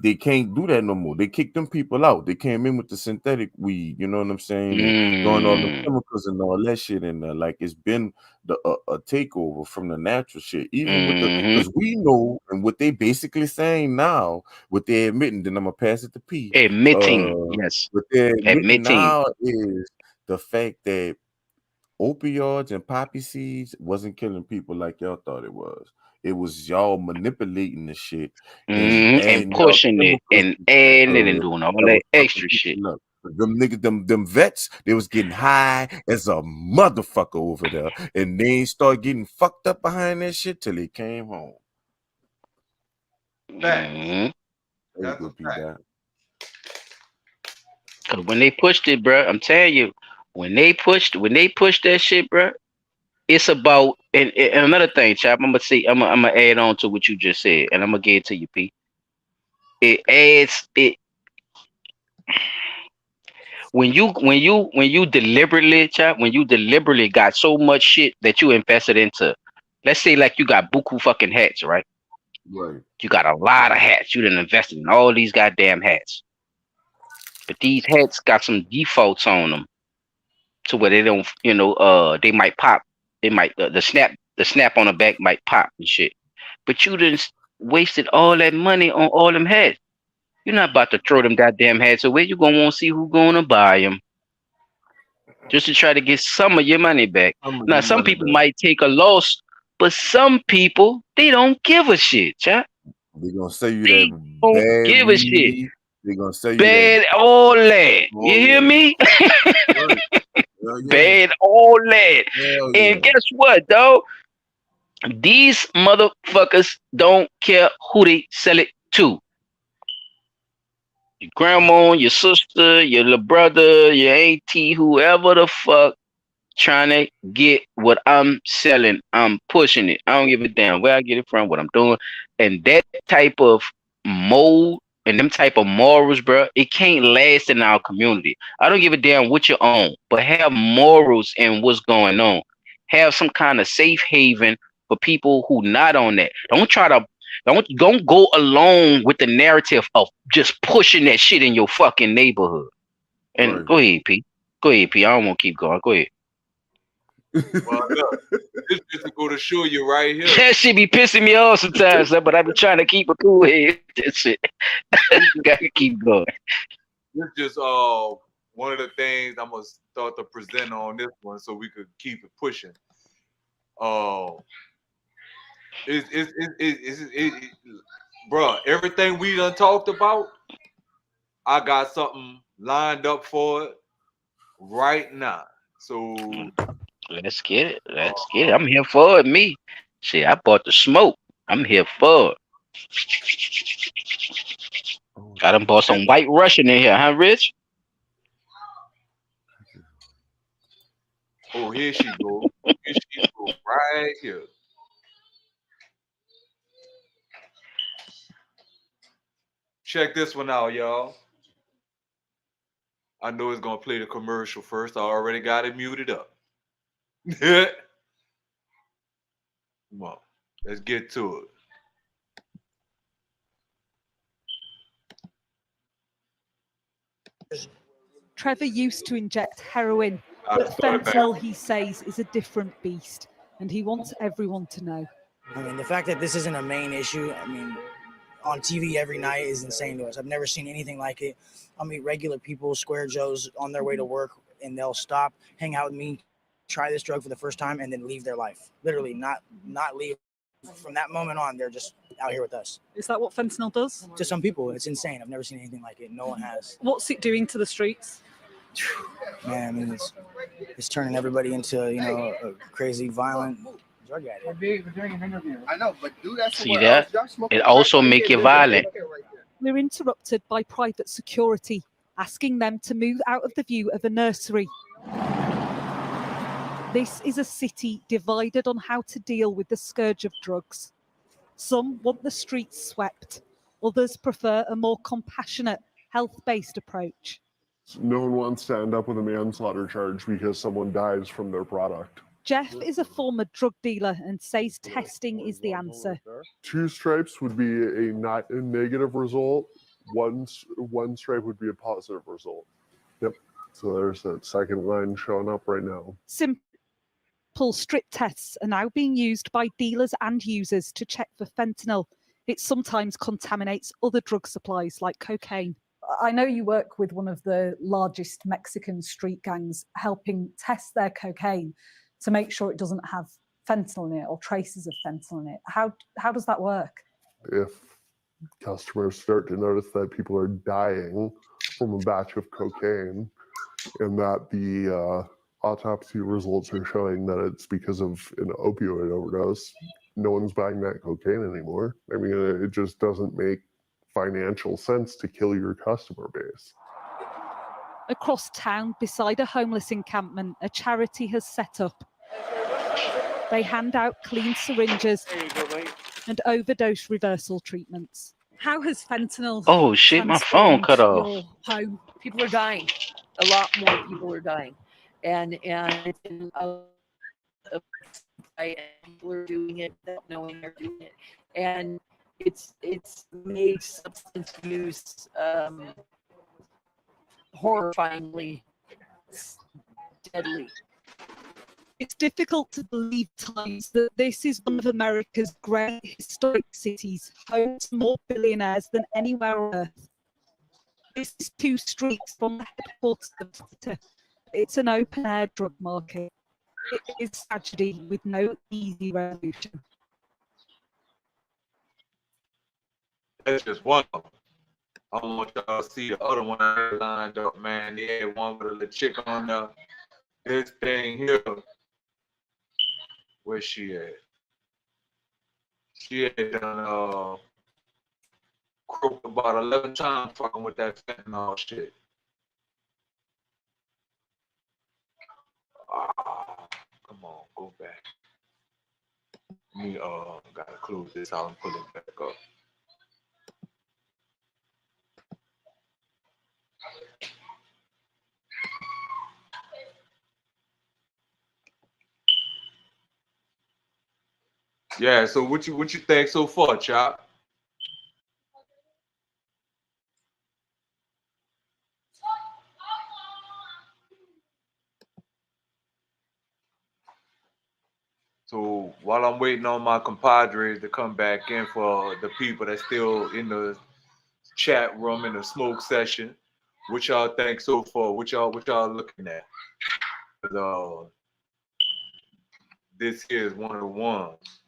they can't do that no more. They kicked them people out. They came in with the synthetic weed, you know what I'm saying, and throwing all the chemicals and all that shit in there. Like it's been a takeover from the natural shit. Even with Mm-hmm. because we know and what they basically saying now, what they're admitting. Then I'm gonna pass it to P. Admitting, yes. What they're admitting Admitting. now is the fact that opioids and poppy seeds wasn't killing people like y'all thought it was. It was y'all manipulating the shit and Mm-hmm. And adding y'all pushing it chemicals and and shit adding it to and it doing all that that was extra fucking shit. people up. Them niggas, them vets, they was getting high as a motherfucker over there, and they ain't start getting fucked up behind that shit till they came home. Mm-hmm. There you go, P. Dot. Cause when they pushed it, bro, I'm telling you, when they pushed that shit, bro, it's about and another thing, chap. I'm gonna add on to what you just said, and I'm gonna get it to you, P. It adds it when you deliberately, chap, when you deliberately got so much shit that you invested into. Let's say like you got buku fucking hats, right? Right. You got a lot of hats. You done invested in all these goddamn hats, but these hats got some defaults on them to where they don't, they might pop. They might the snap on the back might pop and shit. But you done wasted all that money on all them hats. You're not about to throw them goddamn hats away. You're gonna want to see who's gonna buy them just to try to get some of your money back. Some of Now, your some money people back. might take a loss, but some people they don't give a shit, chat. They gonna sell you They that don't bad give a shit. weed. They gonna sell you that Bad all that. You all hear that. me? Right. Hell yeah. Bad all that. Hell And yeah. guess what, though? These motherfuckers don't care who they sell it to. Your grandma, your sister, your little brother, your auntie, whoever the fuck. trying to get what I'm selling. I'm pushing it. I don't give a damn where I get it from, what I'm doing. And that type of mold and them type of morals, bro, it can't last in our community. I don't give a damn what you own, but have morals in what's going on. Have some kind of safe haven for people who not on that. Don't go along with the narrative of just pushing that shit in your fucking neighborhood. And Right. go ahead, P. Go ahead, P. I don't want to keep going. Go ahead. Well, look, this just to go to show you right here. That shit be pissing me off sometimes, but I be trying to keep a cool head. That shit. Gotta keep going. This just one of the things I'm gonna start to present on this one, so we could keep it pushing. Bro, everything we done talked about, I got something lined up for it right now. So Let's get it. Let's get it. I'm here for it. Me. Shit, I bought the smoke. I'm here for it. I done bought some white Russian in here, huh, Rich? oh, here she go. Here she go right here. Check this one out, y'all. I know it's gonna play the commercial first. I already got it muted up. Come on, let's get to it. Trevor used to inject heroin, but fentanyl, he says, is a different beast, and he wants everyone to know. I mean, the fact that this isn't a main issue, I mean, on TV every night is insane to us. I've never seen anything like it. I meet regular people, square Joes, on their way to work, and they'll stop, hang out with me, try this drug for the first time, and then leave their life. Literally, not leave. From that moment on, they're just out here with us. Is that what fentanyl does? To some people, it's insane. I've never seen anything like it. No one has. What's it doing to the streets? Man, I mean, it's turning everybody into, a crazy, violent drug addict. We're doing an interview. I know, but do that See that? It also make you violent. We're interrupted by private security, asking them to move out of the view of a nursery. This is a city divided on how to deal with the scourge of drugs. Some want the streets swept. Others prefer a more compassionate, health-based approach. No one wants to end up with a manslaughter charge because someone dies from their product. Jeff is a former drug dealer and says testing is the answer. 2 stripes would be a negative result. One stripe would be a positive result. Yep. So there's that second line showing up right now. Simple strip tests are now being used by dealers and users to check for fentanyl. It sometimes contaminates other drug supplies like cocaine. I know you work with one of the largest Mexican street gangs, helping test their cocaine to make sure it doesn't have fentanyl in it or traces of fentanyl in it. How does that work? If customers start to notice that people are dying from a batch of cocaine and that the autopsy results are showing that it's because of an opioid overdose, no one's buying that cocaine anymore. I mean, it just doesn't make financial sense to kill your customer base. Across town, beside a homeless encampment, a charity has set up. They hand out clean syringes and overdose reversal treatments. How has fentanyl Oh shit, my phone cut off. your home? People are dying. A lot more people are dying. And it's in a people are doing it without knowing they're doing it. And it's made substance use horrifyingly deadly. It's difficult to believe at times that this is one of America's great historic cities, home to more billionaires than anywhere on earth. This is 2 streets from the headquarters of Twitter. It's an open-air drug market. It is tragedy with no easy resolution. That's just one of them. I want y'all to see the other one I had lined up, man. They had one with a little chick on there. This thing here. Where's she at? She had done croaked about 11 times fucking with that fentanyl shit. Me gotta close this out and pull it back up. Yeah, so what you think so far, Chop? So while I'm waiting on my compadres to come back in for the people that's still in the chat room in the smoke session, what y'all think so far? What y'all looking at? 'Cause, this here is one of the ones.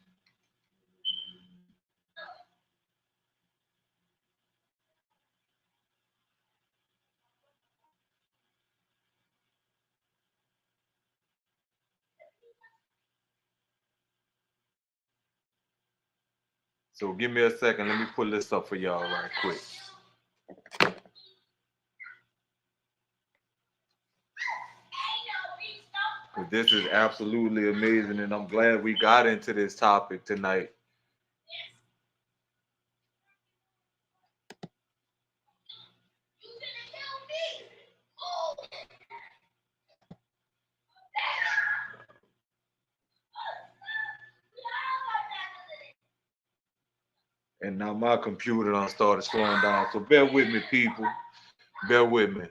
So give me a second. Let me pull this up for y'all right quick. Because this is absolutely amazing, and I'm glad we got into this topic tonight. And now my computer done started slowing down. So bear with me, people. Bear with me.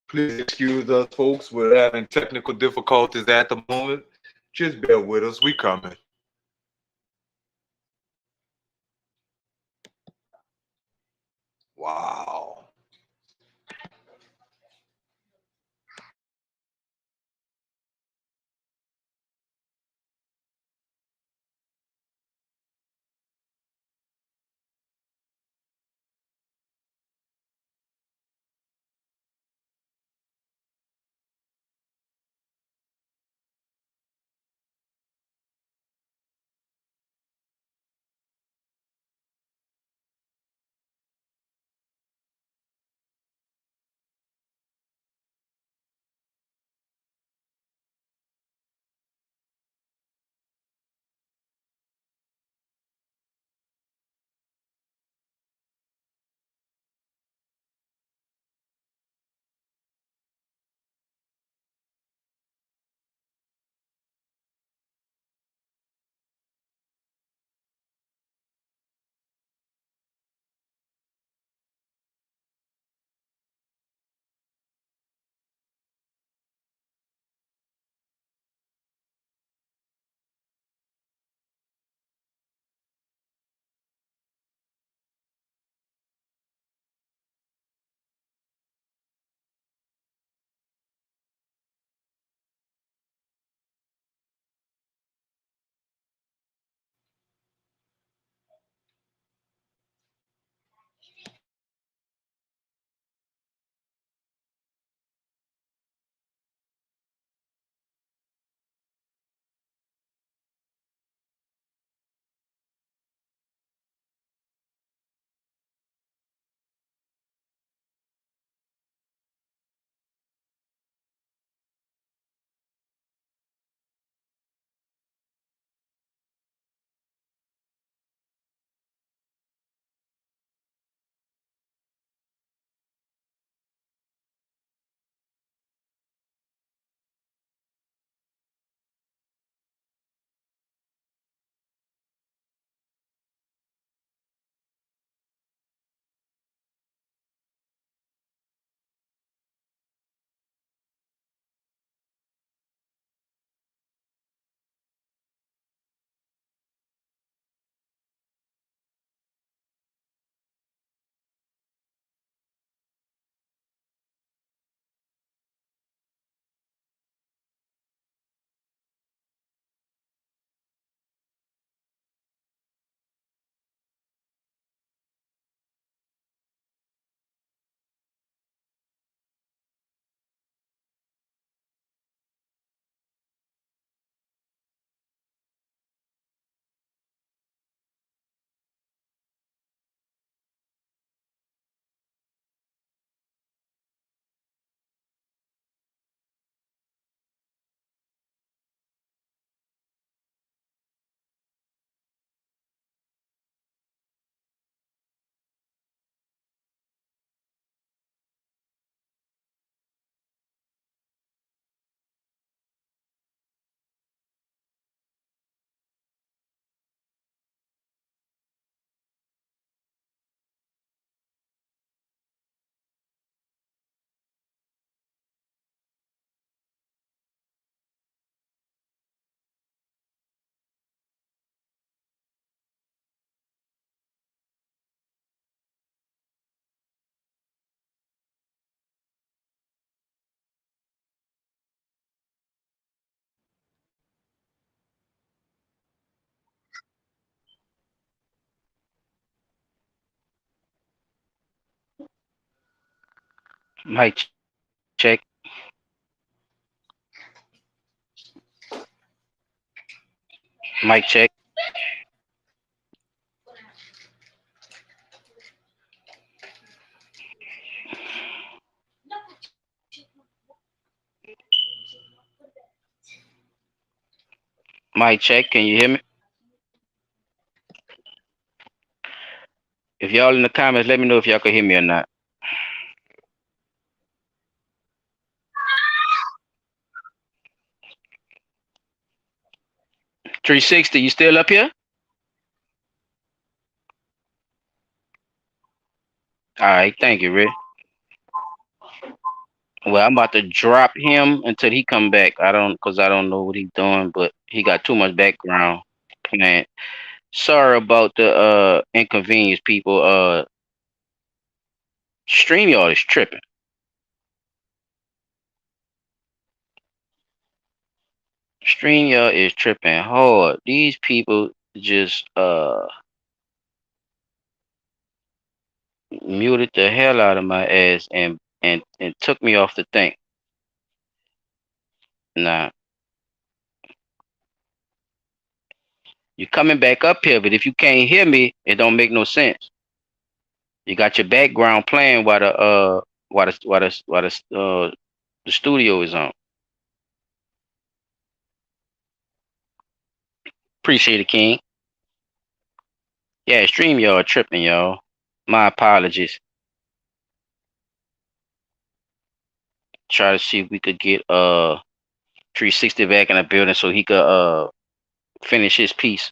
Please excuse us, folks. We're having technical difficulties at the moment. Just bear with us. We coming. Wow. Mic check. Mic check. Mic check. Can you hear me? If y'all in the comments, let me know if y'all can hear me or not. 360, you still up here? All right, thank you, Rick. Well, I'm about to drop him until he come back. Cause I don't know what he's doing, but he got too much background playing. Sorry about the inconvenience, people. StreamYard is tripping. StreamYard is tripping hard. These people just muted the hell out of my ass and took me off the thing. Nah, you're coming back up here, but if you can't hear me, it don't make no sense. You got your background playing while the studio is on. Appreciate it, King. Yeah, StreamYard tripping, y'all. My apologies. Try to see if we could get 360 back in the building so he could finish his piece.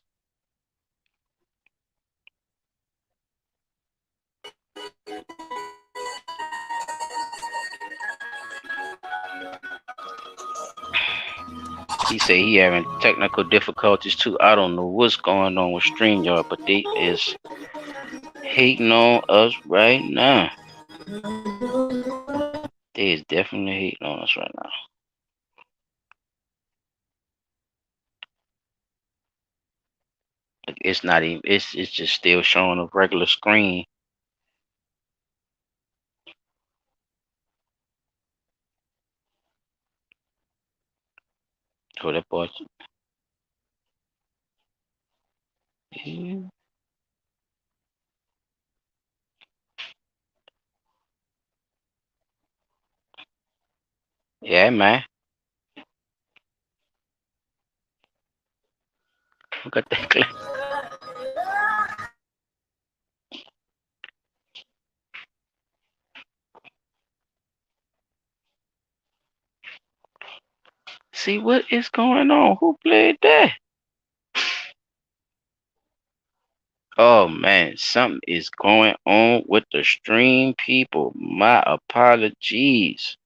He said he having technical difficulties too. I don't know what's going on with StreamYard, but they is hating on us right now. They is definitely hating on us right now. It's not even. It's just still showing a regular screen. Oh, that boy. Yeah, man. Look at that clip. See what is going on? Who played that? Oh man, something is going on with the stream, people. My apologies.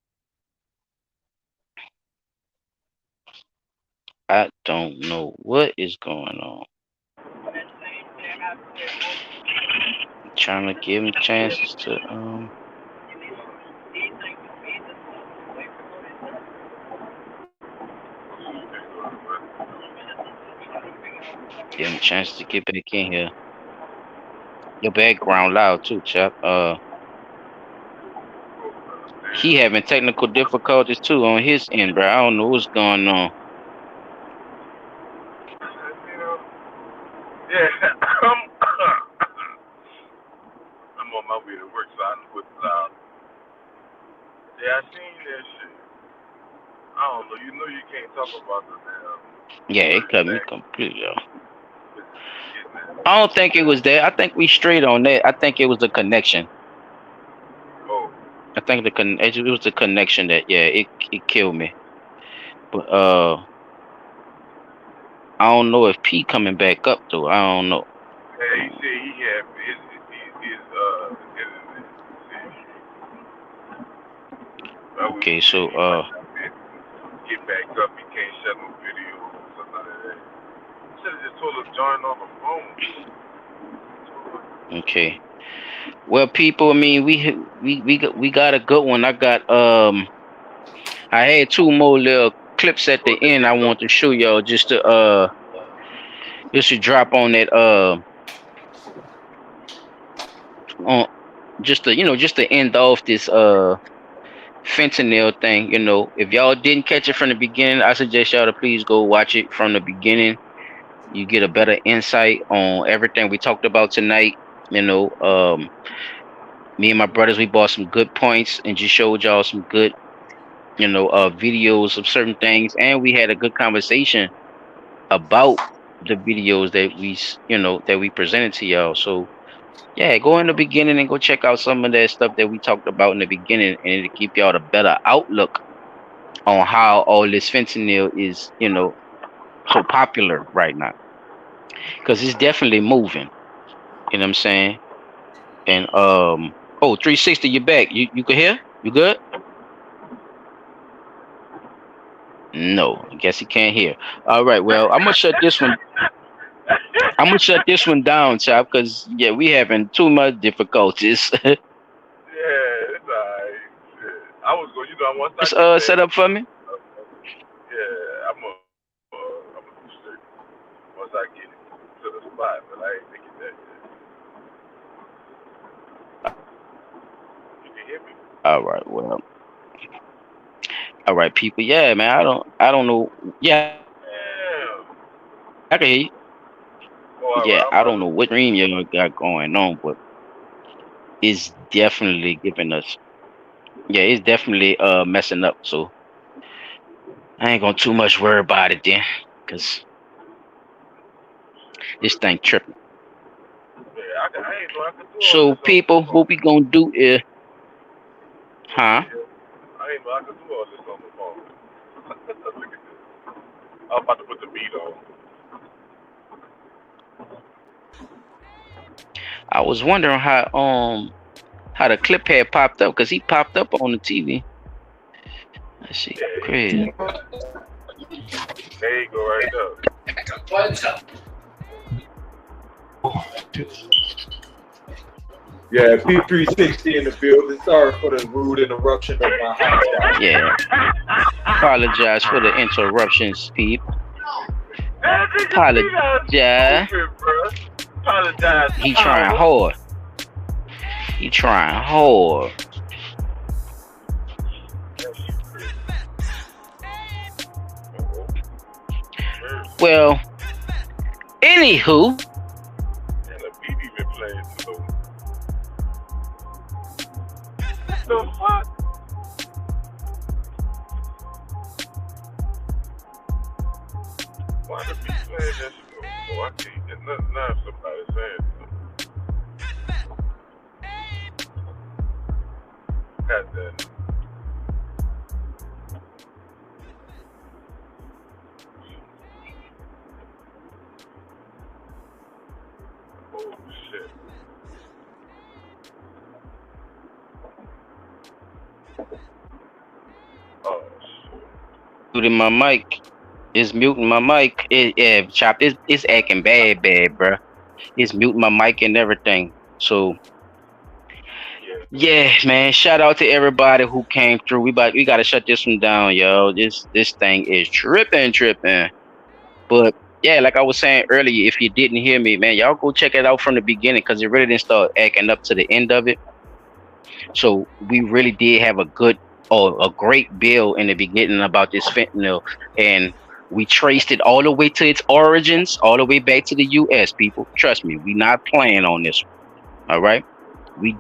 I don't know what is going on. I'm trying to give him chances to give him a chance to get back in here. Your background loud too, chap. He having technical difficulties too on his end, bro. I don't know what's going on. Yeah, I'm on my way to work, so I know what's loud. Yeah, I seen that shit. I don't know. You know you can't talk about the damn. Yeah, it cut me completely off. I don't think it was that. I think we straight on that. I think it was the connection. Oh. I think it was the connection that it killed me. But I don't know if P coming back up though. I don't know. Yeah, he said he had his Okay, so get back up. He can't shut no video or something like that. Should have just told him join on the phone. okay. Well, people, I mean, we got a good one. I had two more little clips at the end I want to show y'all just to drop on that on just to end off this fentanyl thing, if y'all didn't catch it from the beginning, I suggest y'all to please go watch it from the beginning. You get a better insight on everything we talked about tonight. Me and my brothers, we bought some good points and just showed y'all some good, videos of certain things, and we had a good conversation about the videos that we presented to y'all. So yeah, go in the beginning and go check out some of that stuff that we talked about in the beginning, and it'll give y'all a better outlook on how all this fentanyl is, so popular right now. Because it's definitely moving. You know what I'm saying? And 360, you back. You can hear? You good? No, I guess he can't hear. All right, well, I'm gonna shut this one. I'm gonna shut this one down, chap, because we having too much difficulties. Yeah, it's alright. Shit. I was going, once I It's get there, set up for me. yeah, I'm gonna do shit once I get to the spot, but I ain't thinking that yet. You can hear me? All right, well. All right, people. Yeah, man. I don't know. Yeah, I can hear you. Yeah, I don't know what dream y'all got going on, but it's definitely giving us. Yeah, it's definitely messing up. So I ain't gonna too much worry about it then, cause this thing tripping. Yeah, I ain't know I could do all So this people, what we gonna do is, huh? I ain't know I could do all this on the phone. Look at this. I'm about to put the beat on. I was wondering how the clip had popped up, cause he popped up on the TV. Let's see, crazy. There you go, right there. Yeah, P360 in the building. Sorry for the rude interruption of my hotspot. Yeah. Apologize for the interruptions, people. Apologize. He trying hard. He trying hard. Well, anywho. And the beat even playing too. The fuck? Why the beat playing that shit? Oh, I can't get nothing now if somebody's saying something. God damn it. Oh shit. Oh shit. Muting my mic. It's muting my mic. Chop. It's acting bad, bro. It's muting my mic and everything. So yeah, man. Shout out to everybody who came through. We gotta shut this one down, yo. This thing is tripping. But yeah, like I was saying earlier, if you didn't hear me, man, y'all go check it out from the beginning, because it really didn't start acting up to the end of it. So we really did have a great bill in the beginning about this fentanyl, and we traced it all the way to its origins, all the way back to the U.S. People, trust me, we not playing on this one. All right, we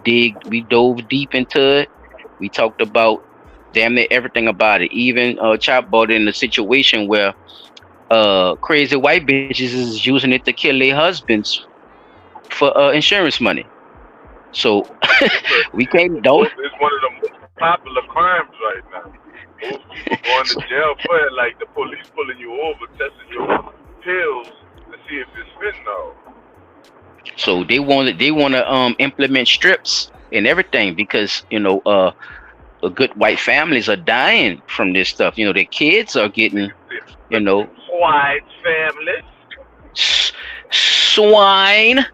dove deep into it. We talked about damn near everything about it. Even Chop brought in a situation where crazy white bitches is using it to kill their husbands for insurance money. So we can't don't. It's one of the most popular crimes right now. Most people going to jail for it, like the police pulling you over, testing your pills to see if it's fentanyl. So they want to implement strips and everything, because good white families are dying from this stuff. Their kids are getting White families. Swine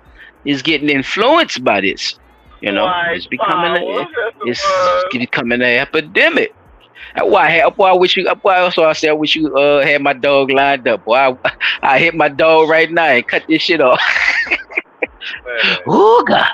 is getting influenced by this. It's becoming an epidemic. That's why I wish you. Also, I said I wish you had my dog lined up. Boy, I hit my dog right now and cut this shit off. Oh God,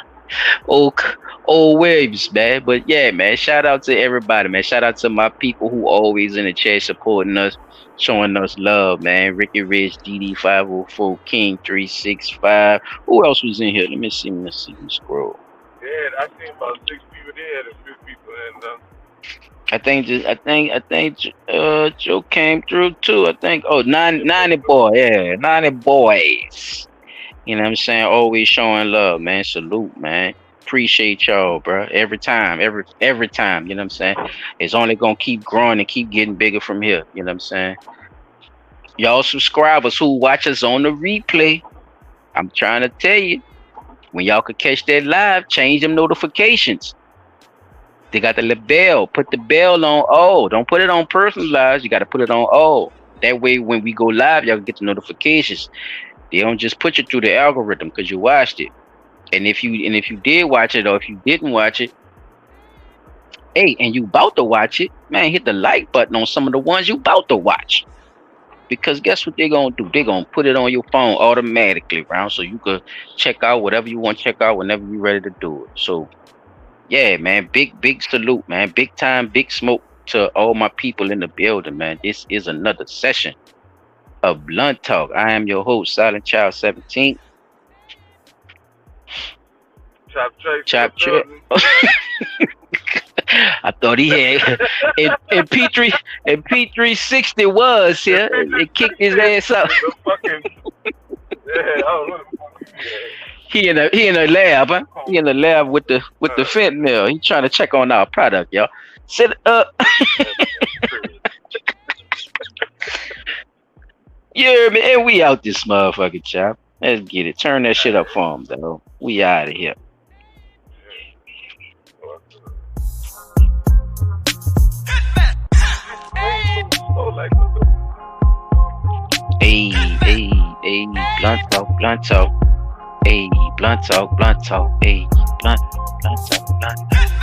old waves, man. But yeah, man, shout out to everybody, man. Shout out to my people who always in the chat supporting us, showing us love, man. Ricky Rich, DD504, King 365. Who else was in here? Let me see. Let me scroll. Yeah, I seen about 6 people there and 6 people in. I think Joe came through too. I think 90 boy, yeah, 90 boys. You know what I'm saying? Always showing love, man. Salute, man. Appreciate y'all, bro. Every time, every time. You know what I'm saying? It's only gonna keep growing and keep getting bigger from here. You know what I'm saying? Y'all subscribers who watch us on the replay, I'm trying to tell you, when y'all could catch that live, change them notifications. They got the little bell. Put the bell on all. Don't put it on personalized. You got to put it on all. That way, when we go live, y'all get the notifications. They don't just put you through the algorithm because you watched it. And if you did watch it or if you didn't watch it, hey, and you about to watch it, man, hit the like button on some of the ones you about to watch. Because guess what they're gonna do? They're gonna put it on your phone automatically, round, so you could check out whatever you want to check out whenever you're ready to do it. So yeah, man, big salute, man. Big time, big smoke to all my people in the building, man. This is another session of Blunt Talk. I am your host, Silent Child 17. Chop Trip. I thought he had and P360 was here. It kicked his ass up. He in a lab, huh? He in the lab with the fentanyl. He trying to check on our product, y'all. Sit up. Yeah, man, and we out this motherfucking chop. Let's get it. Turn that shit up for him, though. We out of here. Hey, blunt talk. Hey, blunt talk. Hey, blunt talk.